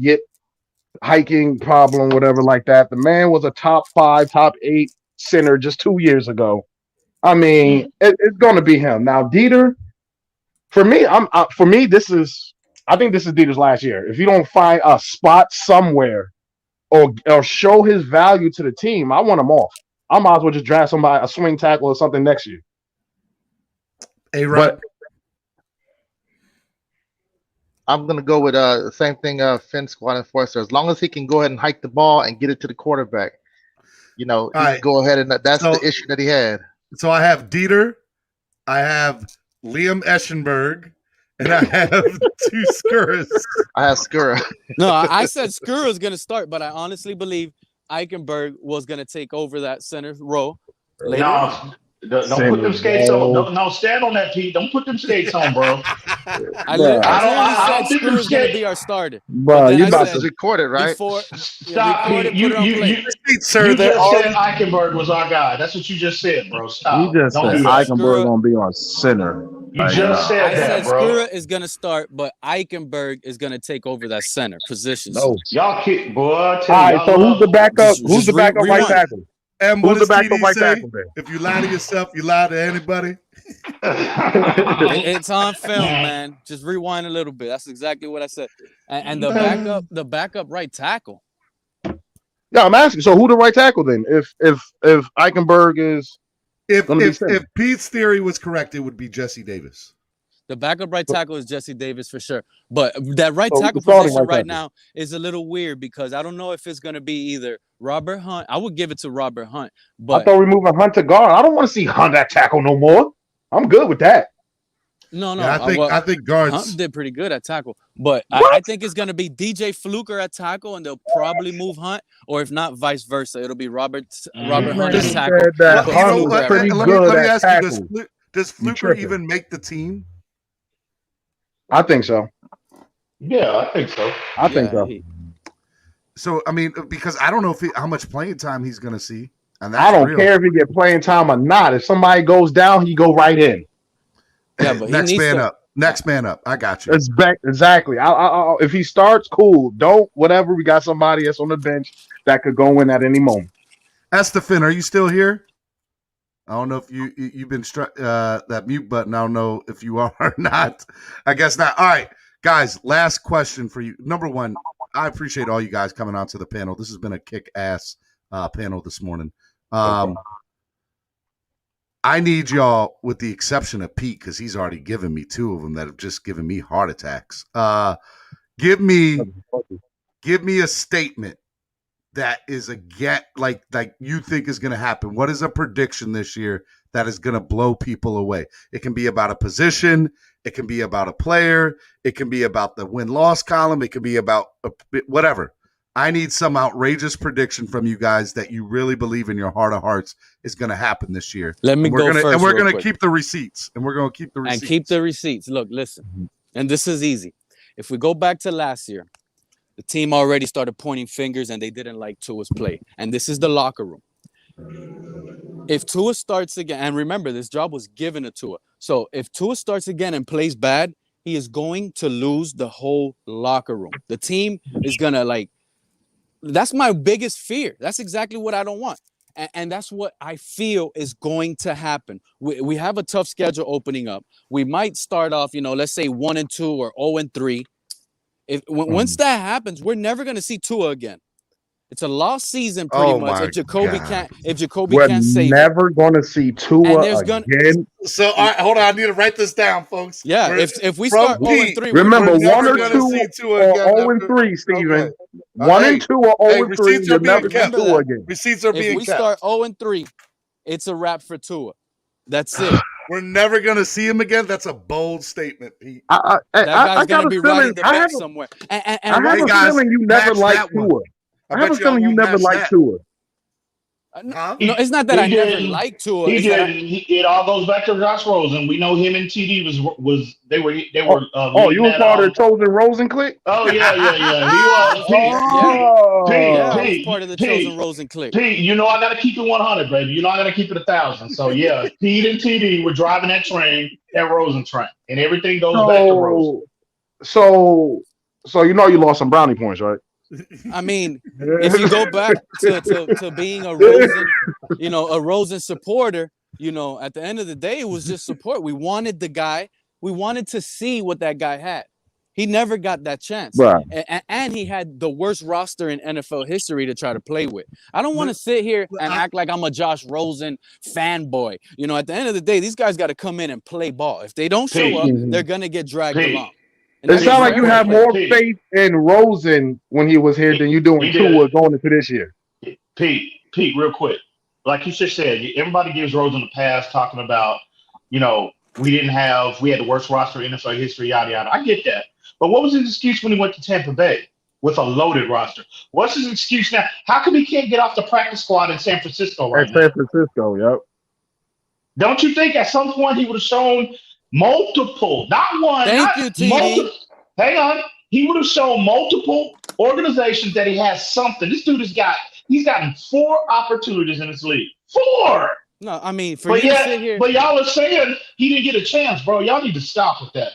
S15: hiking problem, whatever like that. The man was a top 5, top 8 center just 2 years ago. I mean, it's going to be him. Now, Dieter, for me, I think this is Dieter's last year. If you don't find a spot somewhere or show his value to the team, I want him off. I might as well just draft somebody, a swing tackle or something next year.
S11: Hey, right.
S14: I'm going to go with the same thing Finn Squad Enforcer. As long as he can go ahead and hike the ball and get it to the quarterback, he can go ahead and that's the issue that he had.
S11: So I have Dieter, I have Liam Eschenberg, and I have 2 Skuras.
S14: I have Skura.
S13: No, I said Skura is going to start, but I honestly believe Eichenberg was going to take over that center role later on.
S5: Don't put them skates on. No, stand on that, Pete. Don't put them skates on, bro.
S13: I clearly
S5: I
S13: said
S5: don't think them
S13: Screw is going to
S5: skates.
S13: be our starter.
S15: Bro,
S13: But then
S15: you
S13: I
S15: about
S13: said
S15: to
S14: record it, right?
S13: before
S5: Stop,
S13: record it,
S5: Pete.
S13: put it on play.
S5: You just said Eichenberg was our guy. That's what you just said, bro.
S15: He
S5: Stop.
S15: just
S5: Don't
S15: said
S5: do that.
S15: Eichenberg gonna be on center.
S5: You
S15: Like,
S5: just said
S13: I
S5: that,
S13: said
S5: bro.
S13: Skura is going to start, but Eichenberg is going to take over that center position.
S15: No.
S5: Y'all kick, boy. I tell
S15: All
S5: you,
S15: right, so who's the backup? Who's the backup right tackle?
S11: And what
S15: Who's the
S11: does
S15: backup
S11: TD
S15: right
S11: say?
S15: tackle then?
S11: If you lie to yourself, you lie to anybody.
S13: It's on film, man. Just rewind a little bit. That's exactly what I said. And the backup right tackle.
S15: Yeah, I'm asking. So who the right tackle then? If Eichenberg is
S11: if Pete's theory was correct, it would be Jesse Davis.
S13: The backup right tackle is Jesse Davis for sure. But that right
S15: So
S13: tackle
S15: starting
S13: position
S15: right
S13: right
S15: tackle.
S13: now is a little weird because I don't know if it's going to be either Robert Hunt. I would give it to Robert Hunt.
S15: I
S13: But
S15: thought we moving Hunt to guard. I don't want to see Hunt at tackle no more. I'm good with that.
S13: No.
S11: Yeah, I think guards.
S13: Hunt did pretty good at tackle, but I think it's going to be DJ Fluker at tackle, and they'll probably move Hunt, or if not, vice versa. It'll be Robert Hunt at tackle.
S15: Said that
S13: Put
S15: Hunt
S13: Fluker
S15: was
S13: at
S15: pretty
S13: right.
S15: good
S11: Let me
S15: at
S11: ask
S15: tackle.
S11: you: Does Fluker
S15: tripping.
S11: even make the team?
S15: I think so.
S5: Yeah, I think so.
S15: I think so.
S11: So I mean, because I don't know how much playing time he's going to see, and that's
S15: I don't
S11: real.
S15: care if he get playing time or not. If somebody goes down, he go right in.
S13: Yeah, but
S11: Next man up. Next man up. I got you.
S15: Exactly. If he starts, cool. Don't whatever. We got somebody that's on the bench that could go in at any moment.
S11: Estefan, are you still here? I don't know if you've been struck that mute button. I don't know if you are or not. I guess not. All right, guys. Last question for you. Number one, I appreciate all you guys coming on to the panel. This has been a kick-ass panel this morning. I need y'all, with the exception of Pete, because he's already given me two of them that have just given me heart attacks. Give me a statement that is like you think is going to happen. What is a prediction this year that is going to blow people away? It can be about a position. It can be about a player. It can be about the win-loss column. It can be about whatever. I need some outrageous prediction from you guys that you really believe in your heart of hearts is going to happen this year.
S13: Let me go first.
S11: And we're
S13: real
S11: going to
S13: quick.
S11: keep the receipts. And we're going to keep the receipts.
S13: And keep the receipts. Look, listen. And this is easy. If we go back to last year, the team already started pointing fingers and they didn't like Tua's play. And this is the locker room. If Tua starts again, and remember, this job was given to Tua. So if Tua starts again and plays bad, he is going to lose the whole locker room. The team is going to that's my biggest fear. That's exactly what I don't want. And that's what I feel is going to happen. We have a tough schedule opening up. We might start off, let's say 1-2 or 0-3. Once that happens, we're never going to see Tua again. It's a lost season pretty much. If Jacoby can't save it.
S15: We're never going to see Tua again.
S11: So all right, hold on, I need to write this down, folks.
S13: Yeah, if we start 0-3,
S15: remember 1 or 2 or 0-3, Steven.
S11: Okay.
S15: 1 and 2 or 0-3, you'll never see Tua again.
S11: Receipts are being
S13: kept. If we start 0-3, it's a wrap for Tua. That's it.
S11: We're never going to see him again. That's a bold statement, Pete.
S13: That guy's going to be riding the bench somewhere.
S15: I have a feeling you never liked Tua. I have a feeling you never liked Tua.
S13: No, it's not that I never liked Tua.
S5: It all goes back to Josh Rosen. We know him and TD was they were.
S15: You were part of the Chosen Rosen clique?
S5: Oh yeah.
S13: He was part of the Chosen Rosen clique.
S5: Pete, I got to keep it 100, baby. I got to keep it 1,000. So yeah, Pete and TD were driving that train, that Rosen train, and everything goes back to Rosen.
S15: So you lost some brownie points, right?
S13: I mean, if you go back to being a Rosen, a Rosen supporter, at the end of the day, it was just support. We wanted the guy. We wanted to see what that guy had. He never got that chance.
S15: Right.
S13: And he had the worst roster in NFL history to try to play with. I don't want to sit here and act like I'm a Josh Rosen fanboy. At the end of the day, these guys got to come in and play ball. If they don't show up, they're going to get dragged along.
S15: It sounds like you have more faith in Rosen when he was here than you do in Tua going into this year.
S5: Pete, real quick. Like you just said, everybody gives Rosen a pass talking about, we had the worst roster in NFL history, yada, yada. I get that. But what was his excuse when he went to Tampa Bay with a loaded roster? What's his excuse now? How come he can't get off the practice squad in San Francisco right now?
S15: San Francisco, yep.
S5: Don't you think at some point he would have shown multiple, not one,
S13: Thank
S5: not
S13: you,
S5: multiple.
S13: TD.
S5: Hang on. He would have shown multiple organizations that he has something. This dude he's gotten 4 opportunities in this league. 4.
S13: No, I mean, for
S5: But
S13: you to
S5: yet,
S13: sit here.
S5: but y'all are saying he didn't get a chance, bro. Y'all need to stop with that.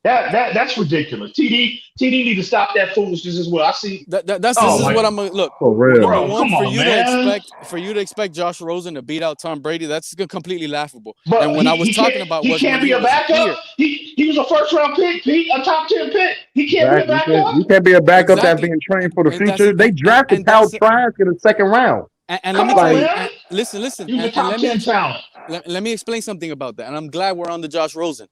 S5: That's ridiculous. TD need to stop that foolishness as well. I see.
S13: This is what I'm gonna look.
S15: For real.
S13: Number
S5: Bro,
S13: one,
S5: come on, man.
S13: for you to expect Josh Rosen to beat out Tom Brady, that's completely laughable.
S5: But
S13: and when I was talking about
S5: he
S13: was
S5: can't
S13: when
S5: be
S13: he
S5: a
S13: was
S5: backup.
S13: here.
S5: He was a first round pick, Pete, a top 10 pick. He can't be a backup.
S15: You can't be a backup that's
S13: Exactly.
S15: being trained for the
S13: And
S15: future. They drafted Kyle Trask in the second round.
S13: And let me tell you, listen.
S5: He was a top 10 talent.
S13: Let me explain something about that. And I'm glad we're on the Josh Rosen.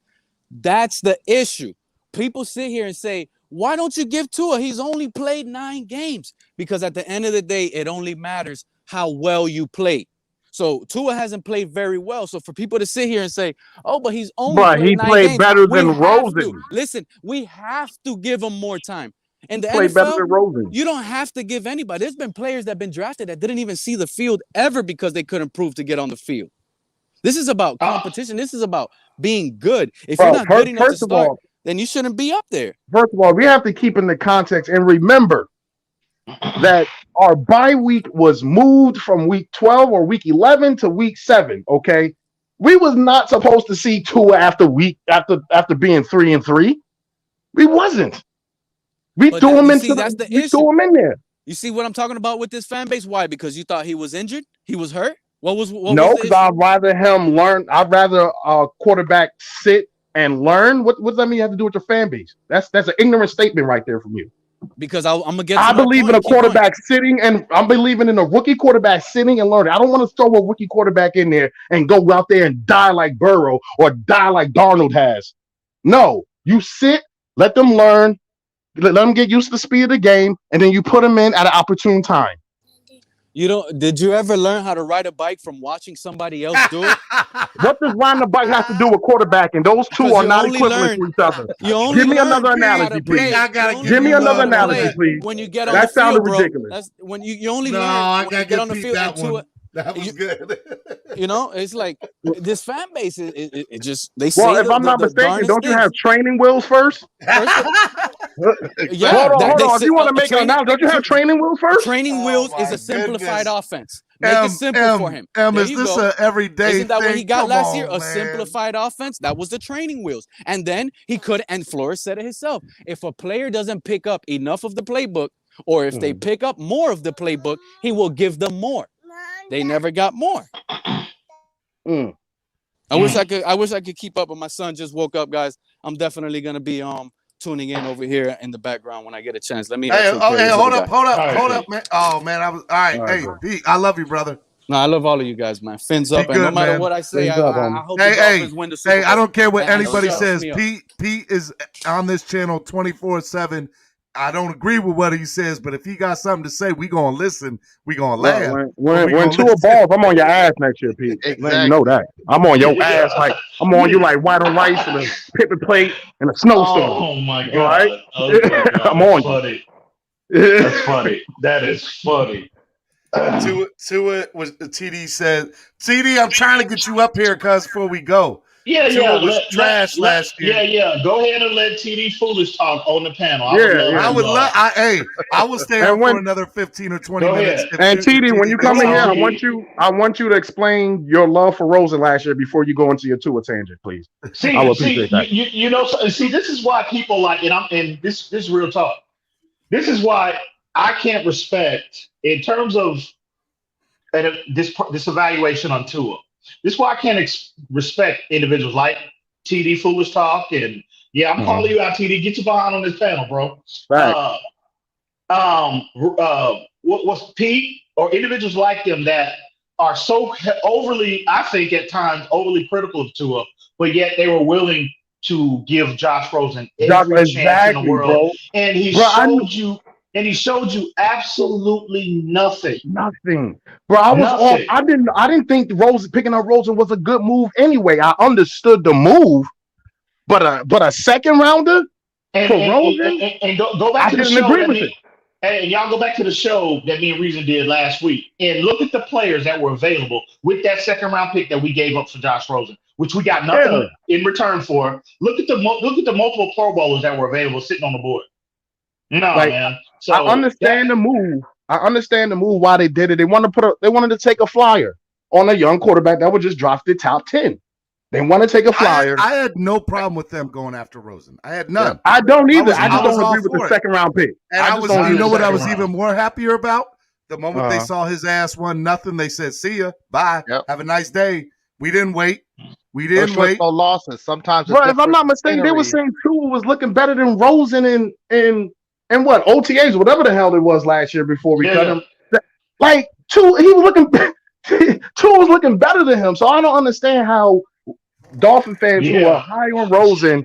S13: That's the issue. People sit here and say, why don't you give Tua? He's only played 9 games. Because at the end of the day, it only matters how well you play. So Tua hasn't played very well. So for people to sit here and say, oh, but he's only played 9 games.
S15: Better than Rosen.
S13: Listen, we have to give him more time. In the
S15: Played better
S13: NFL,
S15: than Rosen.
S13: you don't have to give anybody. There's been players that have been drafted that didn't even see the field ever because they couldn't prove to get on the field. This is about competition. This is about being good. If you're not good enough to start, then you shouldn't be up there.
S15: First of all, we have to keep in the context and remember that our bye week was moved from week 12 or week 11 to week 7. Okay, we was not supposed to see Tua after being 3-3. We wasn't. We threw him into threw him in there.
S13: You see what I'm talking about with this fan base? Why? Because you thought he was injured? He was hurt?
S15: No, because I'd rather him learn. I'd rather a quarterback sit and learn. What does that mean? You have to do with your fan base? That's an ignorant statement right there from you.
S13: Because I'm gonna get.
S15: I believe in a quarterback sitting, and I'm believing in a rookie quarterback sitting and learning. I don't want to throw a rookie quarterback in there and go out there and die like Burrow or die like Darnold has. No, you sit, let them learn, let them get used to the speed of the game, and then you put them in at an opportune time.
S13: Did you ever learn how to ride a bike from watching somebody else do it?
S15: What does riding a bike have to do with quarterbacking? Those two are not equivalent to each other. Give me another analogy, please. Give me another analogy, please.
S13: When you get on
S15: that
S13: the field,
S15: sounded
S13: bro,
S15: ridiculous.
S13: that's when you only learn when you get on the field and to it.
S4: That was good.
S13: It's like this fan base. It just they say.
S15: Well, if I'm not mistaken, don't you have training wheels first? Hold on. If you want to make an announcement, don't you have training wheels first?
S13: Training wheels is a simplified offense. Make it simple for him.
S4: Is this an everyday
S13: Isn't that
S4: thing?
S13: what he got
S4: Come
S13: last
S4: on,
S13: year? A
S4: man.
S13: simplified offense? That was the training wheels. And then he could, and Flores said it himself, if a player doesn't pick up enough of the playbook, or if they pick up more of the playbook, he will give them more. They never got more. I wish I could keep up, but my son just woke up, guys. I'm definitely gonna be tuning in over here in the background when I get a chance. Let me.
S4: Hold up, man. Oh man, I was all right. Hey, Pete, I love you, brother.
S13: No, I love all of you guys, man. Fins up, and no matter what I say, I hope the Dolphins win the Super Bowl.
S4: I don't care what
S13: And
S4: anybody
S13: shut
S4: says.
S13: me up.
S4: Pete is on this channel 24/7. I don't agree with what he says, but if he got something to say, we gonna listen. We gonna laugh.
S15: When Tua balls, I'm on your ass next year, Pete. Exactly. You know that. I'm on your ass like I'm on you like white on rice and a paper plate and a snowstorm.
S5: Oh my god!
S15: All right?
S5: Oh my god.
S15: I'm on
S5: funny. That's funny. That is funny.
S4: Tua was TD said. TD, I'm trying to get you up here, cuz before we go.
S5: Yeah.
S4: Was trash last year.
S5: Yeah. Go ahead and let TD Foolish talk on the panel.
S4: I would love. I will stay on for another 15 or 20 minutes.
S15: And TD, when you come in here, I want you to explain your love for Rosen last year before you go into your Tua tangent, please. I will appreciate that.
S5: This is why people like, and this is real talk. This is why I can't respect in terms of this evaluation on Tua. This is why I can't respect individuals like TD Foolish Talk. And I'm calling you out, TD. Get your behind on this panel, bro.
S15: Right.
S5: What's Pete or individuals like them that are so overly, I think at times, overly critical of Tua, but yet they were willing to give Josh Rosen every chance in the world.
S15: Bro.
S5: And he showed you absolutely nothing.
S15: Nothing. Bro, I was off. I didn't think picking up Rosen was a good move anyway. I understood the move, but a second rounder for Rosen?
S5: And go back
S15: I
S5: to the
S15: didn't
S5: show.
S15: agree with it.
S5: Hey, and y'all go back to the show that me and Reason did last week and look at the players that were available with that second round pick that we gave up for Josh Rosen, which we got nothing in return for. Look at the multiple Pro Bowlers that were available sitting on the board. No,
S15: Like,
S5: man. So
S15: I understand the move. I understand the move why they did it. They wanted to take a flyer on a young quarterback that would just drop the top 10. They want to take a flyer.
S4: I had no problem with them going after Rosen. I had none.
S15: I don't either. I just don't agree with the second round pick.
S4: And you know what I was even more happier about? The moment they saw his ass won nothing, they said, "See ya, bye, have a nice day." We didn't wait. We didn't wait.
S14: No losses. Sometimes,
S15: bro. If I'm not mistaken, they were saying Tua was looking better than Rosen in what OTAs, whatever the hell it was last year before we cut him. Like Tua, he was looking. Tua was looking better than him. So I don't understand how Dolphin fans who are high on Rosen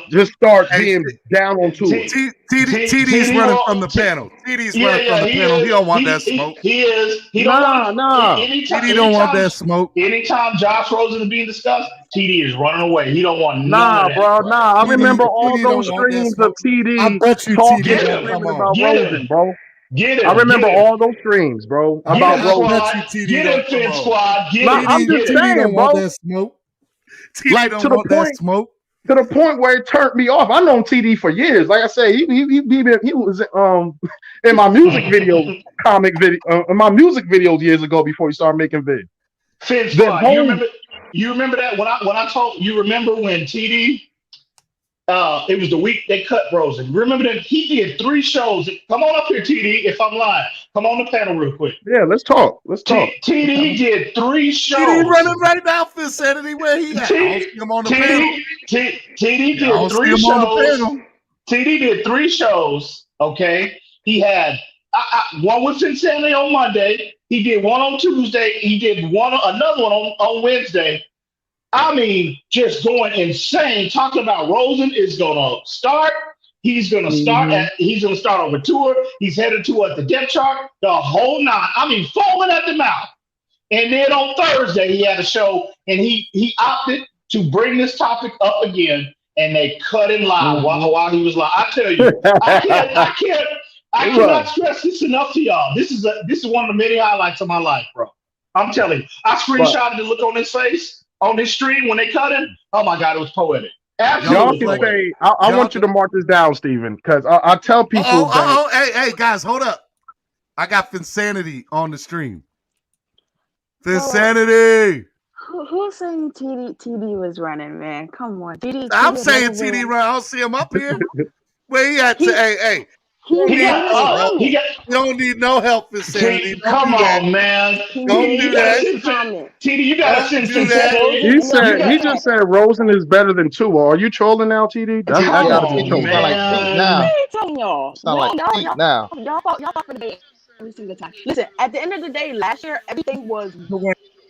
S15: just start being down on Tua.
S4: TD's running from the panel. TD's running from the panel. He don't want that smoke.
S5: He is. He
S4: TD don't want that smoke.
S5: Anytime Josh Rosen is being discussed, TD is running away. He don't want none of that.
S15: Bro. I remember all those streams of TD talking about Rosen, bro. I remember all those streams, bro, about Rosen.
S5: Get him, Fin Squad.
S15: I'm just saying, bro. Like to the point where it turned me off. I've known TD for years. Like I said, he was in my music video, in my music videos years ago before he started making vids.
S5: Fin Squad, you remember that when I told you? Remember when TD? It was the week they cut Rosen. Remember that he did 3 shows. Come on up here, TD. If I'm lying, come on the panel real quick.
S15: Yeah, let's talk.
S5: TD did 3 shows.
S4: TD running right now for Insanity. Where he at? Him on the panel.
S5: TD did 3 shows. TD did 3 shows. Okay, he had one with Insanity on Monday. He did one on Tuesday. He did another one on Wednesday. I mean, just going insane, talking about Rosen is going to start. He's going to start. He's going to start over tour. He's headed to the depth chart, the whole 9. I mean, foaming at the mouth. And then on Thursday, he had a show, and he opted to bring this topic up again, and they cut him live while he was live. I tell you, I cannot stress this enough to y'all. This is one of the many highlights of my life, bro. I'm telling you, I screenshotted the look on his face on this stream when they cut him. Oh my God, it was poetic. Absolutely.
S15: Y'all can say, I want you to mark this down, Steven, because I tell people.
S4: Hey, guys, hold up. I got Finsanity on the stream. Finsanity.
S16: Who's saying TD was running, man? Come on, TD.
S4: I'm saying TD run. I don't see him up here. Where he at? Hey. You don't need no help, Insanity.
S5: Come on, man.
S4: Don't do that.
S5: TD, you gotta send some
S15: He just said Rosen is better than Tua. Are you trolling now, TD?
S14: I gotta be trolling.
S16: Now.
S14: Sound like feet now.
S16: Y'all fought for the bait every single time. Listen, at the end of the day, last year everything was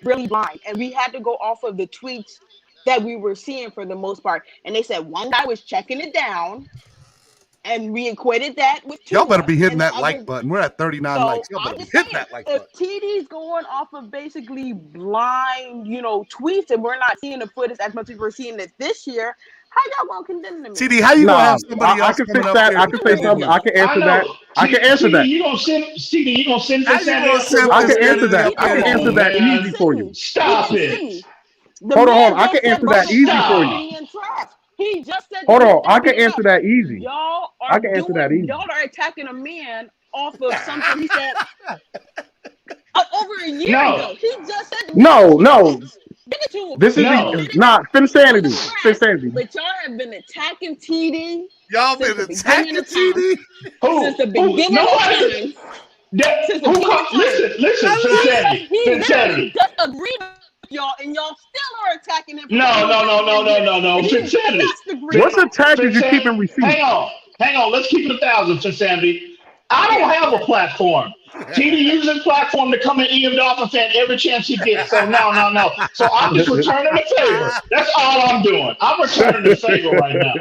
S16: really blind, and we had to go off of the tweets that we were seeing for the most part. And they said one guy was checking it down. And we equated that with Tua.
S4: Y'all better be hitting that like button. We're at 39 likes. Y'all better be hitting that like button.
S16: If TD's going off of basically blind, tweets, and we're not seeing the footage as much as we're seeing it this year, how y'all gonna condemn them?
S4: TD, how you gonna have somebody else?
S15: I can fix that. I can say something. I can answer that. I can answer that.
S5: You gonna send TD? You gonna send
S15: I can answer that. I can answer that easy for you.
S5: Stop it.
S15: Hold on. I can answer that easy for you.
S16: He just said.
S15: Hold on, I can answer that easy.
S16: Y'all
S15: I can answer that easy.
S16: Y'all are attacking a man off of something he said over a year ago. He just said.
S15: No. This is not Finsanity. Finsanity.
S16: But y'all have been attacking TD.
S4: Y'all been attacking TD
S16: since the beginning of time.
S5: Listen, Finsanity.
S16: Just agreed. Y'all and y'all still are attacking him.
S5: No. Finsanity.
S15: What's attack is you keeping receipts?
S5: Hang on. Let's keep it 1,000, Finsanity. I don't have a platform. TD uses a platform to come and EM Dolphin fan every chance he gets. So no. So I'm just returning the favor. That's all I'm doing. I'm returning the favor right now.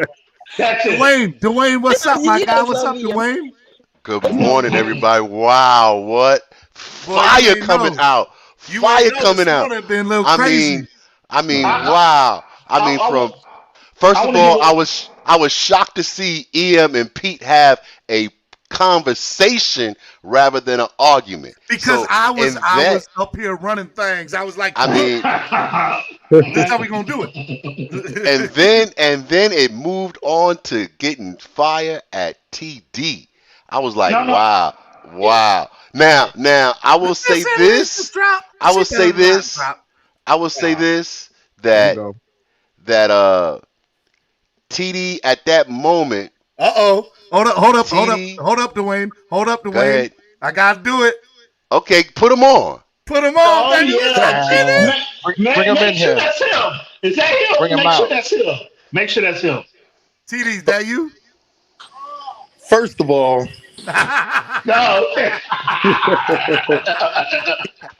S5: That's it.
S4: Dwayne, what's up, my guy? What's up, Dwayne?
S17: Good morning, everybody. Wow, what fire coming out. Fire coming out. I mean, wow. First of all, I was shocked to see EM and Pete have a conversation rather than an argument.
S4: Because
S17: So,
S4: I was
S17: and that,
S4: up here running things. I was like,
S17: I mean,
S4: this is how we gonna do it.
S17: and then it moved on to getting fire at TD. I was like,
S5: No.
S17: wow. Now I will say this. I will say this. I will say this that TD at that moment.
S4: Hold up, Dwayne. Hold up, Dwayne.
S17: Go ahead.
S4: I gotta do it.
S17: Okay, put him on.
S4: Put him on.
S5: Oh,
S4: baby.
S5: yeah.
S14: Bring him in
S5: Make sure
S14: here.
S5: that's him. Is that him?
S14: Bring him
S5: Make sure
S14: out.
S5: that's him. Make sure that's him.
S4: TD, is that you?
S18: First of all,
S5: No.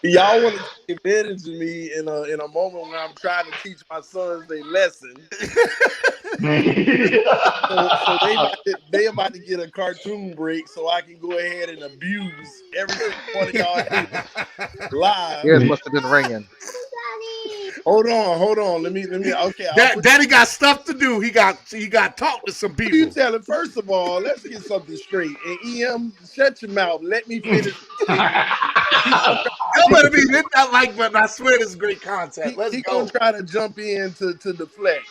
S18: y'all want to take advantage of me in a moment when I'm trying to teach my sons their lesson. so they about to get a cartoon break so I can go ahead and abuse every single one of y'all live.
S14: Ears must have been ringing.
S18: Hold on. Let me. Okay,
S4: Daddy got stuff to do. He got talk to some people.
S18: You tell him. First of all, let's get something straight. And EM, shut your mouth. Let me finish.
S4: You better be hit that like button. I swear this is great content. Let's
S18: He
S4: go.
S18: gonna try to jump in to deflect.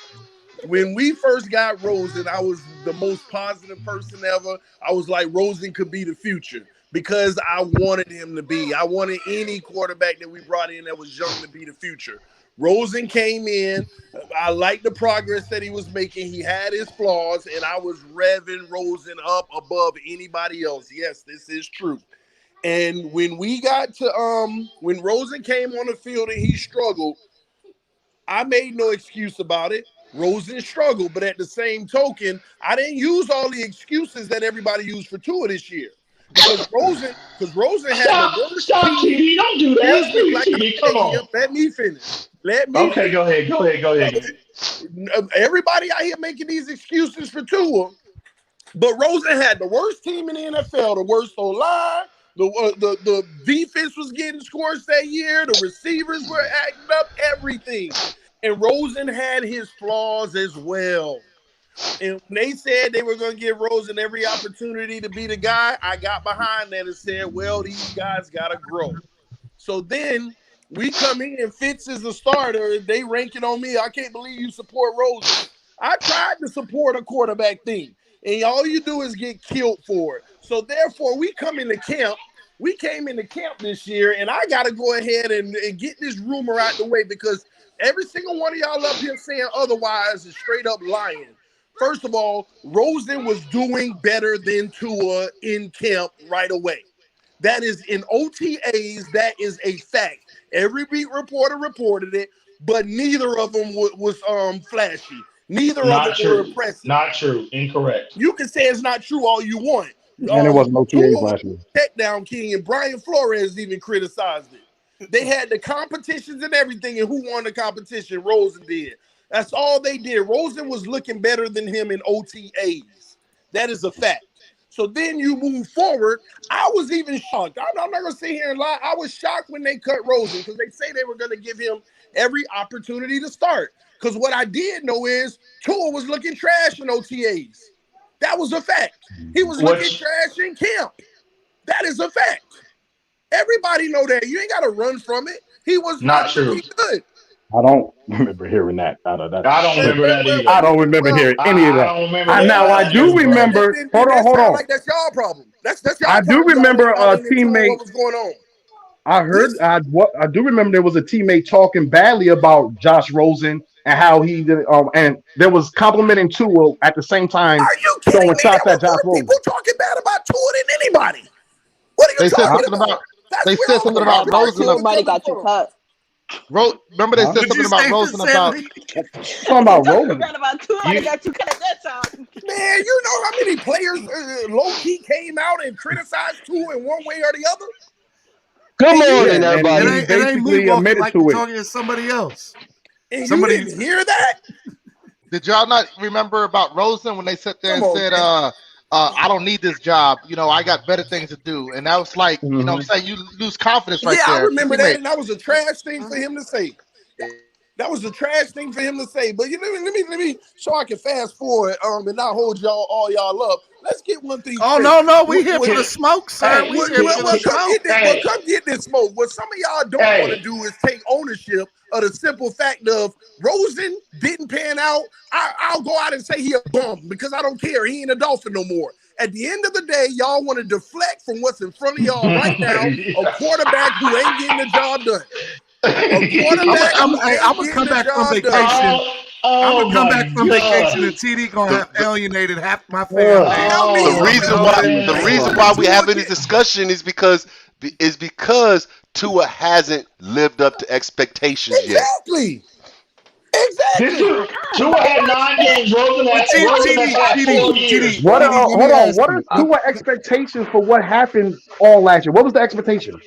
S18: When we first got Rosen, I was the most positive person ever. I was like, Rosen could be the future because I wanted him to be. I wanted any quarterback that we brought in that was young to be the future. Rosen came in. I liked the progress that he was making. He had his flaws, and I was revving Rosen up above anybody else. Yes, this is true. And when we got to when Rosen came on the field and he struggled, I made no excuse about it. Rosen struggled, but at the same token, I didn't use all the excuses that everybody used for Tua this year. Because Rosen had the worst team.
S5: TD, don't do that. TD, come on.
S18: Let me finish.
S5: Okay, go ahead.
S18: Everybody out here making these excuses for Tua, but Rosen had the worst team in the NFL, the worst O-line. The defense was getting scorched that year. The receivers were acting up, everything. And Rosen had his flaws as well. And when they said they were going to give Rosen every opportunity to be the guy, I got behind that and said, well, these guys got to grow. So then we come in, Fitz is the starter. They rank it on me. I can't believe you support Rosen. I tried to support a quarterback thing, and all you do is get killed for it. So therefore, we come into camp. We came into camp this year, and I got to go ahead and get this rumor out the way because every single one of y'all up here saying otherwise is straight up lying. First of all, Rosen was doing better than Tua in camp right away. That is in OTAs. That is a fact. Every beat reporter reported it, but neither of them was flashy. Neither of them were impressive.
S5: Not true. Incorrect.
S18: You can say it's not true all you want.
S15: And it wasn't no TAs
S18: Tua
S15: last year.
S18: Tech down king, and Brian Flores even criticized it. They had the competitions and everything, and who won the competition? Rosen did. That's all they did. Rosen was looking better than him in OTAs. That is a fact. So then you move forward. I was even shocked. I'm not going to sit here and lie. I was shocked when they cut Rosen because they say they were going to give him every opportunity to start. Because what I did know is Tua was looking trash in OTAs. That was a fact. He was looking trash in camp. That is a fact. Everybody know that. You ain't got to run from it. He was
S5: not true.
S18: Good.
S15: I don't remember hearing that. I don't
S5: remember that either.
S15: I don't remember hearing any of that.
S5: I don't remember
S15: I do remember. Hold on.
S18: Like that's y'all problem. That's y'all
S15: I do remember a teammate.
S18: What was going on?
S15: I heard. I do remember there was a teammate talking badly about Josh Rosen and how he did. And there was complimenting Tua at the same time.
S18: Are you kidding me?
S15: Shots at Josh Rosen.
S18: People talking bad about Tua than anybody. What are you talking about?
S14: They said something about Rosen.
S16: Somebody got you cut.
S14: Remember they said something about Rosen about
S15: talking about Rosen.
S16: Somebody got you cut at that time.
S18: Man, you know how many players low-key came out and criticized Tua in one way or the other?
S12: Good morning, everybody.
S4: It ain't me walking like you're talking to somebody else.
S18: And somebody didn't hear that?
S14: Did y'all not remember about Rosen when they sat there and said, I don't need this job. You know, I got better things to do. And that was like, you know what I'm saying? You lose confidence right there.
S18: Yeah, I remember that. And that was a trash thing for him to say. That was a trash thing for him to say. But let me so I can fast forward and not hold all y'all up. Let's get one thing straight.
S4: No, we here for the smoke, sir. We here for the smoke.
S18: Come get this smoke. What some of y'all don't want to do is take ownership of the simple fact of Rosen didn't pan out. I'll go out and say he a bum because I don't care. He ain't a Dolphin no more. At the end of the day, y'all want to deflect from what's in front of y'all right now. A quarterback who ain't getting the job done.
S4: I'm gonna come back from vacation. I'm gonna come back from vacation, and TD gonna have alienated half my family.
S17: The reason why we having this discussion is because Tua hasn't lived up to expectations yet.
S18: Exactly.
S5: Tua had 9 games. Rosen had 4 years.
S15: Hold on. What are Tua expectations for what happened all last year? What was the expectation?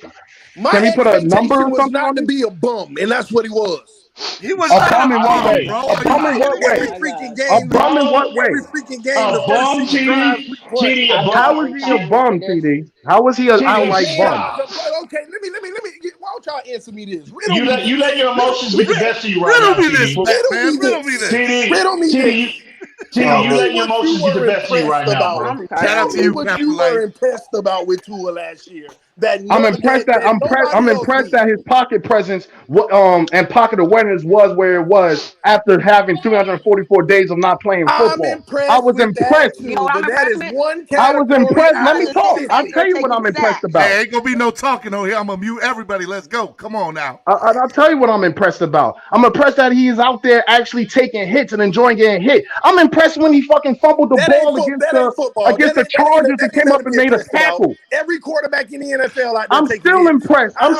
S15: Can we put a number or
S18: was
S15: something
S18: not
S15: on
S18: to
S15: it?
S18: be a bum, and that's what he was.
S4: He was
S15: a bum in what way?
S4: bro.
S15: A bum in what way?
S18: Every freaking game.
S15: A bum in what way?
S18: Every freaking game. The first 6 drives we play.
S15: How is he a bum, TD? How is he an outright bum?
S18: Okay, let me. Why don't y'all answer me this?
S5: You let your emotions be the best of you right now.
S18: Riddle me this.
S5: TD, you let your emotions be the best of you right now, bro.
S18: Tell me what you were impressed about with Tua last year.
S15: I'm impressed that his pocket presence and pocket awareness was where it was after having 344 days of not playing football. I was impressed.
S18: That is one category.
S15: I was impressed. Let me talk. I'll tell you what I'm impressed about.
S4: Hey, ain't gonna be no talking over here. I'm gonna mute everybody. Let's go. Come on now.
S15: I'll tell you what I'm impressed about. I'm impressed that he is out there actually taking hits and enjoying getting hit. I'm impressed when he fucking fumbled the ball against the Chargers and came up and made a tackle.
S18: Every quarterback in the NFL out there.
S15: I'm still impressed. I'm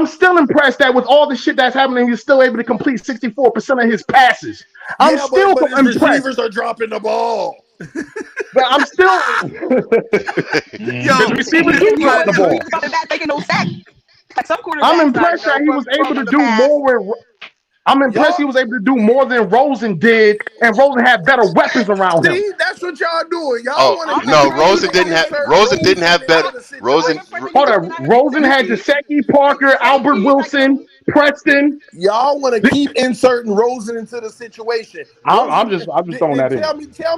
S15: still impressed that with all the shit that's happening, he's still able to complete 64% of his passes. I'm still impressed.
S18: Receivers are dropping the ball.
S15: But I'm still. The receivers do drop the ball.
S16: Taking no sack.
S15: I'm impressed that he was able to do more with. I'm impressed he was able to do more than Rosen did, and Rosen had better weapons around him.
S18: See, that's what y'all doing. Y'all want to.
S17: No, Rosen didn't have better. Rosen
S15: had Gesicki, Parker, Albert Wilson, Preston.
S18: Y'all want to keep inserting Rosen into the situation.
S15: I'm just throwing that in.
S18: Tell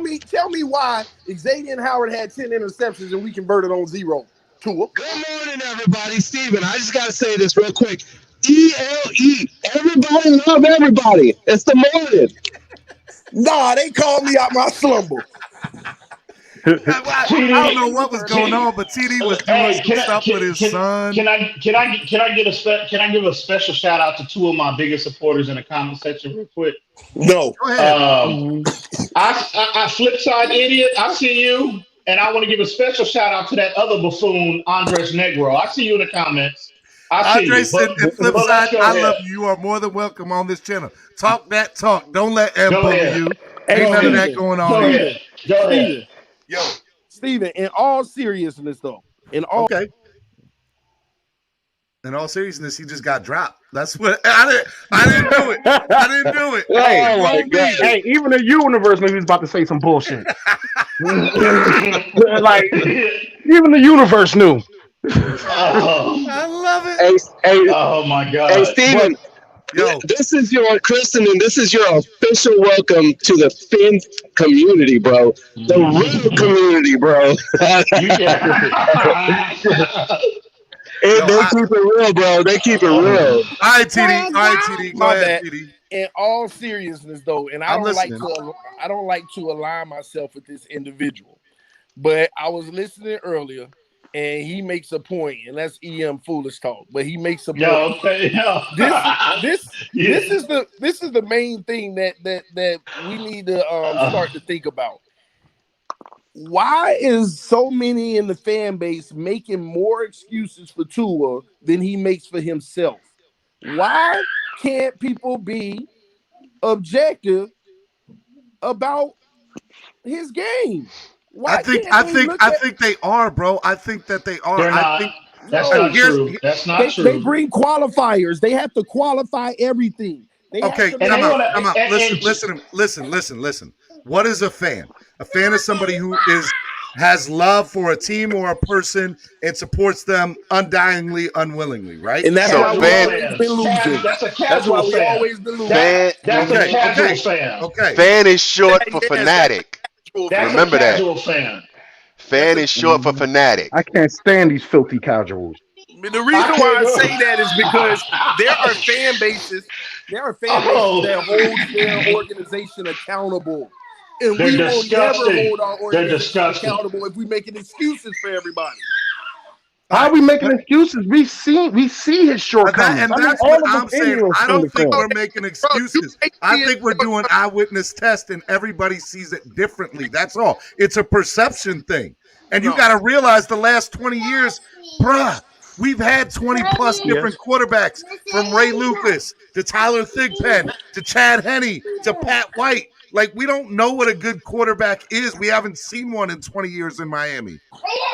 S18: me why Xavier Howard had 10 interceptions and we converted on 0. Tua.
S19: Good morning, everybody. Steven, I just got to say this real quick. ELE. Everybody love everybody. It's the morning.
S18: Nah, they called me out my slumber.
S4: I don't know what was going on, but TD was doing some stuff with his son.
S5: Can I give a special shout out to 2 of my biggest supporters in the comment section real quick?
S18: No.
S4: Go ahead.
S5: I flip side idiot. I see you, and I want to give a special shout out to that other buffoon, Andres Negro. I see you in the comments.
S4: Andres and Flipside, I love you. You are more than welcome on this channel. Talk that talk. Don't let M bully you. Ain't none of that going on.
S5: Go ahead.
S18: Yo, Steven, in all seriousness, though, in all
S4: seriousness, he just got dropped. That's what I didn't do it. I didn't do it.
S15: Hey, even the universe knew he was about to say some bullshit. Like, even the universe knew.
S4: I love it.
S19: Hey,
S5: oh my God.
S19: Hey, Steven. This is your Kristen, and this is your official welcome to the Finn community, bro. The real community, bro. They keep it real, bro. They keep it real.
S4: All right, TD. Go ahead, TD.
S18: In all seriousness, though, and I don't like to align myself with this individual, but I was listening earlier. And he makes a point, and that's EM foolish talk. But he makes a point. This is the main thing that we need to start to think about. Why is so many in the fan base making more excuses for Tua than he makes for himself? Why can't people be objective about his game?
S4: I think they are, bro. I think that they are.
S5: That's not true. That's not true.
S18: They bring qualifiers. They have to qualify everything.
S4: Come out. Listen. What is a fan? A fan is somebody who is
S11: has love for a team or a person and supports them undyingly, unwillingly, right?
S18: And that's
S17: So
S18: why we always been losing.
S5: That's a
S18: That's why
S5: casual
S18: we
S5: fan.
S18: always been losing.
S5: That's a casual fan.
S11: Okay.
S17: Fan is short for
S18: Yes,
S17: fanatic.
S5: That's
S17: Remember
S5: a
S17: that.
S5: casual fan.
S17: Fan is short for fanatic.
S15: I can't stand these filthy casuals.
S18: The reason why I say that is because there are fan bases. There are fan bases that hold their organization accountable. And
S5: They're
S18: we will never
S5: disgusting.
S18: hold our
S5: They're
S18: organization
S5: disgusting.
S18: accountable if we making excuses for everybody.
S15: How are we making excuses? We see his shortcomings.
S11: And
S15: I mean,
S11: that's
S15: all
S11: what
S15: of
S11: I'm
S15: us in
S11: saying.
S15: here
S11: I
S15: seen the
S11: don't think
S15: film.
S11: we're making excuses. I think we're doing eyewitness tests and everybody sees it differently. That's all. It's a perception thing. And you got to realize the last 20 years, bruh, we've had 20 plus different quarterbacks from Ray Lucas to Tyler Thigpen to Chad Henne to Pat White. Like, we don't know what a good quarterback is. We haven't seen one in 20 years in Miami.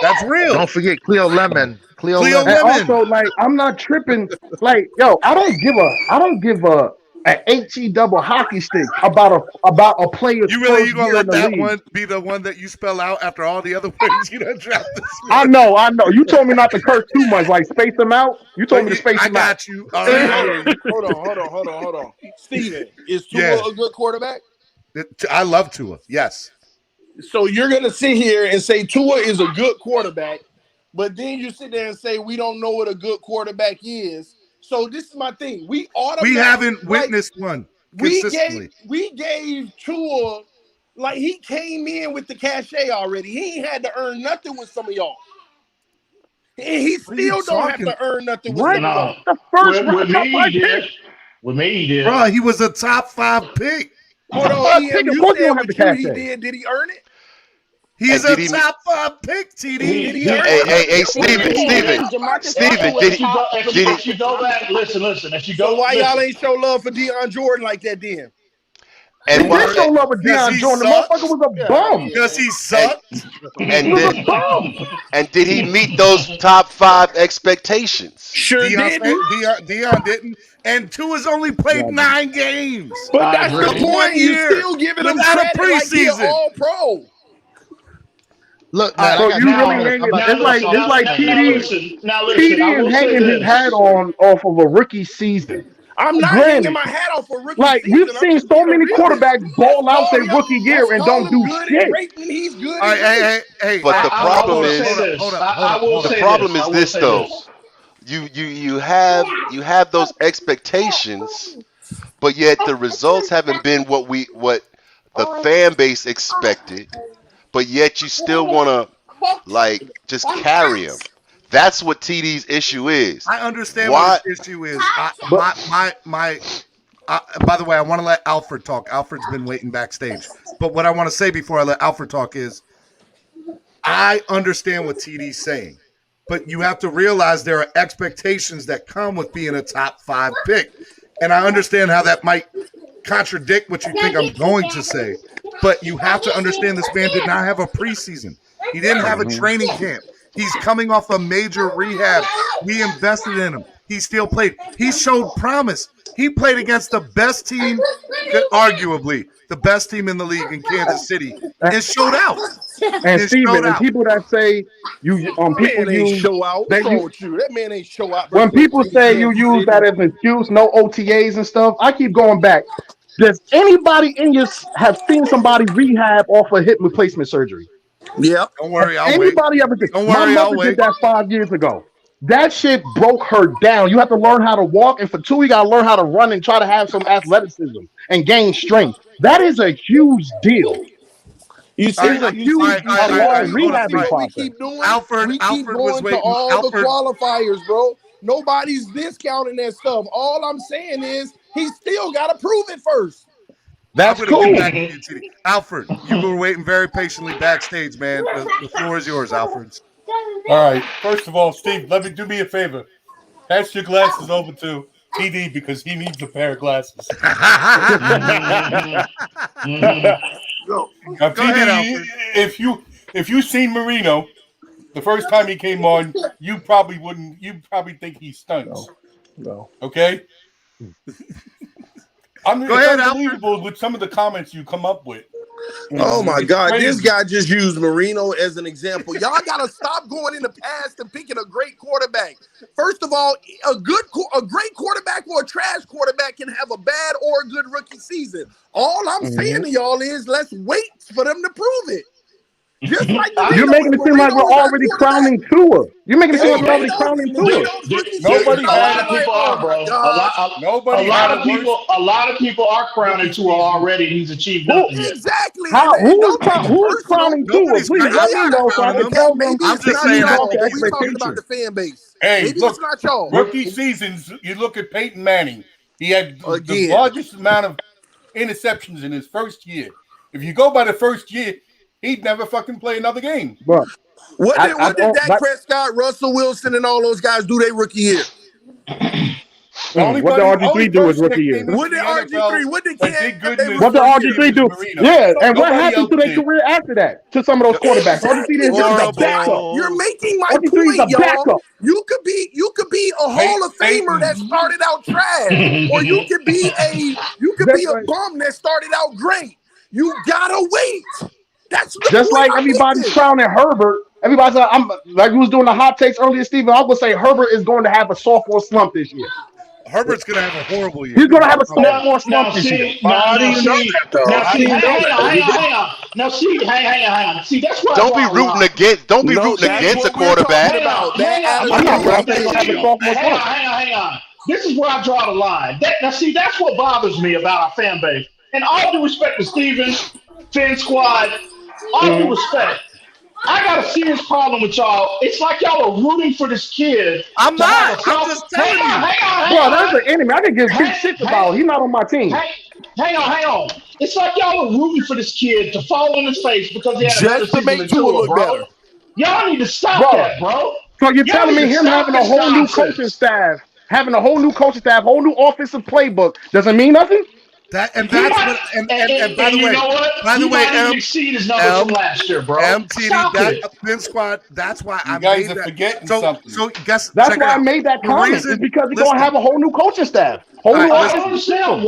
S11: That's real.
S14: Don't forget Cleo Lemon.
S11: Cleo
S15: And
S11: Lemon.
S15: also, like, I'm not tripping. Like, yo, I don't give a an HE double hockey stick about a player's
S11: You
S15: first
S11: gonna
S15: year in
S11: let
S15: the
S11: that
S15: league.
S11: one be the one that you spell out after all the other ways you done dropped this?
S15: I know. You told me not to curse too much, like space them out. You told me to space
S11: I
S15: them out.
S11: got you. All right.
S18: Hold on. Steven, is Tua a good quarterback?
S11: I love Tua. Yes.
S18: So you're gonna sit here and say Tua is a good quarterback, but then you sit there and say we don't know what a good quarterback is. So this is my thing. We
S11: haven't witnessed one consistently.
S18: We gave Tua, like, he came in with the cachet already. He ain't had to earn nothing with some of y'all. And he still don't have to earn nothing with some of y'all.
S15: The first
S5: with
S15: top
S5: me,
S15: five
S5: he did.
S15: pick.
S5: With me, he did.
S11: Bro, he was a top 5 pick.
S18: Hold on, EM,
S15: Of
S18: you
S15: course you
S18: said
S15: don't have
S18: with
S15: the
S18: you he
S15: cachet.
S18: did. Did he earn it?
S11: He's
S17: And
S11: a
S17: did he-
S11: top 5 pick, TD.
S18: Did he earn it?
S17: Hey, Steven,
S5: If you go back, listen. If you go,
S18: So why
S5: listen.
S18: y'all ain't show love for Deion Jordan like that then?
S17: And
S15: We did show love with Deion Jordan. The motherfucker was a bum.
S11: Because he sucked.
S15: He was a bum.
S17: And did he meet those top 5 expectations?
S18: Sure didn't.
S11: Deion didn't. And Tua's only played 9 games.
S18: But that's the
S11: One
S18: point. You
S11: year
S18: still giving him
S11: without a
S18: credit like he an
S11: preseason.
S18: all-pro.
S14: Look, man,
S15: So
S14: I got
S15: you really
S14: now,
S15: hanging?
S14: now,
S15: It's like
S5: listen,
S15: TD
S5: I will
S15: is
S5: say
S15: hanging his
S5: this.
S15: hat off of a rookie season.
S18: I'm not
S15: Granted,
S18: hanging my hat off for rookie
S15: like
S18: season.
S15: we've
S18: I'm
S15: seen
S18: just
S15: so
S18: being
S15: many
S18: a realist.
S15: quarterbacks ball out their rookie year and don't do
S18: good
S15: shit.
S18: and great when he's good.
S11: All right, hey.
S17: But the problem is,
S11: Hold up.
S17: the problem is this though. You have those expectations, but yet the results haven't been what the fan base expected. But yet you still want to just carry him. That's what TD's issue is.
S11: I understand what his issue is. By the way, I want to let Alfred talk. Alfred's been waiting backstage. But what I want to say before I let Alfred talk is I understand what TD's saying. But you have to realize there are expectations that come with being a top 5 pick. And I understand how that might contradict what you think I'm going to say. But you have to understand this man did not have a preseason. He didn't have a training camp. He's coming off a major rehab. We invested in him. He still played. He showed promise. He played against the best team, arguably the best team in the league in Kansas City, and showed out.
S15: And Steven, and people that say you people
S18: Man ain't
S15: use
S18: show out.
S15: that
S18: What's wrong
S15: you,
S18: with you? That man ain't show out.
S15: when people say you use that as an excuse, no OTAs and stuff, I keep going back. Does anybody in you have seen somebody rehab off of hip replacement surgery?
S18: Yeah.
S11: Don't worry, I'll
S15: Anybody
S11: wait.
S15: ever did?
S11: Don't
S15: My
S11: worry, I'll
S15: mother did
S11: wait.
S15: that 5 years ago. That shit broke her down. You have to learn how to walk, and for 2, you gotta learn how to run and try to have some athleticism and gain strength. That is a huge deal.
S18: You see,
S15: It's a huge, a long rehabbing
S18: what we
S15: process.
S18: keep doing.
S11: Alfred
S18: we keep
S11: was
S18: going to
S11: waiting.
S18: all the qualifiers, bro. Nobody's discounting that stuff. All I'm saying is he still got to prove it first.
S15: That's
S11: I'm gonna
S15: cool.
S11: get back to you, TD. Alfred, you were waiting very patiently backstage, man. The floor is yours, Alfred.
S20: All right. First of all, Steve, do me a favor. Pass your glasses over to TD because he needs a pair of glasses. Now,
S11: Go
S20: TD,
S11: ahead, Alfred.
S20: if you seen Marino the first time he came on, you probably wouldn't. You probably think he stunts.
S15: No.
S20: Okay.
S11: Go ahead,
S20: unbelievable with some of the comments you come up with.
S18: Oh my
S20: It's
S18: God!
S20: crazy.
S18: This guy just used Marino as an example. Y'all gotta stop going in the past and picking a great quarterback. First of all, a great quarterback or a trash quarterback can have a bad or a good rookie season. All I'm saying to y'all is let's wait for them to prove it. Just like
S15: You're making it seem like we're already crowning Tua. You're making it seem like we're already crowning Tua.
S20: Nobody
S5: A lot
S20: had
S5: of people are, bro.
S20: Nobody
S5: a lot
S20: had
S5: of people. A lot of people are crowning Tua already, and he's achieved nothing yet.
S18: Exactly.
S15: Who is crowning Tua?
S4: Nobody's
S15: Please let me know so I can tell them
S4: I'm
S15: to
S4: just saying
S15: ease
S4: that.
S15: off the
S18: We talking about
S15: expectation.
S18: the fan base.
S20: Hey,
S18: Maybe
S20: look,
S18: it's not y'all.
S20: rookie seasons, you look at Peyton Manning. He had the
S18: Again.
S20: largest amount of interceptions in his first year. If you go by the first year, he'd never fucking play another game.
S15: But
S18: What did Dak Prescott, Russell Wilson, and all those guys do their rookie year?
S15: What did RG3 do his rookie year?
S18: What did RG3? What did Cam?
S15: What did RG3 do? Yeah, and what
S20: Nobody
S15: happened
S20: else
S15: to their
S20: did.
S15: career after that? To some of those quarterbacks, RG3 is a backup.
S18: You're making my
S15: RG3 is
S18: point,
S15: a
S18: y'all.
S15: backup.
S18: You could be a Hall of Famer that started out trash, or you could be a bum that started out great. You gotta wait. That's the
S15: Just
S18: point
S15: like
S18: I'm
S15: everybody's
S18: making.
S15: crowning Herbert. Everybody's like we was doing the hot takes earlier, Steven. I would say Herbert is going to have a sophomore slump this year.
S4: Herbert's gonna have a horrible year.
S15: He's going to have a sophomore slump this year.
S19: How do you know that, though? How do you know that?
S5: Hang on. Now, see, hang on. See, that's why.
S17: Don't be rooting against. Don't be rooting against a quarterback.
S5: Hang on. This is where I draw the line. That's what bothers me about our fan base. And all due respect to Steven, Finn Squad, all due respect, I got a serious problem with y'all. It's like y'all are rooting for this kid.
S4: I'm not. I'm just telling you.
S15: Bro, that's an enemy. I can give two shits about. He's not on my team.
S5: Hang on. It's like y'all are rooting for this kid to fall on his face because he had a better
S18: Just to
S5: season
S18: make
S5: than
S18: Tua
S5: Tua,
S18: look
S5: bro.
S18: better.
S5: Y'all need to stop that, bro.
S15: So you're
S5: Y'all
S15: telling
S5: need
S15: me
S5: to
S15: him
S5: stop
S15: having a
S5: this
S15: whole new
S5: nonsense.
S15: coaching staff, having a whole new coaching staff, whole new offensive playbook doesn't mean nothing?
S4: That's what and by the way,
S5: you know what?
S4: by the
S5: He
S4: way,
S5: might even exceed his numbers from last year, bro.
S4: MTD,
S5: Stop it.
S4: Finn Squad. That's why I
S20: guys
S4: made
S20: are
S4: that.
S20: forgetting
S4: So
S20: something.
S4: guess
S15: That's
S4: check
S15: why
S4: it
S15: I
S4: out.
S15: made that
S4: The
S15: comment.
S4: reason-
S15: It's because we're
S4: listen.
S15: gonna have a whole new coaching staff. Whole
S4: All
S15: new
S4: right,
S5: I
S15: offensive
S5: don't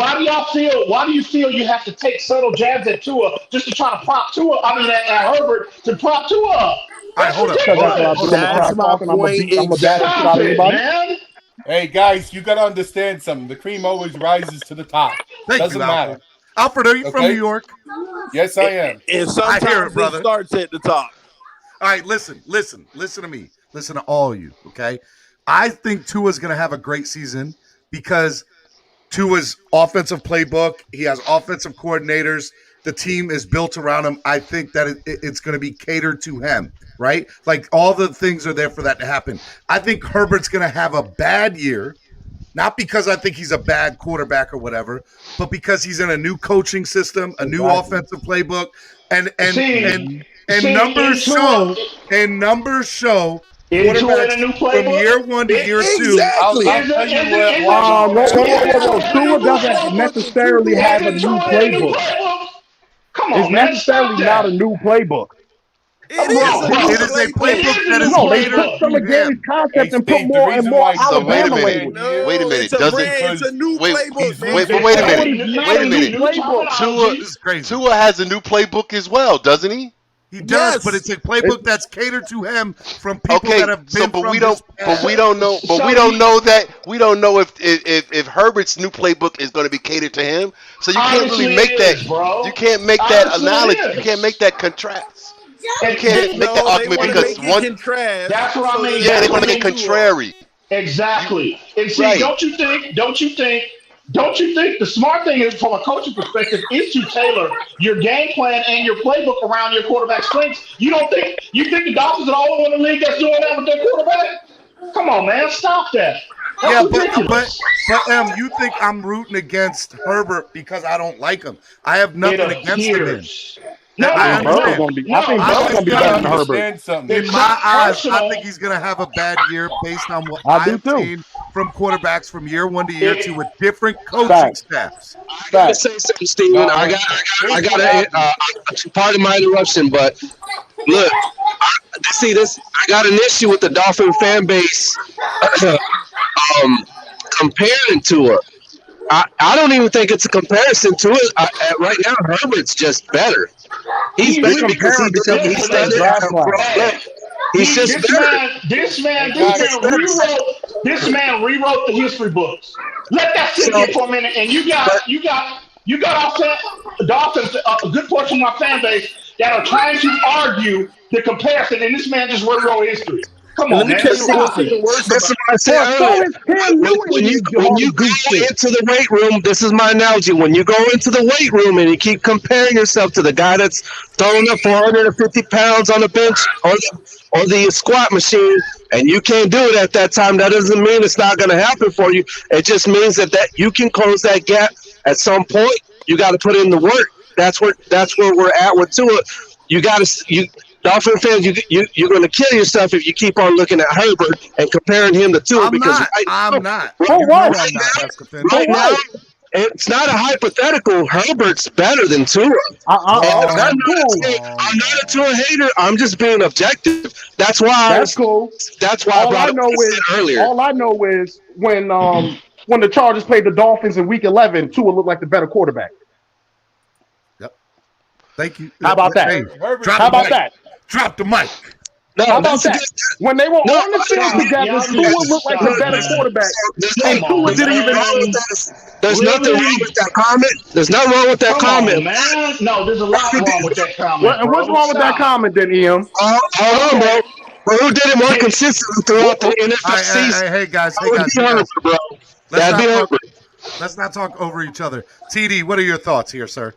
S5: understand. Why do you feel you have to take subtle jabs at Tua just to try to prop Tua? I mean, at Herbert to prop Tua up. That's
S15: Because that's what I do. I'm gonna
S18: That's
S15: crap
S18: my
S15: talk and I'm
S18: point.
S15: gonna bash the shit
S5: Stop
S15: out of
S5: it,
S15: anybody.
S5: man.
S20: Hey guys, you gotta understand something. The cream always rises to the top.
S4: Thank
S20: Doesn't
S4: you,
S20: matter.
S4: Alfred, are you from
S20: Okay?
S4: New York?
S20: Yes, I am.
S18: And
S4: I hear
S18: sometimes
S4: it, brother.
S18: starts at the top.
S4: All right, listen to me. Listen to all of you, okay? I think Tua's going to have a great season because Tua's offensive playbook, he has offensive coordinators, the team is built around him. I think that it's going to be catered to him, right? Like all the things are there for that to happen. I think Herbert's going to have a bad year, not because I think he's a bad quarterback or whatever, but because he's in a new coaching system, a new offensive playbook, and numbers show quarterbacks from year one to year two.
S20: I'll tell you what.
S15: Tua doesn't necessarily have a new playbook.
S5: Come on,
S15: It's
S5: man.
S15: necessarily not a new playbook.
S5: It is
S4: a playbook that is
S15: No, they
S4: catered
S15: took some
S4: to
S15: of Gary's
S4: him.
S15: concepts and
S20: Steve,
S15: put more and more
S17: So wait a
S15: Alabama
S17: minute.
S15: language.
S17: Wait a minute.
S18: It's a
S17: Doesn't
S18: brand. It's a new playbook, man.
S17: wait a
S15: No,
S17: minute.
S15: it is not
S17: Wait
S15: a
S17: a
S15: new
S17: minute.
S15: playbook.
S17: Tua has a new playbook as well, doesn't he?
S4: He does,
S18: Yes.
S4: but it's a playbook that's catered to him from people that have been
S17: but
S4: from
S17: we don't,
S4: his past.
S17: we don't know, but we don't know that. We don't know if Herbert's new playbook is going to be catered to him. So you can't
S5: Obviously
S17: really make
S5: it
S17: that.
S5: is, bro.
S17: You can't make that
S5: Obviously it
S17: analogy.
S5: is.
S17: You can't make that contrast. You
S5: And-
S17: can't make that
S18: No, they
S17: argument
S18: want to
S17: because
S18: make it
S17: one.
S18: contrast.
S5: That's what I mean.
S17: Yeah, they
S5: That's
S17: want to
S5: what
S17: make
S5: I
S17: it
S5: mean.
S17: contrary.
S5: Exactly. And see,
S17: Right.
S5: don't you think the smart thing is from a coaching perspective is to tailor your game plan and your playbook around your quarterback strengths? You think the Dolphins are the only one in the league that's doing that with their quarterback? Come on, man, stop that. That's
S4: Yeah,
S5: ridiculous.
S4: but you think I'm rooting against Herbert because I don't like him? I have nothing
S5: It
S4: against him.
S5: appears.
S4: I
S15: I think Burrow's gonna be better than Herbert.
S20: Understand something.
S4: In my eyes, I think he's going to have a bad year based on what I
S15: do
S4: have
S15: too.
S4: seen from quarterbacks from year one to year two with different coaching
S15: Facts.
S4: staffs.
S19: I gotta say something, Steven. I got pardon my interruption, but look, see this. I got an issue with the Dolphin fan base comparing to her. I don't even think it's a comparison to it. Right now, Herbert's just better. He's better because he studied how to grow. He's just better.
S5: This man rewrote the history books. Let that sit there for a minute. And you got offset Dolphins, a good portion of my fan base that are trying to argue the comparison, and this man just rewrote history. Come on, man. Stop it.
S19: This is what I said earlier. When you go into the weight room, this is my analogy. When you go into the weight room and you keep comparing yourself to the guy that's throwing up 450 pounds on the bench or the squat machine, and you can't do it at that time, that doesn't mean it's not going to happen for you. It just means that you can close that gap at some point. You got to put in the work. That's where we're at with Tua. Dolphin fans, you're going to kill yourself if you keep on looking at Herbert and comparing him to Tua.
S11: I'm not.
S19: Right now, it's not a hypothetical. Herbert's better than Tua. I'm not a Tua hater. I'm just being objective. That's why.
S15: That's cool.
S19: That's why I brought it earlier.
S15: All I know is when the Chargers played the Dolphins in Week 11, Tua looked like the better quarterback.
S11: Yep. Thank you.
S15: How about that? How about that?
S11: Drop the mic.
S19: No,
S15: how about that? When they were on the field together, Tua looked like the better quarterback. And Tua didn't even.
S19: There's nothing wrong with that comment. There's nothing wrong with that comment,
S5: man. No, there's a lot wrong with that comment.
S15: What's wrong with that comment, then, Em?
S19: Hold on, bro. But who did it more consistently throughout the NFL season?
S11: Hey, guys. Let's not talk over each other. TD, what are your thoughts here, sir?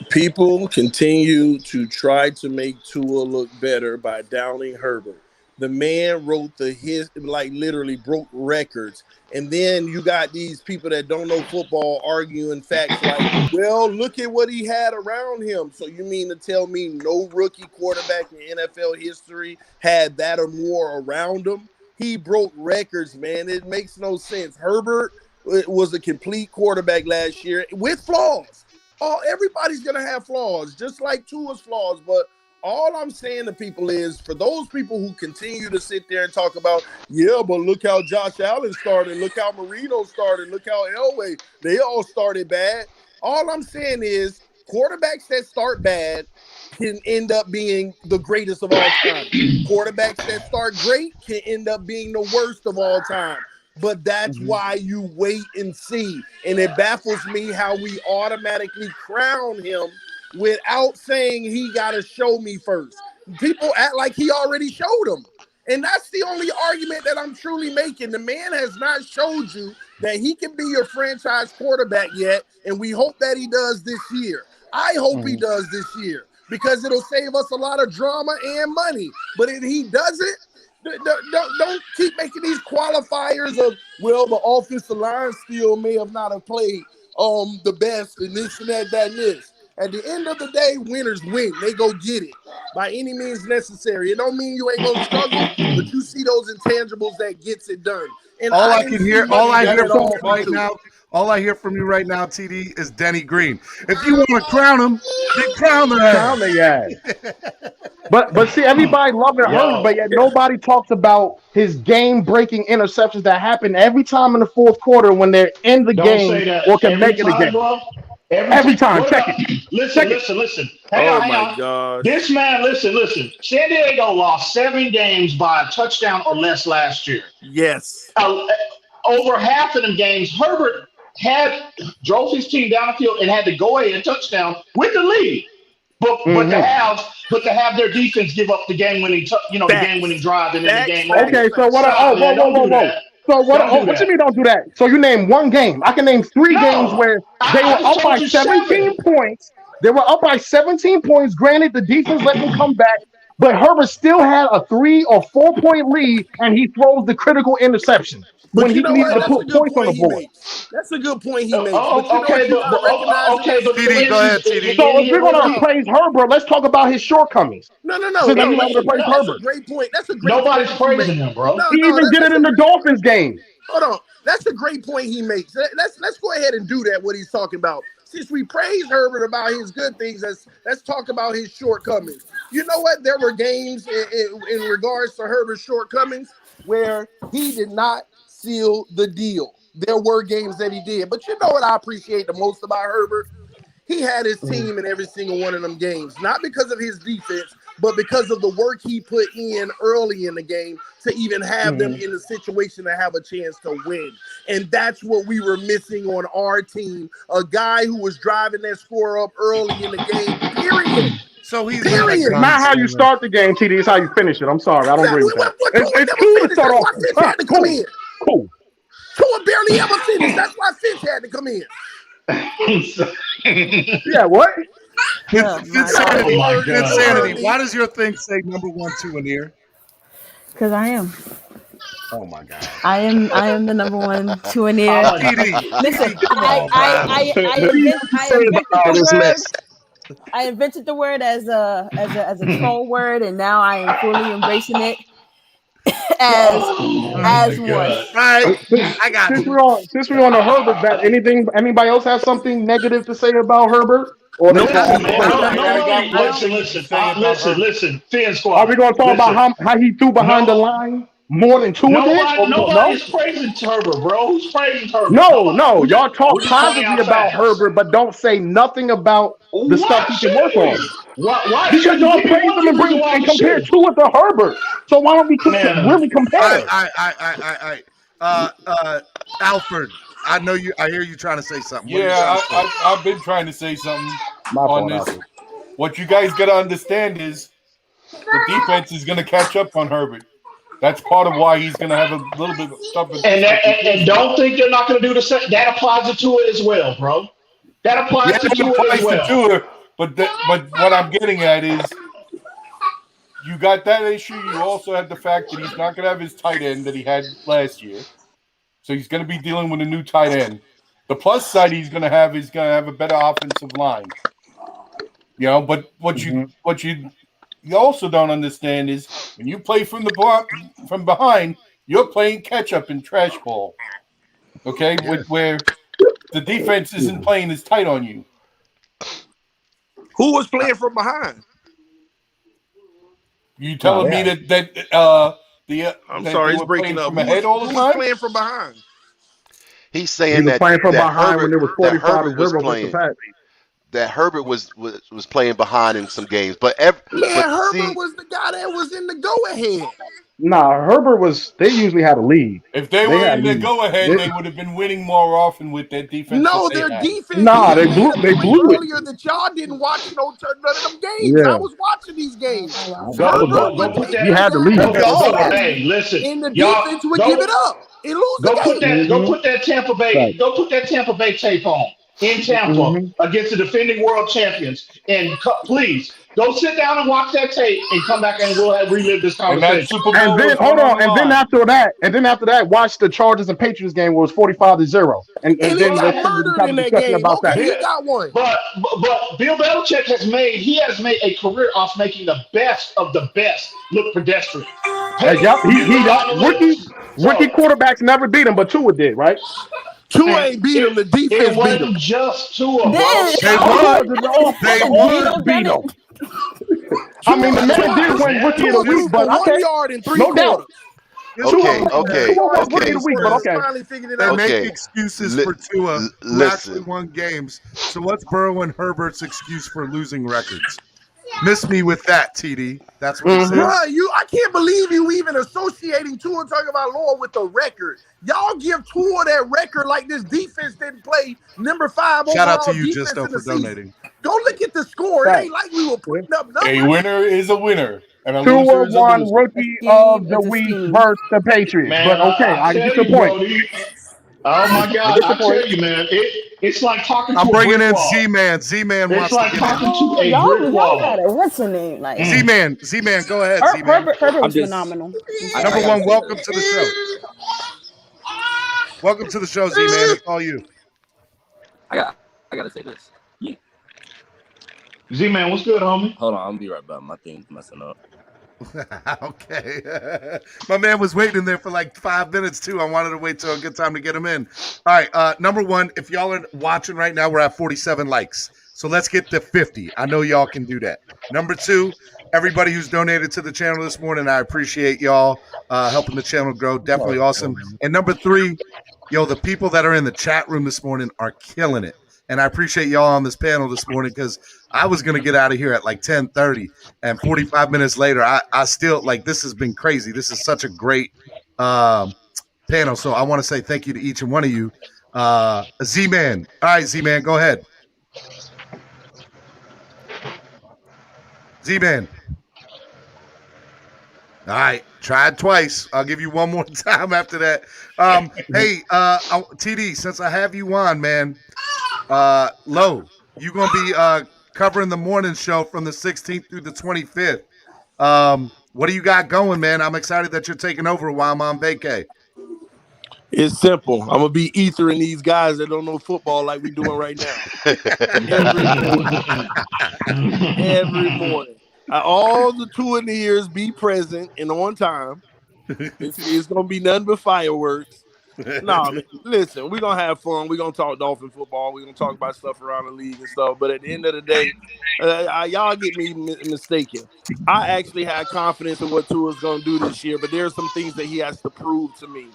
S18: People continue to try to make Tua look better by downing Herbert. The man wrote literally broke records. And then you got these people that don't know football arguing facts like, well, look at what he had around him. So you mean to tell me no rookie quarterback in NFL history had that or more around him? He broke records, man. It makes no sense. Herbert was a complete quarterback last year with flaws. Everybody's going to have flaws, just like Tua's flaws. But all I'm saying to people is, for those people who continue to sit there and talk about, yeah, but look how Josh Allen started, look how Marino started, look how Elway, they all started bad. All I'm saying is quarterbacks that start bad can end up being the greatest of all time. Quarterbacks that start great can end up being the worst of all time. But that's why you wait and see. And it baffles me how we automatically crown him without saying he got to show me first. People act like he already showed them. And that's the only argument that I'm truly making. The man has not showed you that he can be your franchise quarterback yet. And we hope that he does this year. I hope he does this year because it'll save us a lot of drama and money. But if he doesn't, don't keep making these qualifiers of, well, the offensive line still may have not have played the best and this and that and this. At the end of the day, winners win. They go get it by any means necessary. It don't mean you ain't gonna struggle, but you see those intangibles that gets it done. And
S11: all I hear from you right now, TD, is Denny Green. If you want to crown him, then crown the
S15: ass. But see, everybody loving Herbert, but yet nobody talks about his game-breaking interceptions that happen every time in the fourth quarter when they're in the game or can make it again. Every time. Check it.
S5: Listen. Hang on.
S18: God.
S5: This man, listen. San Diego lost 7 games by a touchdown or less last year.
S18: Yes.
S5: Over half of them games, Herbert drove his team down the field and had to go ahead and touchdown with the lead. But to have their defense give up the game-winning, the game-winning drive and then the game.
S15: Okay, so what? Whoa. So what you mean don't do that? So you name one game. I can name 3 games where they were up by 17 points. They were up by 17 points. Granted, the defense let them come back, but Herbert still had a 3 or 4 point lead, and he throws the critical interception when he needs to put points on the board.
S18: That's a good point he makes.
S5: Okay, but
S11: TD, go ahead, TD.
S15: So if we're going to praise Herbert, let's talk about his shortcomings.
S18: No.
S15: That's
S18: a great point.
S5: Nobody's praising him, bro.
S15: He even did it in the Dolphins game.
S18: Hold on. That's a great point he makes. Let's go ahead and do that, what he's talking about. Since we praise Herbert about his good things, let's talk about his shortcomings. You know what? There were games in regards to Herbert's shortcomings where he did not seal the deal. There were games that he did. But you know what I appreciate the most about Herbert? he had his team in every single one of them games, not because of his defense, but because of the work he put in early in the game to even have them in a situation to have a chance to win. And that's what we were missing on our team. A guy who was driving that score up early in the game, period.
S4: So he's
S15: It's not how you start the game, TD. It's how you finish it. I'm sorry. I don't agree with that. It's cool to start off.
S18: Fitz had to come in.
S15: Cool.
S18: Tua barely ever finished. That's why Fitz had to come in.
S15: Yeah, what?
S4: Insanity. Insanity. Why does your thing say number 1, 2 in here?
S16: Because I am.
S4: Oh my God.
S16: I am the number 1, 2 in here. Listen, I invented the word as a troll word, and now I am fully embracing it as one.
S4: Right. I got you.
S15: Since we're on the Herbert bet, anybody else have something negative to say about Herbert? Or
S5: Listen, Fan Squad.
S15: Are we going to talk about how he threw behind the line more than Tua did?
S5: Nobody's praising Herbert, bro. Who's praising Herbert?
S15: No. Y'all talk positively about Herbert, but don't say nothing about the stuff he can work on.
S5: Why
S15: because y'all praise him and compare Tua to Herbert. So why don't we really compare?
S4: Alfred, I hear you trying to say something.
S20: Yeah, I've been trying to say something on this. Alfred. What you guys got to understand is the defense is going to catch up on Herbert. That's part of why he's going to have a little bit of stuff.
S5: And don't think they're not going to do the same. That applies to Tua as well, bro. That applies to Tua as well.
S20: But what I'm getting at is you got that issue. You also have the fact that he's not going to have his tight end that he had last year. So he's going to be dealing with a new tight end. The plus side he's going to have is going to have a better offensive line. You know, but what you also don't understand is when you play from behind, you're playing catch up in trash ball. Okay, where the defense isn't playing as tight on you.
S18: Who was playing from behind?
S20: You telling me that
S18: I'm sorry, he's breaking up.
S20: Who
S18: was playing from behind?
S17: He's saying that
S15: playing from behind
S17: Herbert,
S15: when there was 45
S17: was playing. That Herbert was playing behind in some games, Herbert
S18: was the guy that was in the go ahead.
S15: Nah, Herbert was. They usually had a lead.
S20: If they were in the go ahead, they would have been winning more often with their defense.
S18: No, their defense.
S15: Nah, they blew it
S18: earlier that y'all didn't watch none of them games.
S15: Yeah.
S18: I was watching these games.
S15: You had the lead.
S5: Hey, listen.
S18: And the defense would give it up and lose the game.
S5: Go put that Tampa Bay. Go put that Tampa Bay tape on in Tampa against the defending world champions. And please go sit down and watch that tape and come back and we'll relive this conversation.
S15: And then hold on, and then after that, watch the Chargers and Patriots game where it was 45-0, and then
S18: he got murdered in that game.
S15: About that.
S18: He got one.
S5: But Bill Belichick has made a career off making the best of the best look pedestrian.
S15: Rookie quarterbacks never beat him, but Tua did, right?
S18: Tua ain't beat him. The defense beat him.
S5: Just Tua.
S15: They beat him. I mean, the man did win Rookie of the Week, but
S18: 1 yard in 3
S15: no doubt.
S17: Okay.
S4: They make excuses for Tua who actually won games. So what's Burrow and Herbert's excuse for losing records? Miss me with that, TD. That's what he says.
S18: I can't believe you even associating Tua talking about Lord with the record. Y'all give Tua that record like this defense didn't play number 5 overall.
S4: Shout out to you,
S18: defense
S4: Justo, for donating.
S18: Go look at the score. It ain't like we were putting up numbers.
S20: A winner is a winner. And a
S15: Tua
S20: loser is a
S15: won
S20: loser.
S15: Rookie of the Week versus the Patriots.
S5: Man,
S15: but okay, I get the point.
S5: Oh my God! I tell you, man, it's like talking to
S4: I'm
S5: a
S4: bringing
S5: brick
S4: in
S5: wall.
S4: Z-Man. Z-Man wants
S5: It's like
S4: to get
S5: talking
S4: in.
S5: to a brick
S16: Y'all
S5: wall.
S16: got it. What's the name? Like
S4: Z-Man, go ahead. Z-Man.
S16: Herbert was phenomenal.
S4: Number 1, welcome to the show. Welcome to the show, Z-Man. It's all you.
S21: I gotta say this.
S5: Z-Man, what's good, homie?
S21: Hold on, I'll be right back. My thing's messing up.
S4: Okay. My man was waiting there for like 5 minutes too. I wanted to wait till a good time to get him in. All right. Number 1, if y'all are watching right now, we're at 47 likes. So let's get to 50. I know y'all can do that. Number 2, everybody who's donated to the channel this morning, I appreciate y'all helping the channel grow. Definitely awesome. And number 3, the people that are in the chat room this morning are killing it.
S11: and I appreciate y'all on this panel this morning because I was gonna get out of here at like 10:30, and 45 minutes later, I still like this has been crazy. This is such a great panel, so I want to say thank you to each and one of you. Z-Man, all right, Z-Man, go ahead. Z-Man. All right, tried twice. I'll give you one more time after that. Hey, TD, since I have you on, man, Lo, you gonna be covering the morning show from the 16th through the 25th. What do you got going, man? I'm excited that you're taking over while I'm on vacay.
S18: It's simple. I'm gonna be ethering these guys that don't know football like we doing right now. Every morning. All the 2 in the years be present and on time. It's gonna be nothing but fireworks. Nah, man, listen, we're gonna have fun. We're gonna talk Dolphin football. We're gonna talk about stuff around the league and stuff. But at the end of the day, y'all get me mistaken. I actually had confidence in what Tua's gonna do this year, but there's some things that he has to prove to me.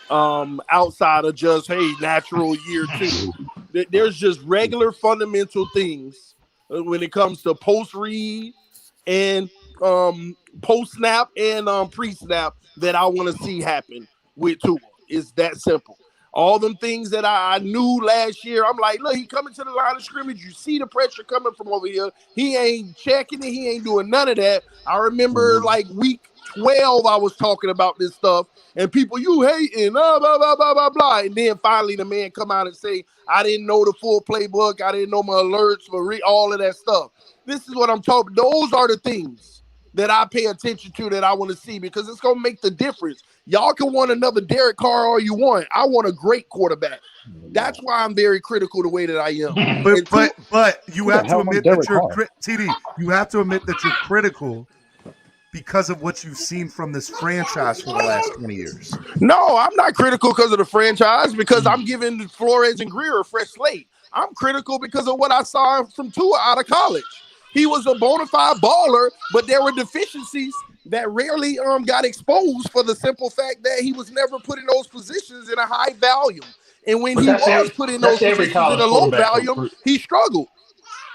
S18: Outside of just, hey, natural year 2. There's just regular fundamental things when it comes to post-read and post-snap and pre-snap that I want to see happen with Tua. It's that simple. All them things that I knew last year, I'm like, look, he coming to the line of scrimmage. You see the pressure coming from over here. He ain't checking it. He ain't doing none of that. I remember like week 12, I was talking about this stuff, and people, you hating, blah, blah, blah, blah, blah, blah. And then finally the man come out and say, I didn't know the full playbook. I didn't know my alerts for all of that stuff. This is what I'm talking. Those are the things that I pay attention to that I want to see because it's going to make the difference. Y'all can want another Derek Carr all you want. I want a great quarterback. That's why I'm very critical the way that I am.
S11: But you have to admit that you're TD. You have to admit that you're critical because of what you've seen from this franchise for the last 20 years.
S18: No, I'm not critical because of the franchise because I'm giving Flores and Greer a fresh slate. I'm critical because of what I saw from Tua out of college. He was a bona fide baller, but there were deficiencies that rarely got exposed for the simple fact that he was never put in those positions in a high volume. And when he was put in those positions in a low volume, he struggled.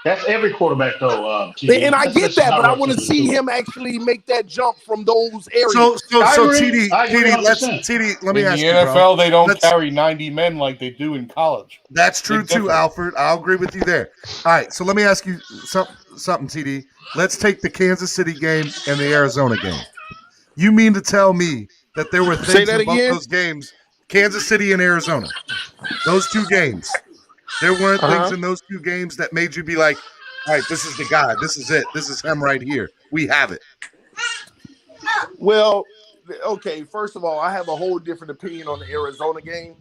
S5: That's every quarterback, though.
S18: And I get that, but I want to see him actually make that jump from those areas.
S11: So TD, let me ask you,
S20: in the NFL, they don't carry 90 men like they do in college.
S11: That's true too, Alfred. I'll agree with you there. All right, so let me ask you something, TD. Let's take the Kansas City game and the Arizona game. You mean to tell me that there were things about those games, Kansas City and Arizona, those 2 games? There weren't things in those 2 games that made you be like, all right, this is the guy. This is it. This is him right here. We have it.
S18: Well, okay, first of all, I have a whole different opinion on the Arizona game.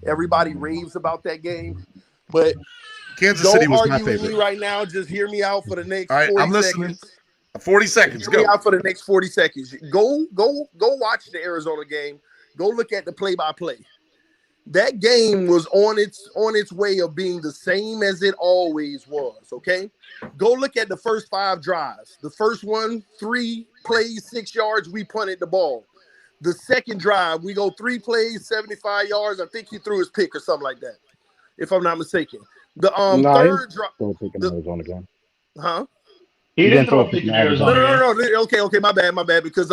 S18: Everybody raves about that game. But
S11: Kansas City was my
S18: argue with
S11: favorite.
S18: me right now. Just hear me out for the next
S11: all right,
S18: 40
S11: I'm listening.
S18: seconds.
S11: 40 seconds.
S18: Hear me out for the next 40 seconds. Go watch the Arizona game. Go look at the play-by-play. That game was on its way of being the same as it always was, okay? Go look at the first 5 drives. The first one, 3 plays, 6 yards, we punted the ball. The second drive, we go 3 plays, 75 yards. I think he threw his pick or something like that, if I'm not mistaken. The third drive.
S15: Arizona game.
S18: Huh?
S5: He didn't throw a pick in Arizona.
S18: No. Okay, my bad. Because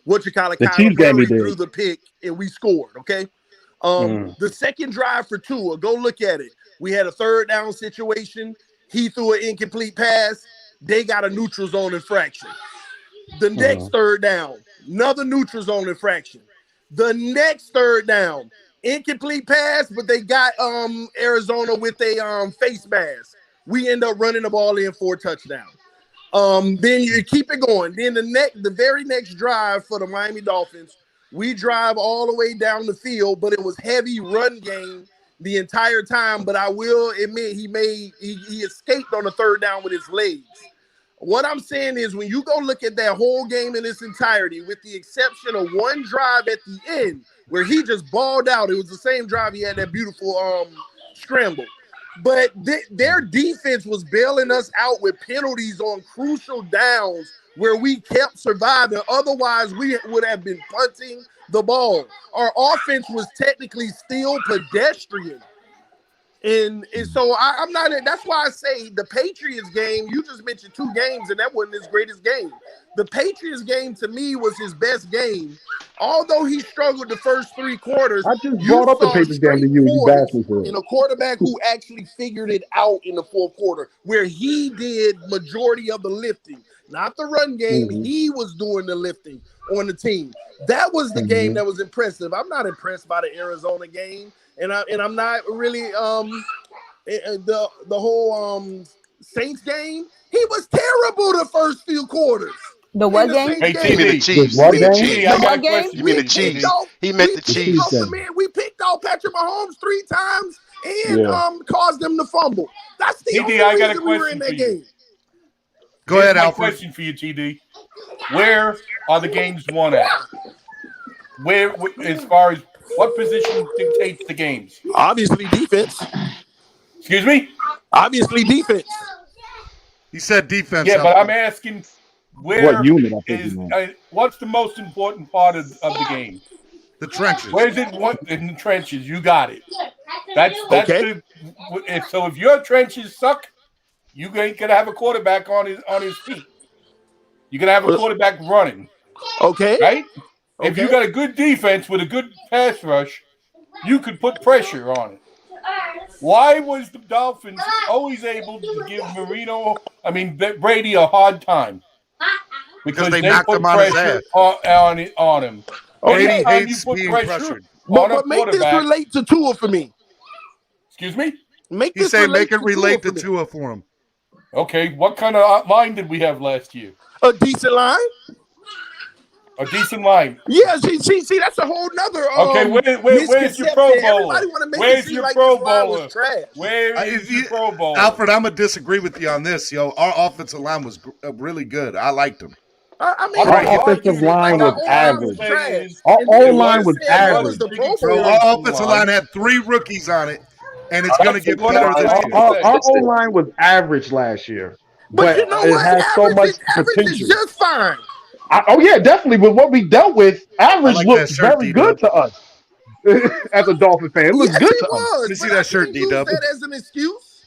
S18: what you call it,
S15: the
S18: Kyler
S15: Chiefs game
S18: Murray
S15: he did.
S18: threw the pick and we scored, okay? The second drive for Tua, go look at it. We had a 3rd down situation. He threw an incomplete pass. They got a neutral zone infraction. The next 3rd down, another neutral zone infraction. The next 3rd down, incomplete pass, but they got Arizona with a face mask. We end up running the ball in for a touchdown. Then you keep it going. Then the very next drive for the Miami Dolphins, we drive all the way down the field, but it was heavy run game the entire time. But I will admit he escaped on the 3rd down with his legs. What I'm saying is when you go look at that whole game in its entirety, with the exception of one drive at the end where he just balled out, it was the same drive he had that beautiful scramble. But their defense was bailing us out with penalties on crucial downs where we kept surviving. Otherwise, we would have been punting the ball. Our offense was technically still pedestrian. And so I'm not. That's why I say the Patriots game. You just mentioned 2 games, and that wasn't his greatest game. The Patriots game to me was his best game. Although he struggled the first 3 quarters,
S15: I just
S18: you
S15: brought up the
S18: saw
S15: Patriots game
S18: straight
S15: to you. You
S18: poise
S15: bashed me for
S18: in
S15: it.
S18: a quarterback who actually figured it out in the 4th quarter, where he did majority of the lifting, not the run game.
S15: Mm-hmm.
S18: He was doing the lifting on the team. That was the game that was impressive. I'm not impressed by the Arizona game, and I'm not really the whole Saints game. He was terrible the first few quarters.
S16: The what game?
S18: Saints
S20: Hey,
S18: game.
S17: You mean the
S20: TD.
S17: Chiefs?
S15: What
S17: You mean the
S15: game?
S17: Chiefs?
S20: I got a
S16: game?
S20: question
S17: You mean
S20: for
S17: the
S20: you,
S17: Chiefs?
S20: TD.
S17: He meant the
S15: The
S17: Chiefs.
S15: Chiefs game.
S18: We picked off Patrick Mahomes 3 times and
S15: Yeah.
S18: caused them to fumble. That's the
S20: TD,
S18: only
S20: I got a
S18: reason we were in
S20: question
S18: that
S20: for you.
S18: game.
S11: Go
S20: Here's
S11: ahead,
S20: my
S11: Alfred.
S20: question for you, TD. Where are the games won at? Where, as far as what position dictates the games?
S18: Obviously, defense.
S20: Excuse me?
S18: Obviously, defense.
S11: He said defense.
S20: Yeah, but
S11: Alfred.
S20: I'm asking
S15: What
S20: where
S15: unit I think
S20: is
S15: you meant.
S20: what's the most important part of the game?
S11: The trenches.
S20: Where is it? What in the trenches? You got it. That's
S18: Okay.
S20: so if your trenches suck, you ain't gonna have a quarterback on his feet. You're gonna have a quarterback running.
S18: Okay.
S20: Right? If you
S18: Okay.
S20: got a good defense with a good pass rush, you could put pressure on it. Why was the Dolphins always able to give Brady a hard time? Because
S11: they
S20: they
S11: knocked
S20: put
S11: him on his
S20: pressure
S11: ass.
S20: on him.
S11: Brady
S20: Anytime you
S11: hates
S20: put
S11: being
S20: pressure
S11: pressured.
S20: on a
S18: But make this
S20: quarterback,
S18: relate to Tua for me.
S20: excuse me?
S18: Make
S11: He
S18: this
S11: said
S18: relate
S11: make it
S18: to
S11: relate
S18: Tua
S11: to
S18: for me.
S11: Tua for him.
S20: Okay, what kind of line did we have last year?
S18: A decent line.
S20: A decent line.
S18: Yeah, see, that's a whole nother
S20: Okay, where's your Pro
S18: misconception.
S20: Bowler?
S18: Everybody want to make
S20: Where's
S18: it seem
S20: your
S18: like
S20: Pro
S18: this line
S20: Bowler?
S18: was trash.
S20: Where is your Pro Bowler?
S11: Alfred, I'm gonna disagree with you on this. Yo, our offensive line was really good. I liked him.
S18: I mean,
S15: Our offensive line was average.
S18: trash.
S15: Our
S18: And then
S15: O-line was
S18: you said what was
S15: average.
S18: the Pro
S11: Bro,
S18: Bowl?
S11: our offensive line had 3 rookies on it, and it's gonna get
S20: what
S11: better
S20: I'm
S11: this
S20: trying
S11: year.
S20: to say.
S15: Our O-line was average last year.
S18: But you know
S15: it
S18: what?
S15: has so much
S18: Average is
S15: potential.
S18: just fine.
S15: Oh yeah, definitely. With what we dealt with, average
S11: like
S15: looked
S11: that shirt,
S15: very
S11: D-Dub.
S15: good to us. As a Dolphin fan, it looked
S18: Yes,
S15: good
S18: it
S15: to us.
S18: was.
S11: Let me see
S18: but
S11: that
S18: I
S11: shirt,
S18: can't use
S11: D-Dub.
S18: that as an excuse.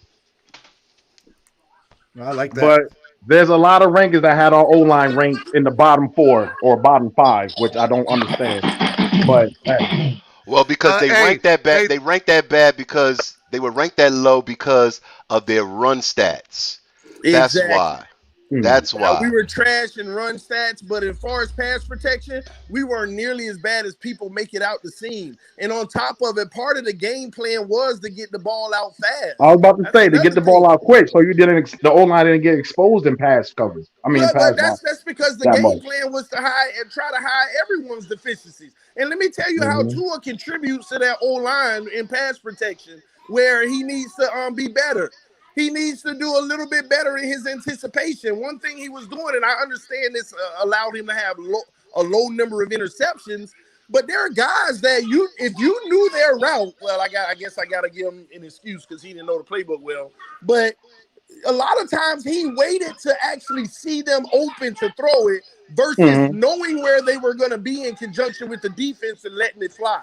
S11: I like that.
S15: But there's a lot of rankings that had our O-line ranked in the bottom 4 or bottom 5, which I don't understand. But hey.
S17: Well, because they
S11: hey,
S17: ranked that bad.
S11: hey.
S17: They ranked that bad because they were ranked that low because of their run stats. That's
S18: Exactly.
S17: why. That's
S18: Now,
S17: why.
S18: we were trash in run stats, but as far as pass protection, we weren't nearly as bad as people make it out to seem. And on top of it, part of the game plan was to get the ball out fast.
S15: I was about to say to get the ball out quick, so the O-line didn't get exposed in pass coverage.
S18: But that's because the
S15: that
S18: game
S15: much.
S18: plan was to try to hide everyone's deficiencies. And let me tell you how Tua contributes to that O-line in pass protection, where he needs to be better. He needs to do a little bit better in his anticipation. One thing he was doing, and I understand this allowed him to have a low number of interceptions, but there are guys that if you knew their route, well, I guess I got to give him an excuse because he didn't know the playbook well. But a lot of times he waited to actually see them open to throw it versus knowing where they were going to be in conjunction with the defense and letting it fly.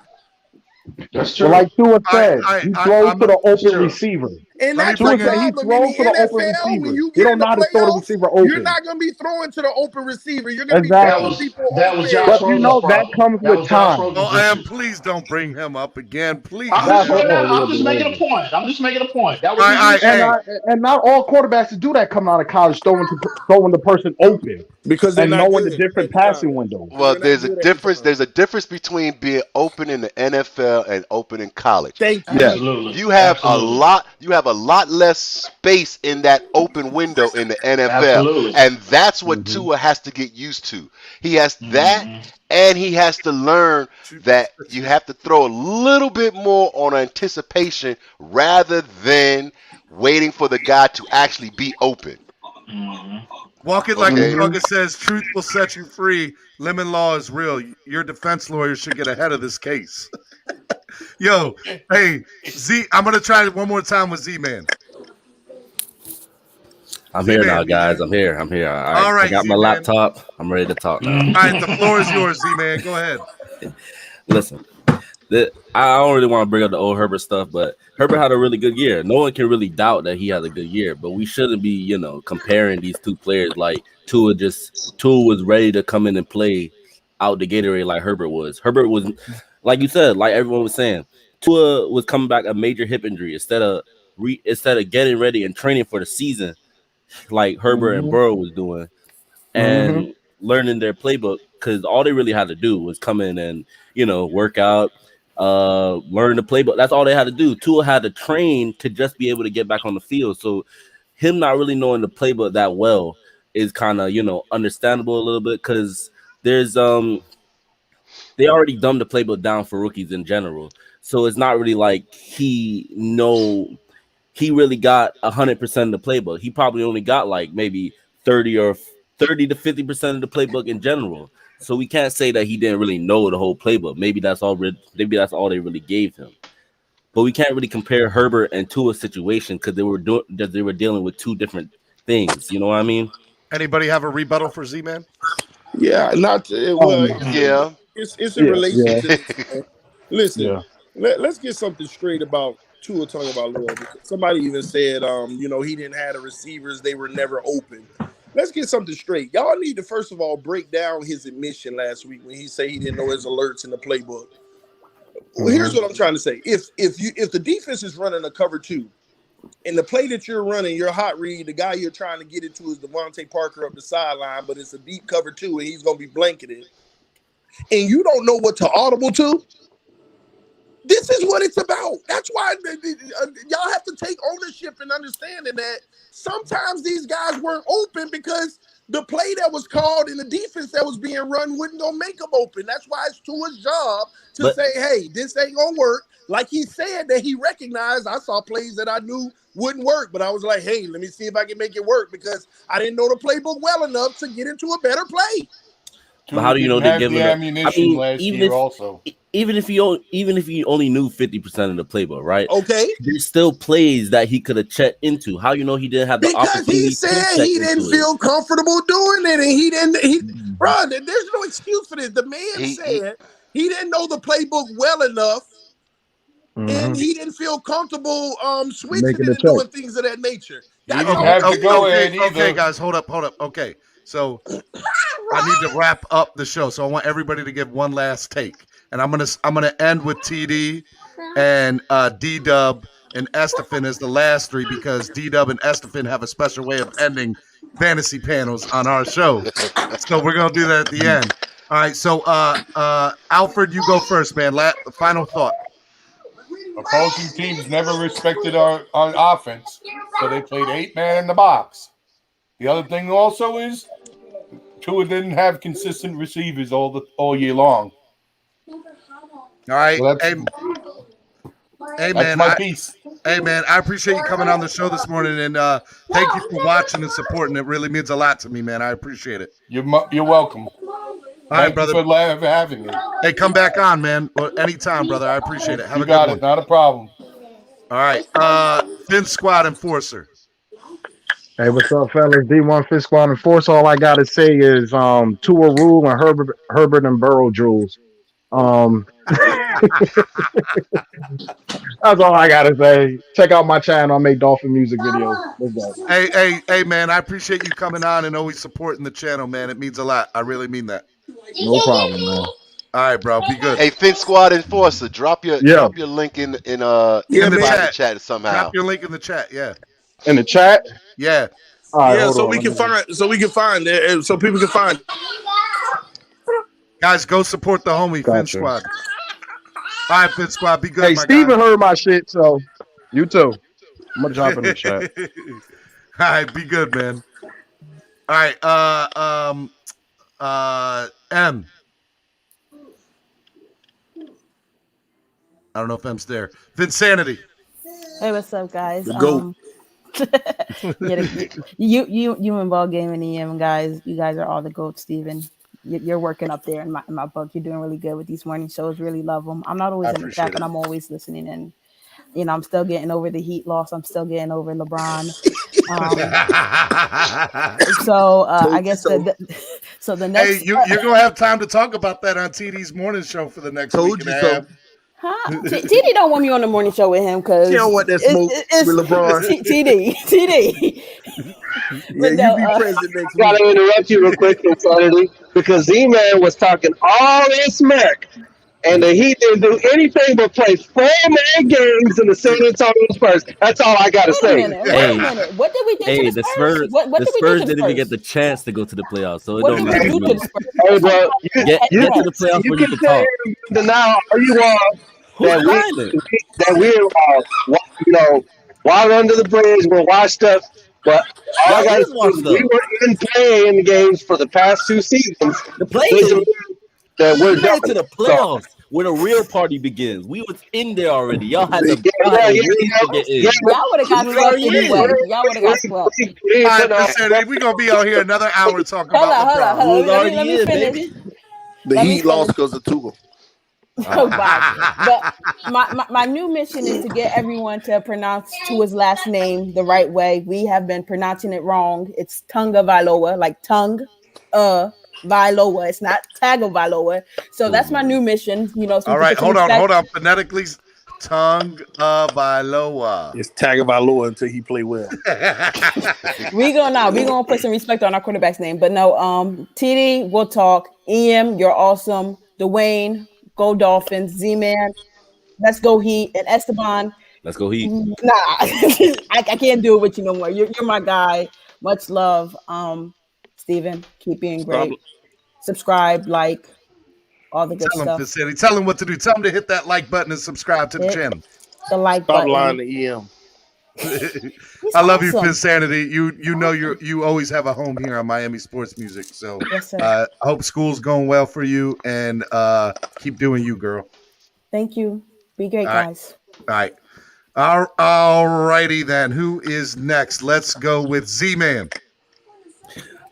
S5: That's true.
S15: Well, like Tua said, he throws to the open receiver.
S18: And that's
S15: Tua
S18: the
S15: said he
S18: problem
S15: throws
S18: in
S15: to
S18: the
S15: the open
S18: NFL. When
S15: receiver.
S18: you
S15: He
S18: get in
S15: don't
S18: the
S15: know how to throw the
S18: playoffs,
S15: receiver open.
S18: you're not going to be throwing to the open receiver. You're going to
S15: Exactly.
S18: be throwing people
S5: That was
S18: open.
S5: Josh
S15: But you
S5: Rosen's
S15: know that
S5: problem.
S15: comes
S5: That
S15: with
S5: was Josh
S15: time.
S5: Rosen's
S11: Oh,
S5: issue.
S11: please don't bring him up again. Please.
S5: I'm just making a point. I'm just making a point. That was his issue.
S15: And not all quarterbacks do that coming out of college, throwing the person open
S18: because they're
S15: and
S18: not
S15: knowing the
S18: good
S15: different passing windows.
S17: Well, there's a difference. There's a difference between being open in the NFL and open in college.
S18: Thank you.
S5: Absolutely.
S17: You have
S5: Absolutely.
S17: a lot less space in that open window in the NFL,
S5: Absolutely.
S17: and that's what Tua has to get used to. He has that, and he has to learn that you have to throw a little bit more on anticipation rather than waiting for the guy to actually be open.
S11: Walk it like a dog. It says, truth will set you free. Lemon law is real. Your defense lawyer should get ahead of this case. Yo, hey, Z, I'm going to try it one more time with Z-Man.
S21: I'm here now, guys. I'm here. All right, I got my laptop. I'm ready to talk now.
S11: All right, the floor is yours, Z-Man. Go ahead.
S21: Listen, I don't really want to bring up the old Herbert stuff, but Herbert had a really good year. No one can really doubt that he had a good year, but we shouldn't be, comparing these two players. Like Tua was ready to come in and play out the Gatorade like Herbert was. Herbert was, like you said, like everyone was saying, Tua was coming back a major hip injury instead of getting ready and training for the season like Herbert and Burrow was doing and learning their playbook, because all they really had to do was come in and work out, learn the playbook. That's all they had to do. Tua had to train to just be able to get back on the field. So him not really knowing the playbook that well is kind of understandable a little bit, because there's they already dumbed the playbook down for rookies in general. So it's not really like he really got 100% of the playbook. He probably only got like maybe 30 to 50% of the playbook in general. So we can't say that he didn't really know the whole playbook. Maybe that's all they really gave him. But we can't really compare Herbert and Tua's situation because they were dealing with two different things. You know what I mean?
S4: Anybody have a rebuttal for Z-Man?
S18: Yeah, not
S17: yeah.
S18: It's in relation to this. Listen, let's get something straight about Tua talking about loyalty. Somebody even said, he didn't have the receivers; they were never open. Let's get something straight. Y'all need to first of all break down his admission last week when he said he didn't know his alerts in the playbook. Well, here's what I'm trying to say: if the defense is running a cover 2, and the play that you're running, your hot read, the guy you're trying to get into is Devontae Parker up the sideline, but it's a deep cover 2, and he's going to be blanketed, and you don't know what to audible to. This is what it's about. That's why y'all have to take ownership and understanding that sometimes these guys weren't open because the play that was called and the defense that was being run wasn't going to make them open. That's why it's Tua's job to say, hey, this ain't going to work. Like he said that he recognized, I saw plays that I knew wouldn't work, but I was like, hey, let me see if I can make it work because I didn't know the playbook well enough to get into a better play.
S21: But how do you know they're giving
S20: the ammunition last year also?
S21: Even if you only knew 50% of the playbook, right?
S18: Okay.
S21: There's still plays that he could have checked into. How you know he didn't have the opportunity?
S18: Because he said he didn't feel comfortable doing it, and he didn't. Bro, there's no excuse for this. The man said he didn't know the playbook well enough, and he didn't feel comfortable switching it and doing things of that nature.
S20: That's didn't have to go in either.
S4: Okay, guys, hold up. Okay, so I need to wrap up the show, so I want everybody to give one last take, and I'm gonna end with TD and D-Dub and Estephen as the last three because D-Dub and Estephen have a special way of ending fantasy panels on our show, so we're gonna do that at the end. All right, so Alfred, you go first, man. Final thought.
S20: Opposing teams never respected our offense, so they played 8-man in the box. The other thing also is Tua didn't have consistent receivers all year long.
S4: All right,
S20: so
S4: hey
S20: man, my piece.
S4: Hey man, I appreciate you coming on the show this morning, and thank you for watching and supporting. It really means a lot to me, man. I appreciate it.
S20: You're welcome.
S4: All right, brother.
S20: Thank you for having me.
S4: Hey, come back on, man. Anytime, brother. I appreciate it. Have
S20: you
S4: a
S20: got
S4: good
S20: it.
S4: one.
S20: Not a problem.
S4: All right. Fin Squad Enforcer.
S15: Hey, what's up, fellas? D1 Fin Squad Enforcer. All I gotta say is Tua Rule and Herbert and Burrow Jules. That's all I gotta say. Check out my channel. I make dolphin music videos. Let's go.
S4: Hey, man. I appreciate you coming on and always supporting the channel, man. It means a lot. I really mean that.
S15: No problem, man.
S4: All right, bro. Be good.
S17: Hey, Fin Squad Enforcer, drop your link in the chat somehow.
S4: Drop your link in the chat. Yeah.
S15: In the chat.
S4: Yeah.
S15: Right,
S18: so we can find it, so people can find it.
S4: Guys, go support the homie Fin Squad. All right, Fin Squad, be good.
S15: Hey, Steven heard my shit, so you too. I'm gonna drop in the chat.
S4: All right, be good, man. All right, M. I don't know if M's there. Vinsanity.
S16: Hey, what's up, guys?
S18: Go.
S16: You and Ball Game and EM guys, you guys are all the GOAT, Steven. You're working up there in my book. You're doing really good with these morning shows. Really love them. I'm not always in the chat, but I'm always listening. And I'm still getting over the Heat loss. I'm still getting over LeBron. I guess so. The next.
S4: Hey, you're gonna have time to talk about that on TD's morning show for the next week and a half.
S16: Huh? TD don't want me on the morning show with him because
S18: She don't want that smoke with LeBron.
S16: TD.
S18: Yeah, you be present next week.
S19: Gotta interrupt you real quick, Insanity, because Z-Man was talking all this smack, and the Heat didn't do anything but play 4-man games in the San Antonio Spurs. That's all I gotta say.
S16: Wait a minute. What did we do to the Spurs? What
S21: the
S16: did we
S21: Spurs
S16: do to the
S21: didn't even
S16: Spurs?
S21: get the chance to go to the playoffs, so it
S16: What
S21: don't
S16: did we
S21: matter.
S16: do to the Spurs?
S19: Hey, bro,
S21: Get to the playoffs
S19: you
S21: where you
S19: can
S21: can
S19: say
S21: talk.
S19: deny all you want
S21: Who's
S19: that
S21: denying
S19: we're water under the bridge, we're washed up. But all I
S21: Y'all
S19: gotta
S21: is
S19: say is
S21: washed
S19: we
S21: up.
S19: were in play-in games for the past 2 seasons.
S21: The play
S19: Doesn't mean that we're
S21: we made it to
S19: done.
S21: the playoffs where the real party begins. We was in there already. Y'all had to
S19: Yeah,
S21: buy and win to get in.
S16: Y'all would have got
S21: We was
S16: swept
S21: already
S16: anyway.
S21: in.
S16: Y'all would have got swept.
S11: All right, Insanity, we're going to be out here another hour talking about LeBron.
S21: We was
S16: Let me
S21: already in,
S16: finish.
S21: baby.
S18: The
S16: Let me
S18: Heat lost
S16: finish.
S18: because of Tua.
S16: Oh, Bob. But my new mission is to get everyone to pronounce Tua's last name the right way. We have been pronouncing it wrong. It's Tagovailoa, like tongue, Vailoa. It's not Tagovailoa. So that's my new mission. You know. So
S11: All right, hold on.
S16: respect.
S11: Phonetically, tongue Vailoa.
S18: It's Tagovailoa until he play well.
S16: we gonna put some respect on our quarterback's name. But no, TD, we'll talk. EM, you're awesome. Dwayne, go Dolphins. Z-Man, let's go Heat. And Esteban,
S21: let's go Heat.
S16: Nah, I can't do it with you no more. You're my guy. Much love. Steven, keep being great. Subscribe, like, all the good
S11: Tell him,
S16: stuff.
S11: Tell him what to do. Tell him to hit that like button and subscribe to the channel.
S16: The like
S18: Stop
S16: button.
S18: lying to EM.
S11: I love you, Finsanity. You know you always have a home here on Miami Sports Music. So
S16: yes, sir.
S11: I hope school's going well for you and keep doing you, girl.
S16: Thank you. Be great, guys.
S11: All right. All righty then. Who is next? Let's go with Z-Man.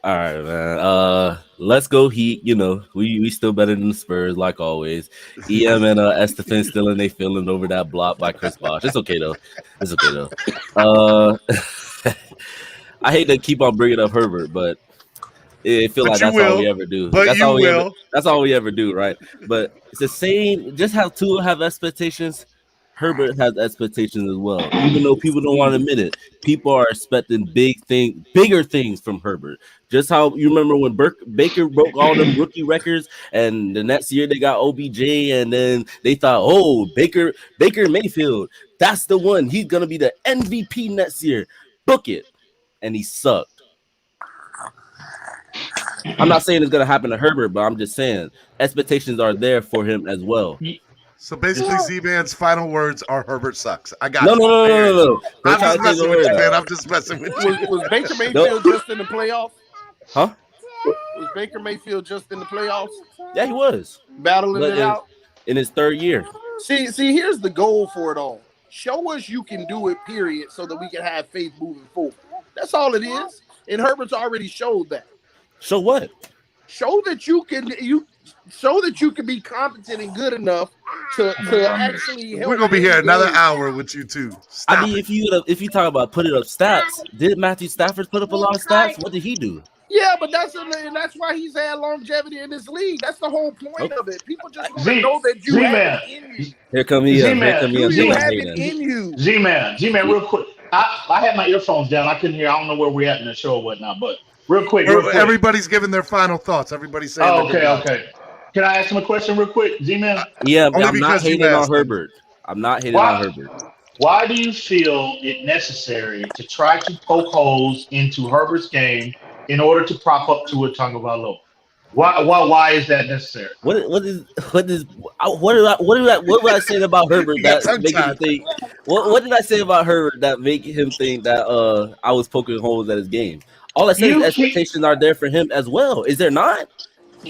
S21: All right, man. Let's go Heat. You know, we still better than the Spurs, like always. EM and Estefan still in they feeling over that block by Chris Bosh. It's okay though. I hate to keep on bringing up Herbert, but it feels like that's all we ever do.
S11: But
S21: That's all we ever do, right? But it's the same. Just how Tua have expectations, Herbert has expectations as well. Even though people don't want to admit it, people are expecting bigger things from Herbert. Just how you remember when Baker broke all them rookie records, and the next year they got OBJ, and then they thought, oh, Baker Mayfield, that's the one. He's gonna be the MVP next year. Book it, and he sucked. I'm not saying it's gonna happen to Herbert, but I'm just saying expectations are there for him as well.
S11: So basically, Z-Man's final words are Herbert sucks. I got
S21: no.
S11: I'm just messing with you, man. I'm just messing with you.
S18: Was Baker Mayfield just in the playoffs?
S21: Huh?
S18: Was Baker Mayfield just in the playoffs?
S21: Yeah, he was.
S18: Battling it out?
S21: In his third year.
S18: See, here's the goal for it all. Show us you can do it, period, so that we can have faith moving forward. That's all it is. And Herbert's already showed that.
S21: Show what?
S18: Show that you can be competent and good enough to actually help.
S11: We're gonna be here another hour with you too.
S21: I mean, if you talk about putting up stats, did Matthew Stafford put up a lot of stats? What did he do?
S18: Yeah, but that's why he's had longevity in this league. That's the whole point of it. People just want to know that you have it in you.
S21: Here come he.
S18: You have it in you.
S5: Z-Man, real quick. I had my earphones down. I couldn't hear. I don't know where we're at in the show or whatnot, but real quick.
S11: Everybody's giving their final thoughts. Everybody's saying.
S5: Oh, okay. Can I ask him a question real quick, Z-Man?
S21: Yeah, but I'm not hating on Herbert.
S5: Why do you feel it necessary to try to poke holes into Herbert's game in order to prop up Tua Tagovailoa? Why is that necessary?
S21: What did I say about Herbert that make him think? What did I say about Herbert that make him think that I was poking holes at his game? All I said is expectations are there for him as well. Is there not?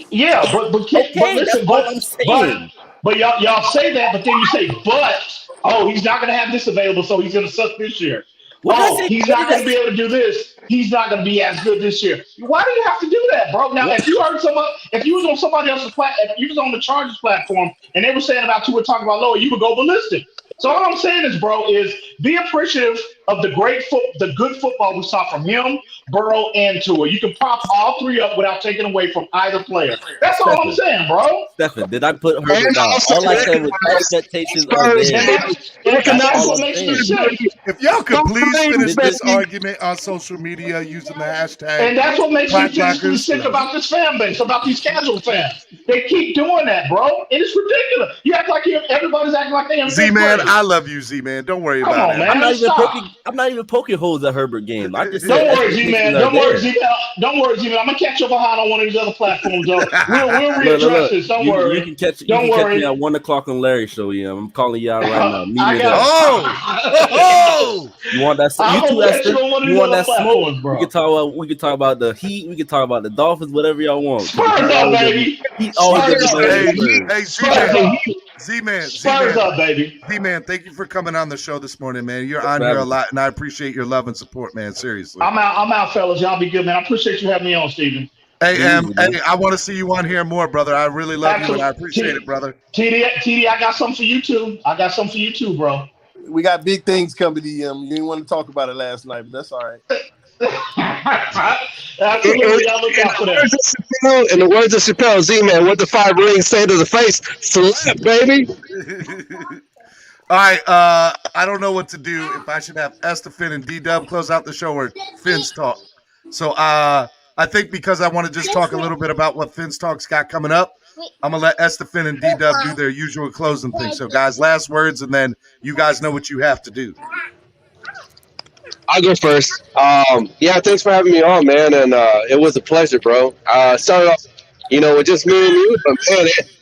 S5: Yeah, but listen, but y'all say that, but then you say, he's not going to have this available, so he's going to suck this year. He's not going to be able to do this. He's not going to be as good this year. Why do you have to do that, bro? Now, if you was on somebody else's platform, if you was on the Chargers platform, and they were saying about Tua Tagovailoa, you would go ballistic. So all I'm saying is, bro, is be appreciative of the the good football we saw from him, Burrow, and Tua. You can prop all three up without taking away from either player. That's all I'm saying, bro.
S21: Stephen, did I put Herbert down? All I said was expectations are there. That's all I'm saying.
S4: If y'all could please finish this argument on social media using the hashtag,
S5: and that's what makes me physically
S4: Blackblackers.
S5: sick about this fan base, about these casual fans. They keep doing that, bro. And it's ridiculous. You act like everybody's acting like they in
S4: Z-Man, I love you, Z-Man. Don't worry
S5: Come
S4: about
S5: on,
S4: it.
S5: man.
S21: I'm not even poking holes at Herbert game. I just
S5: Don't
S21: said
S5: worry, Z-Man.
S21: expectations are
S5: Don't worry,
S21: there.
S5: Z-Man. Don't worry, Z-Man. I'm gonna catch you behind on one of these other platforms, though. We'll readdress
S21: Look.
S5: this. Don't
S21: You
S5: worry.
S21: can catch
S5: Don't
S21: catch
S5: worry.
S21: me at 1:00 on Larry's show. Yeah, I'm calling you out right now. Meet me there. You want that?
S5: I'm
S21: You too,
S5: gonna catch you
S21: Esther.
S5: on one of
S21: You
S5: these
S21: want
S5: other
S21: that smoke?
S5: platforms, bro.
S21: We can talk about the Heat. We can talk about the Dolphins. Whatever y'all want.
S5: Spurs up, baby.
S21: He always
S5: Spurs
S21: gets
S5: up,
S21: the
S5: baby.
S4: Hey, Z-Man.
S5: Spurs up, baby.
S4: Z-Man, thank you for coming on the show this morning, man. You're on here a lot, and I appreciate your love and support, man. Seriously.
S5: I'm out, fellas. Y'all be good, man. I appreciate you having me on, Steven.
S4: Hey, I want to see you on here more, brother. I really love you, and I appreciate it, brother.
S5: TD, I got something for you too. Bro.
S18: We got big things coming to you. You didn't want to talk about it last night, but that's all right.
S5: Absolutely, y'all look out for that.
S19: In the words of Chappelle, Z-Man, what the 5 rings say to the face? Slap, baby.
S4: All right, I don't know what to do. If I should have Estefan and D-Dub close out the show or Finn's talk. So I think because I want to just talk a little bit about what Finn's talk's got coming up, I'm going to let Estefan and D-Dub do their usual closing thing. So, guys, last words, and then you guys know what you have to do.
S19: I'll go first. Yeah, thanks for having me on, man, and it was a pleasure, bro. Started off, with just me and you, but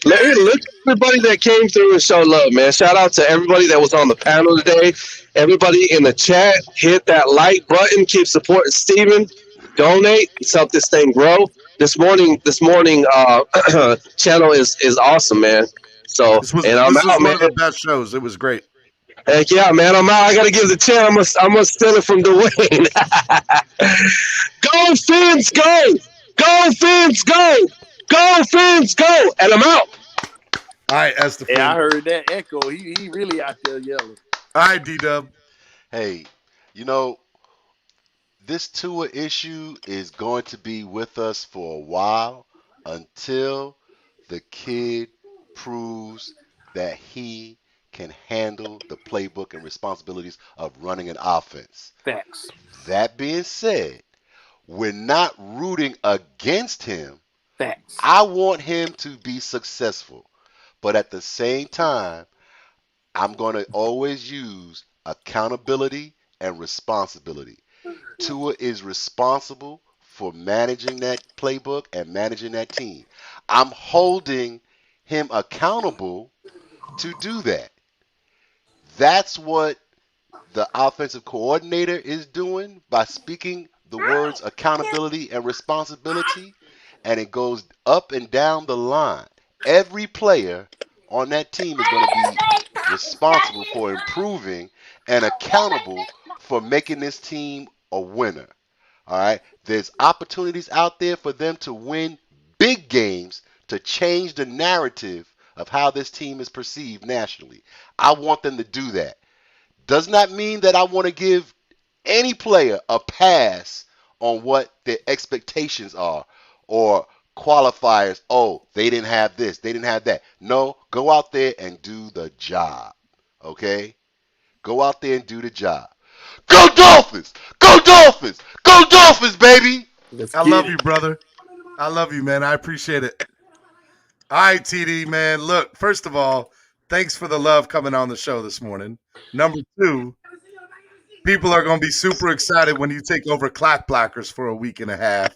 S19: man, look at everybody that came through and showed love, man. Shout out to everybody that was on the panel today. Everybody in the chat, hit that like button. Keep supporting Steven. Donate. Let's help this thing grow. This morning channel is awesome, man. So,
S4: this was
S19: man.
S4: One of the best shows. It was great.
S19: Heck yeah, man. I'm out. I got to give the chance. I'm going to steal it from Dwayne. Go, Fins, go! Go, Fins, go! Go, Fins, go! And I'm out.
S4: All right, Estefan.
S18: Yeah, I heard that echo. He really out there yelling.
S4: All right, D-Dub.
S17: Hey, this Tua issue is going to be with us for a while until the kid proves that he can handle the playbook and responsibilities of running an offense.
S18: Facts.
S17: That being said, we're not rooting against him.
S18: Facts.
S17: I want him to be successful. But at the same time, I'm going to always use accountability and responsibility. Tua is responsible for managing that playbook and managing that team. I'm holding him accountable to do that. That's what the offensive coordinator is doing by speaking the words accountability and responsibility, and it goes up and down the line. Every player on that team is going to be responsible for improving and accountable for making this team a winner. All right? There's opportunities out there for them to win big games to change the narrative of how this team is perceived nationally. I want them to do that. Does not mean that I want to give any player a pass on what their expectations are or qualifiers. Oh, they didn't have this, they didn't have that. No, go out there and do the job. Okay? Go out there and do the job. Go Dolphins! Go Dolphins! Go Dolphins, baby!
S4: I love you, brother. I love you, man. I appreciate it. All right, TD, man. Look, first of all, thanks for the love coming on the show this morning. Number 2, people are going to be super excited when you take over Clock Blockers for a week and a half.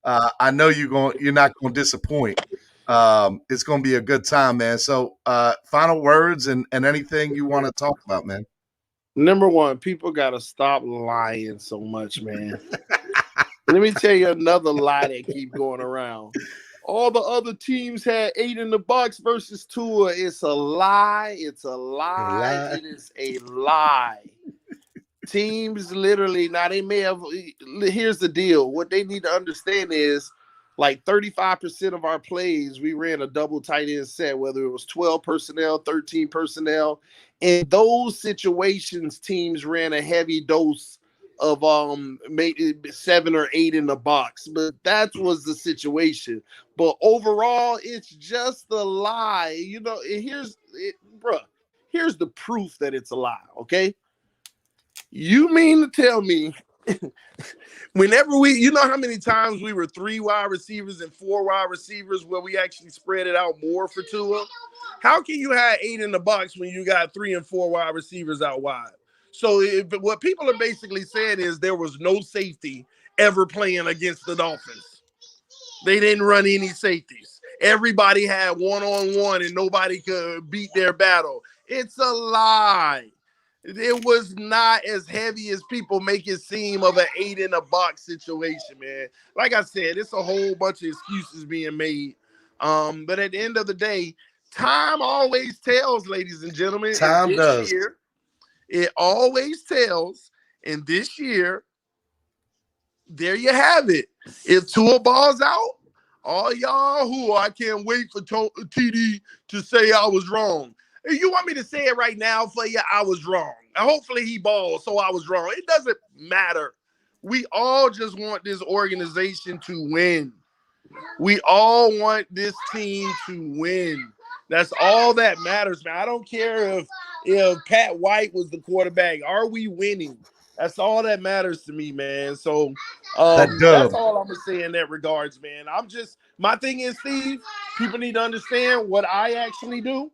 S4: I know you're not going to disappoint. It's going to be a good time, man. So, final words and anything you want to talk about, man.
S18: Number 1, people got to stop lying so much, man. Let me tell you another lie that keep going around. All the other teams had 8 in the box versus Tua. It's a lie. It's a lie. It is a lie. Teams literally, now they may have, here's the deal. What they need to understand is like 35% of our plays, we ran a double tight end set, whether it was 12 personnel, 13 personnel. In those situations, teams ran a heavy dose of maybe 7 or 8 in the box. But that was the situation. But overall, it's just a lie. You know, here's the proof that it's a lie, okay? You mean to tell me whenever you know how many times we were 3 wide receivers and 4 wide receivers where we actually spread it out more for Tua? How can you have 8 in the box when you got 3 and 4 wide receivers out wide? So what people are basically saying is there was no safety ever playing against the Dolphins. They didn't run any safeties. Everybody had one-on-one and nobody could beat their battle. It's a lie. It was not as heavy as people make it seem of an 8 in a box situation, man. Like I said, it's a whole bunch of excuses being made. But at the end of the day, time always tells, ladies and gentlemen.
S11: Time does.
S18: Year, it always tells. And this year, there you have it. If Tua balls out, all y'all who I can't wait for TD to say I was wrong. If you want me to say it right now for you, I was wrong. And hopefully he balls, so I was wrong. It doesn't matter. We all just want this organization to win. We all want this team to win. That's all that matters, man. I don't care if Pat White was the quarterback. Are we winning? That's all that matters to me, man. So that's all I'm gonna say in that regards, man. My thing is, Steve, people need to understand what I actually do.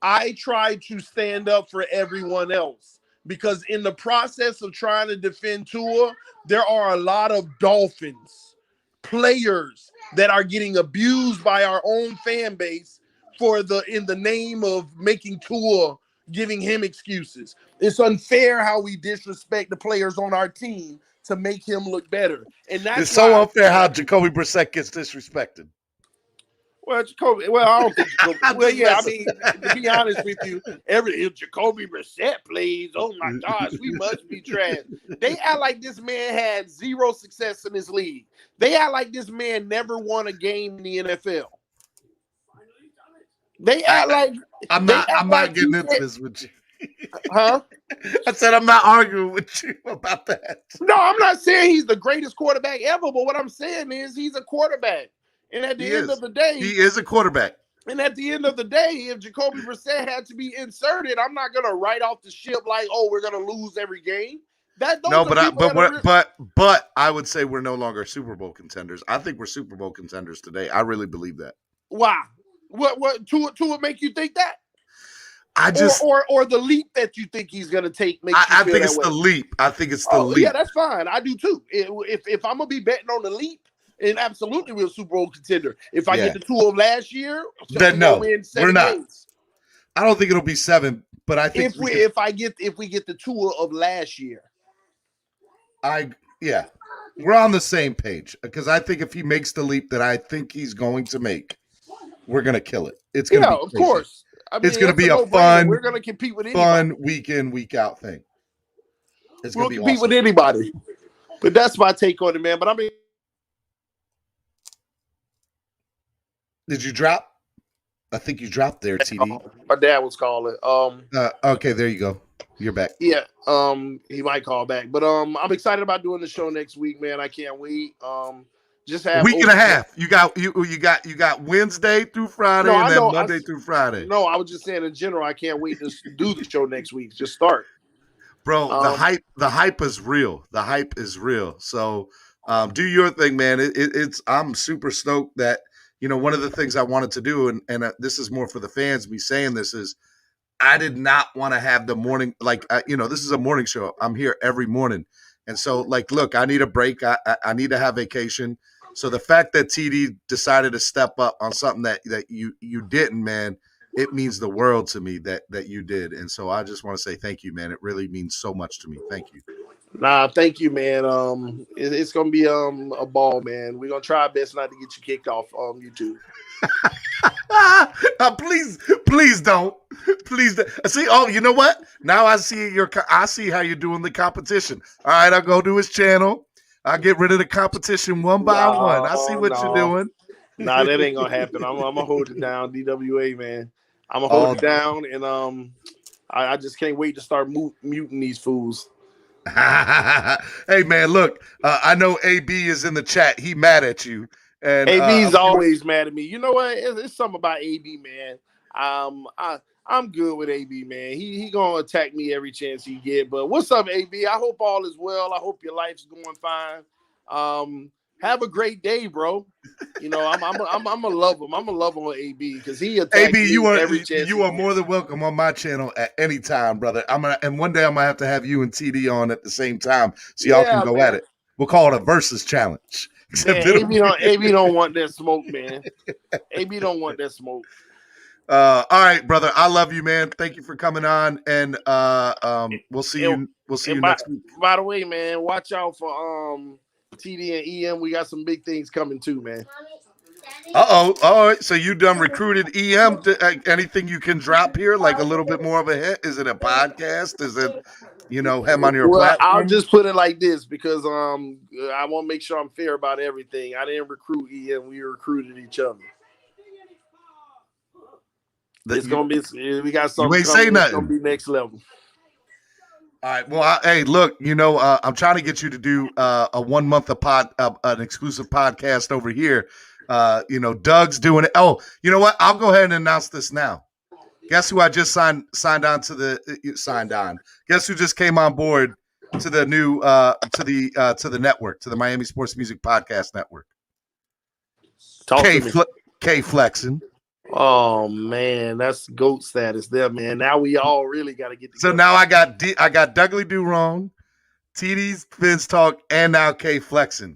S18: I try to stand up for everyone else because in the process of trying to defend Tua, there are a lot of Dolphins players that are getting abused by our own fan base in the name of making Tua, giving him excuses. It's unfair how we disrespect the players on our team to make him look better. And that's
S11: it's so unfair how Jacoby Brissett gets disrespected.
S18: Well, Jacoby. Well, I don't think Jacoby. Well, yeah. I mean, to be honest with you, if Jacoby Brissett plays, oh my gosh, we must be trash. They act like this man had zero success in this league. They act like this man never won a game in the NFL. They act like
S11: I'm not getting into this with you.
S18: Huh?
S11: I said I'm not arguing with you about that.
S18: No, I'm not saying he's the greatest quarterback ever, but what I'm saying is he's a quarterback. And at the end of the day,
S11: he is a quarterback.
S18: And at the end of the day, if Jacoby Brissett had to be inserted, I'm not gonna write off the ship like, oh, we're gonna lose every game. But
S11: I would say we're no longer Super Bowl contenders. I think we're Super Bowl contenders today. I really believe that.
S18: Why? What Tua make you think that? Or the leap that you think he's gonna take makes you feel
S11: I think
S18: that
S11: it's
S18: way?
S11: the leap. I think it's the leap.
S18: Yeah, that's fine. I do too. If I'm gonna be betting on the leap, and absolutely we're a Super Bowl contender. If I get the Tua of last year,
S11: then no, we're not.
S18: Games.
S11: I don't think it'll be 7, but I think
S18: if we get the Tua of last year,
S11: we're on the same page because I think if he makes the leap that I think he's going to make, we're gonna kill it. It's gonna be
S18: of course. I mean,
S11: it's gonna be a
S18: no-brainer. We're gonna compete with anybody.
S11: fun week in, week out thing.
S18: We'll compete with anybody. But that's my take on it, man. But I mean,
S11: did you drop? I think you dropped there, TD.
S18: My dad was calling.
S11: Okay, there you go. You're back.
S18: Yeah. He might call back. But I'm excited about doing the show next week, man. I can't wait. Just have
S11: week and a half. You got Wednesday through Friday and then Monday through Friday.
S18: No, I was just saying in general, I can't wait to do the show next week. Just start.
S11: Bro, the hype is real. The hype is real. So do your thing, man. I'm super stoked that one of the things I wanted to do, and this is more for the fans, me saying this is I did not want to have the morning, this is a morning show. I'm here every morning. And so look, I need a break. I need to have vacation. So the fact that TD decided to step up on something that you didn't, man, it means the world to me that you did. And so I just want to say thank you, man. It really means so much to me. Thank you.
S18: Nah, thank you, man. It's gonna be a ball, man. We're gonna try our best not to get you kicked off YouTube.
S11: Please don't. Please don't. See, you know what? Now I see how you're doing the competition. All right, I'll go to his channel. I'll get rid of the competition one by one. I see what you're doing.
S18: Nah, that ain't gonna happen. I'm gonna hold it down, DWA man. I'm gonna hold it down, and I just can't wait to start muting these fools.
S11: Hey man, look, I know AB is in the chat. He mad at you, and
S18: AB's always mad at me. You know what? It's something about AB, man. I'm good with AB, man. He gonna attack me every chance he get. But what's up, AB? I hope all is well. I hope your life's going fine. Have a great day, bro. You know, I'm gonna love him. I'm gonna love on AB because he attacks
S11: AB,
S18: me every chance.
S11: You are more than welcome on my channel at any time, brother. And one day I'm gonna have to have you and TD on at the same time so y'all can go at it. We'll call it a versus challenge.
S18: Man, AB don't want that smoke, man. AB don't want that smoke.
S11: All right, brother. I love you, man. Thank you for coming on, and we'll see you. We'll see you next week.
S18: By the way, man, watch out for TD and EM. We got some big things coming too, man.
S11: All right. So you done recruited EM? Anything you can drop here, like a little bit more of a hit? Is it a podcast? Is it, him on your platform?
S18: I'll just put it like this because I want to make sure I'm fair about everything. I didn't recruit EM. We recruited each other. It's gonna be. We got something.
S11: You ain't say nothing.
S18: It's gonna be next level.
S11: All right. Well, hey, look. I'm trying to get you to do a 1 month an exclusive podcast over here. Doug's doing it. Oh, you know what? I'll go ahead and announce this now. Guess who I just signed on to the Guess who just came on board to the new to the network, to the Miami Sports Music Podcast Network. K Flexin.
S18: Oh man, that's GOAT status there, man. Now we all really got to get together.
S11: So now I got Dougly Do Wrong, TD's Vince Talk, and now K Flexin.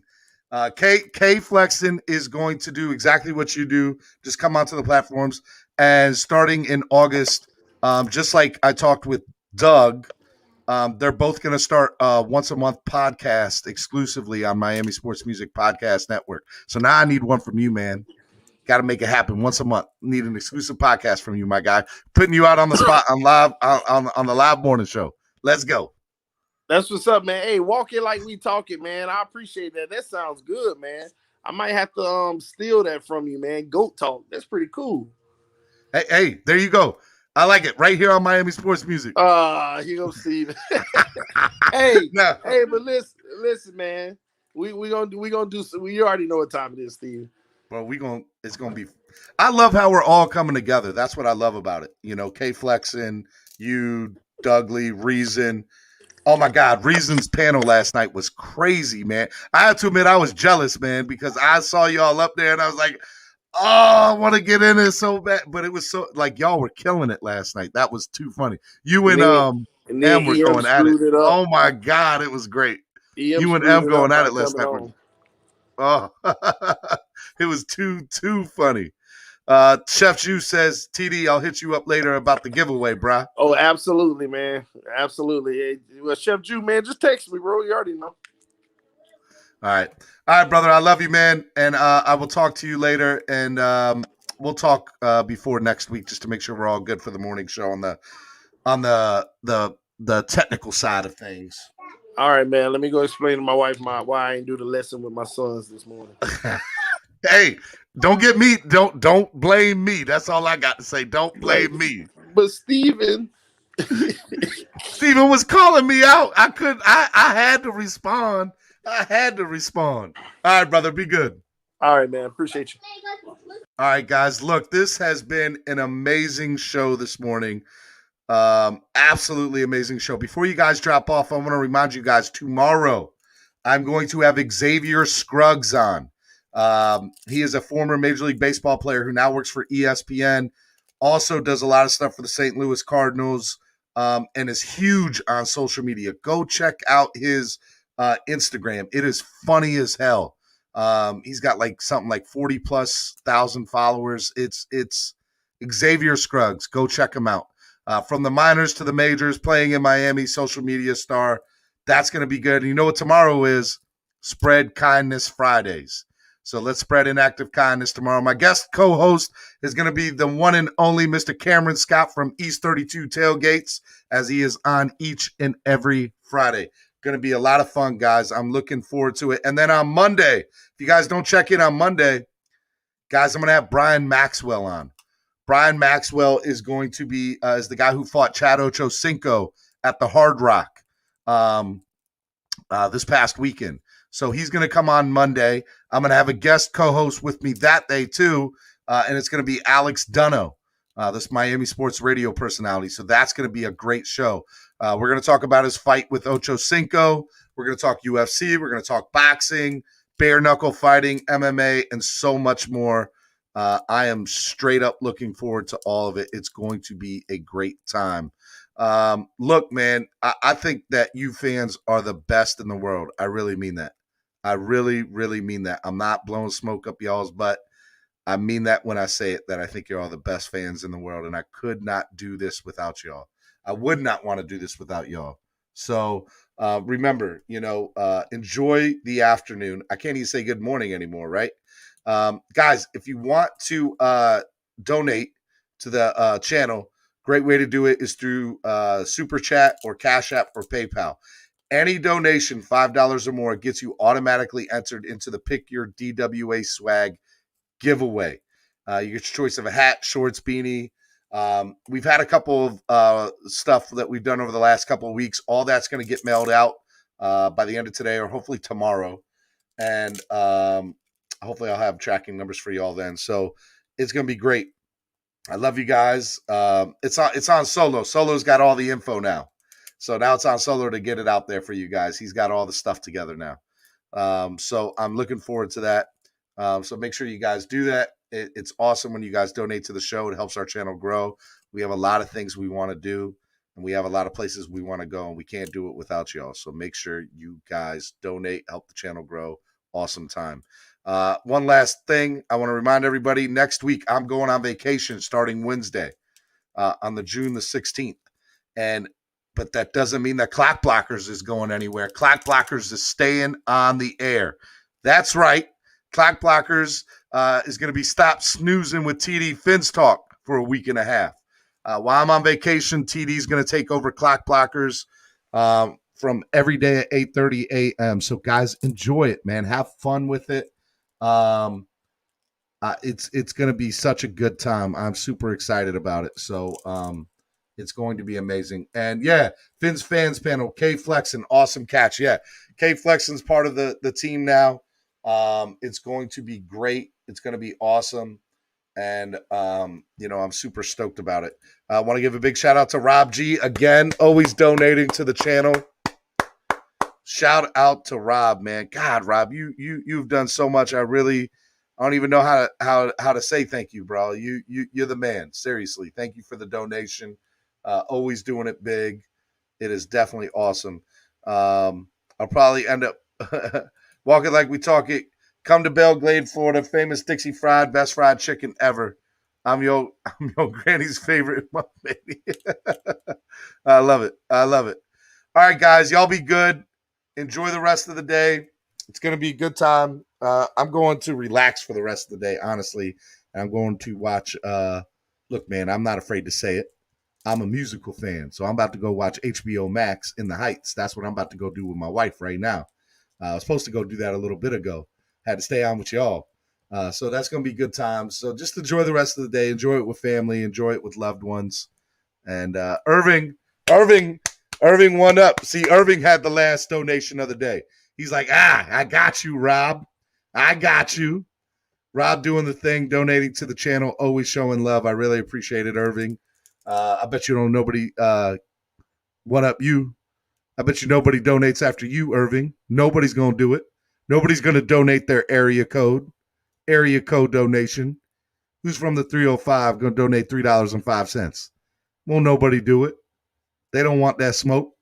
S11: K Flexin is going to do exactly what you do. Just come onto the platforms, and starting in August, just like I talked with Doug, they're both going to start once a month podcast exclusively on Miami Sports Music Podcast Network. So now I need one from you, man. Got to make it happen once a month. Need an exclusive podcast from you, my guy. Putting you out on the spot on live on the live morning show. Let's go.
S18: That's what's up, man. Hey, walk it like we talking, man. I appreciate that. That sounds good, man. I might have to steal that from you, man. Goat talk. That's pretty cool.
S11: Hey, there you go. I like it. Right here on Miami Sports Music.
S18: Here goes Steve. Hey, but listen, man. We gonna do some. You already know what time it is, Steve.
S11: Well, it's gonna be. I love how we're all coming together. That's what I love about it. K Flexin, you, Dougly, Reason. Oh my God, Reason's panel last night was crazy, man. I have to admit I was jealous, man, because I saw y'all up there and I was like, oh, I want to get in it so bad. But it was so like y'all were killing it last night. That was too funny. You and M were going at it. Oh my God, it was great. You and M going at it last night. Oh, it was too funny. Chef Juice says, TD, I'll hit you up later about the giveaway, brah.
S18: Oh, absolutely, man. Absolutely. Hey, well, Chef Juice, man, just text me, bro. You already know.
S11: All right, brother. I love you, man. And I will talk to you later. And we'll talk before next week just to make sure we're all good for the morning show on the technical side of things.
S18: All right, man. Let me go explain to my wife why I ain't do the lesson with my sons this morning.
S11: Hey, don't get me. Don't blame me. That's all I got to say. Don't blame me.
S18: But Steven
S11: was calling me out. I had to respond. All right, brother. Be good.
S18: All right, man. Appreciate you.
S11: All right, guys. Look, this has been an amazing show this morning. Absolutely amazing show. Before you guys drop off, I want to remind you guys tomorrow I'm going to have Xavier Scruggs on. He is a former Major League Baseball player who now works for ESPN, also does a lot of stuff for the St. Louis Cardinals, and is huge on social media. Go check out his Instagram. It is funny as hell. He's got something like 40,000+ followers. It's Xavier Scruggs. Go check him out. From the minors to the majors, playing in Miami, social media star. That's going to be good. And you know what tomorrow is? Spread Kindness Fridays. So let's spread inactive kindness tomorrow. My guest co-host is going to be the one and only Mr. Cameron Scott from East 32 Tailgates, as he is on each and every Friday. Going to be a lot of fun, guys. I'm looking forward to it. And then on Monday, if you guys don't check in on Monday, guys, I'm going to have Brian Maxwell on. Brian Maxwell is going to be is the guy who fought Chad Ochocinco at the Hard Rock this past weekend. So he's going to come on Monday. I'm going to have a guest co-host with me that day too, and it's going to be Alex Dunno, this Miami sports radio personality. So that's going to be a great show. We're going to talk about his fight with Ochocinco. We're going to talk UFC. We're going to talk boxing, bare knuckle fighting, MMA, and so much more. I am straight up looking forward to all of it. It's going to be a great time. Look, man, I think that you fans are the best in the world. I really mean that. I really, really mean that. I'm not blowing smoke up y'all's butt. I mean that when I say it, that I think you're all the best fans in the world, and I could not do this without y'all. I would not want to do this without y'all. So remember, enjoy the afternoon. I can't even say good morning anymore, right? Guys, if you want to donate to the channel, great way to do it is through Super Chat or Cash App or PayPal. Any donation, $5 or more, gets you automatically entered into the Pick Your DWA Swag giveaway. You get your choice of a hat, shorts, beanie. We've had a couple of stuff that we've done over the last couple of weeks. All that's going to get mailed out by the end of today or hopefully tomorrow. And hopefully I'll have tracking numbers for you all then. So it's going to be great. I love you guys. It's on Solo. Solo's got all the info now. So now it's on Solo to get it out there for you guys. He's got all the stuff together now. So I'm looking forward to that. So make sure you guys do that. It's awesome when you guys donate to the show. It helps our channel grow. We have a lot of things we want to do, and we have a lot of places we want to go, and we can't do it without y'all. So make sure you guys donate, help the channel grow. Awesome time. One last thing. I want to remind everybody, next week I'm going on vacation starting Wednesday on the June the 16th. But that doesn't mean that Clock Blockers is going anywhere. Clock Blockers is staying on the air. That's right. Clock Blockers is going to be Stop Snoozing with TD Fins Talk for a week and a half. While I'm on vacation, TD is going to take over Clock Blockers from every day at 8:30 a.m. So, guys, enjoy it, man. Have fun with it. It's going to be such a good time. I'm super excited about it. So, it's going to be amazing. And yeah, Finn's fans panel, K Flexen, awesome catch. Yeah, K Flexen's part of the team now. It's going to be great. It's going to be awesome. And, I'm super stoked about it. I want to give a big shout out to Rob G again, always donating to the channel. Shout out to Rob, man. God, Rob, you've done so much. I don't even know how to say thank you, bro. You're the man. Seriously. Thank you for the donation. Always doing it big. It is definitely awesome. I'll probably end up walking like we talk it. Come to Belglade, Florida. Famous Dixie Fried, best fried chicken ever. I'm your granny's favorite mom, baby. I love it. All right, guys, y'all be good. Enjoy the rest of the day. It's going to be a good time. I'm going to relax for the rest of the day, honestly. I'm going to watch. Look, man, I'm not afraid to say it. I'm a musical fan, so I'm about to go watch HBO Max in the Heights. That's what I'm about to go do with my wife right now. I was supposed to go do that a little bit ago. Had to stay on with y'all. So that's going to be good times. So just enjoy the rest of the day. Enjoy it with family. Enjoy it with loved ones. And Irving won up. See, Irving had the last donation of the day. He's like, I got you, Rob. I got you. Rob doing the thing, donating to the channel, always showing love. I really appreciate it, Irving. I bet you nobody one up you. I bet you nobody donates after you, Irving. Nobody's going to do it. Nobody's going to donate their area code donation. Who's from the 305 going to donate $3.05? Won't nobody do it. They don't want that smoke.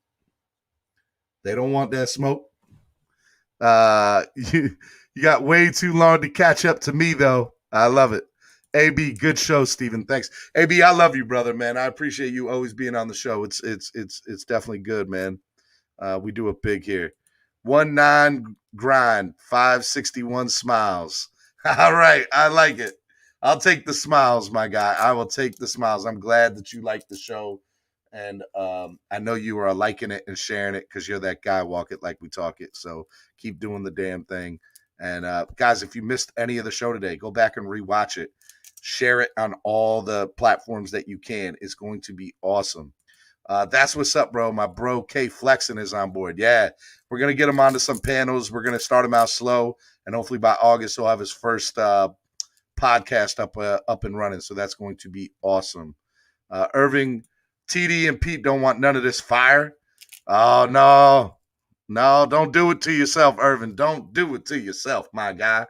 S11: You got way too long to catch up to me, though. I love it. AB, good show, Steven. Thanks. AB, I love you, brother, man. I appreciate you always being on the show. It's definitely good, man. We do it big here. 19 grind, 561 smiles. All right, I like it. I'll take the smiles, my guy. I will take the smiles. I'm glad that you like the show, And I know you are liking it and sharing it because you're that guy, walk it like we talk it. So keep doing the damn thing. And guys, if you missed any of the show today, go back and rewatch it. Share it on all the platforms that you can. It's going to be awesome. That's what's up, bro. My bro K Flexin is on board. Yeah, we're going to get him onto some panels. We're going to start him out slow. And hopefully by August, he'll have his first podcast up and running. So that's going to be awesome. Irving, TD, and Pete don't want none of this fire. Oh, no. No, don't do it to yourself, Irving. Don't do it to yourself, my guy.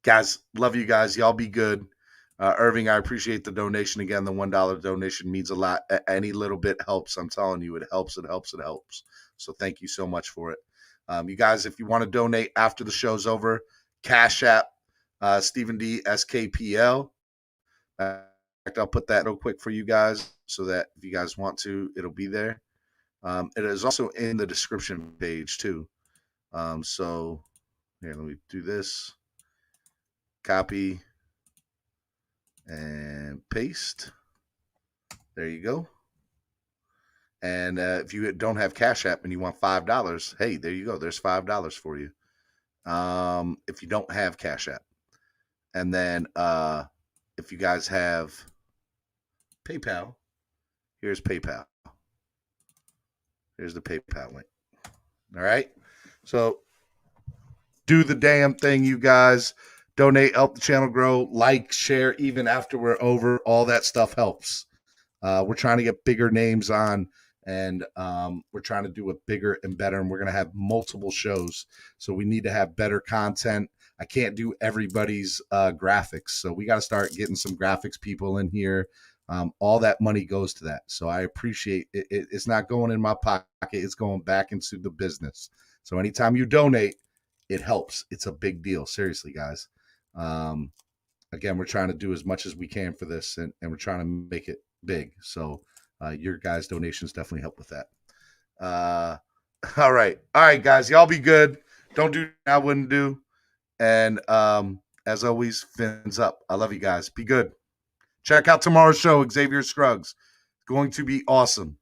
S11: Guys, love you guys. Y'all be good. Irving, I appreciate the donation again. The $1 donation means a lot. Any little bit helps. I'm telling you, it helps. It helps. It helps. So thank you so much for it. You guys, if you want to donate after the show's over, Cash App, StephenDSKPL. I'll put that real quick for you guys so that if you guys want to, it'll be there. It is also in the description page too. So here, let me do this. Copy and paste. There you go. And if you don't have Cash App and you want $5, hey, there you go. There's $5 for you. If you don't have Cash App. And then if you guys have PayPal, here's PayPal. Here's the PayPal link. All right. So do the damn thing, you guys. Donate, help the channel grow, like, share, even after we're over. All that stuff helps. We're trying to get bigger names on, and we're trying to do it bigger and better, and we're going to have multiple shows. So we need to have better content. I can't do everybody's graphics, so we got to start getting some graphics people in here. All that money goes to that. So I appreciate it. It's not going in my pocket. It's going back into the business. So anytime you donate, it helps. It's a big deal. Seriously, guys. Again, we're trying to do as much as we can for this, and we're trying to make it big. So your guys' donations definitely help with that. All right, guys, y'all be good. Don't do what I wouldn't do. And as always, fins up. I love you guys. Be good. Check out tomorrow's show, Xavier Scruggs. Going to be awesome.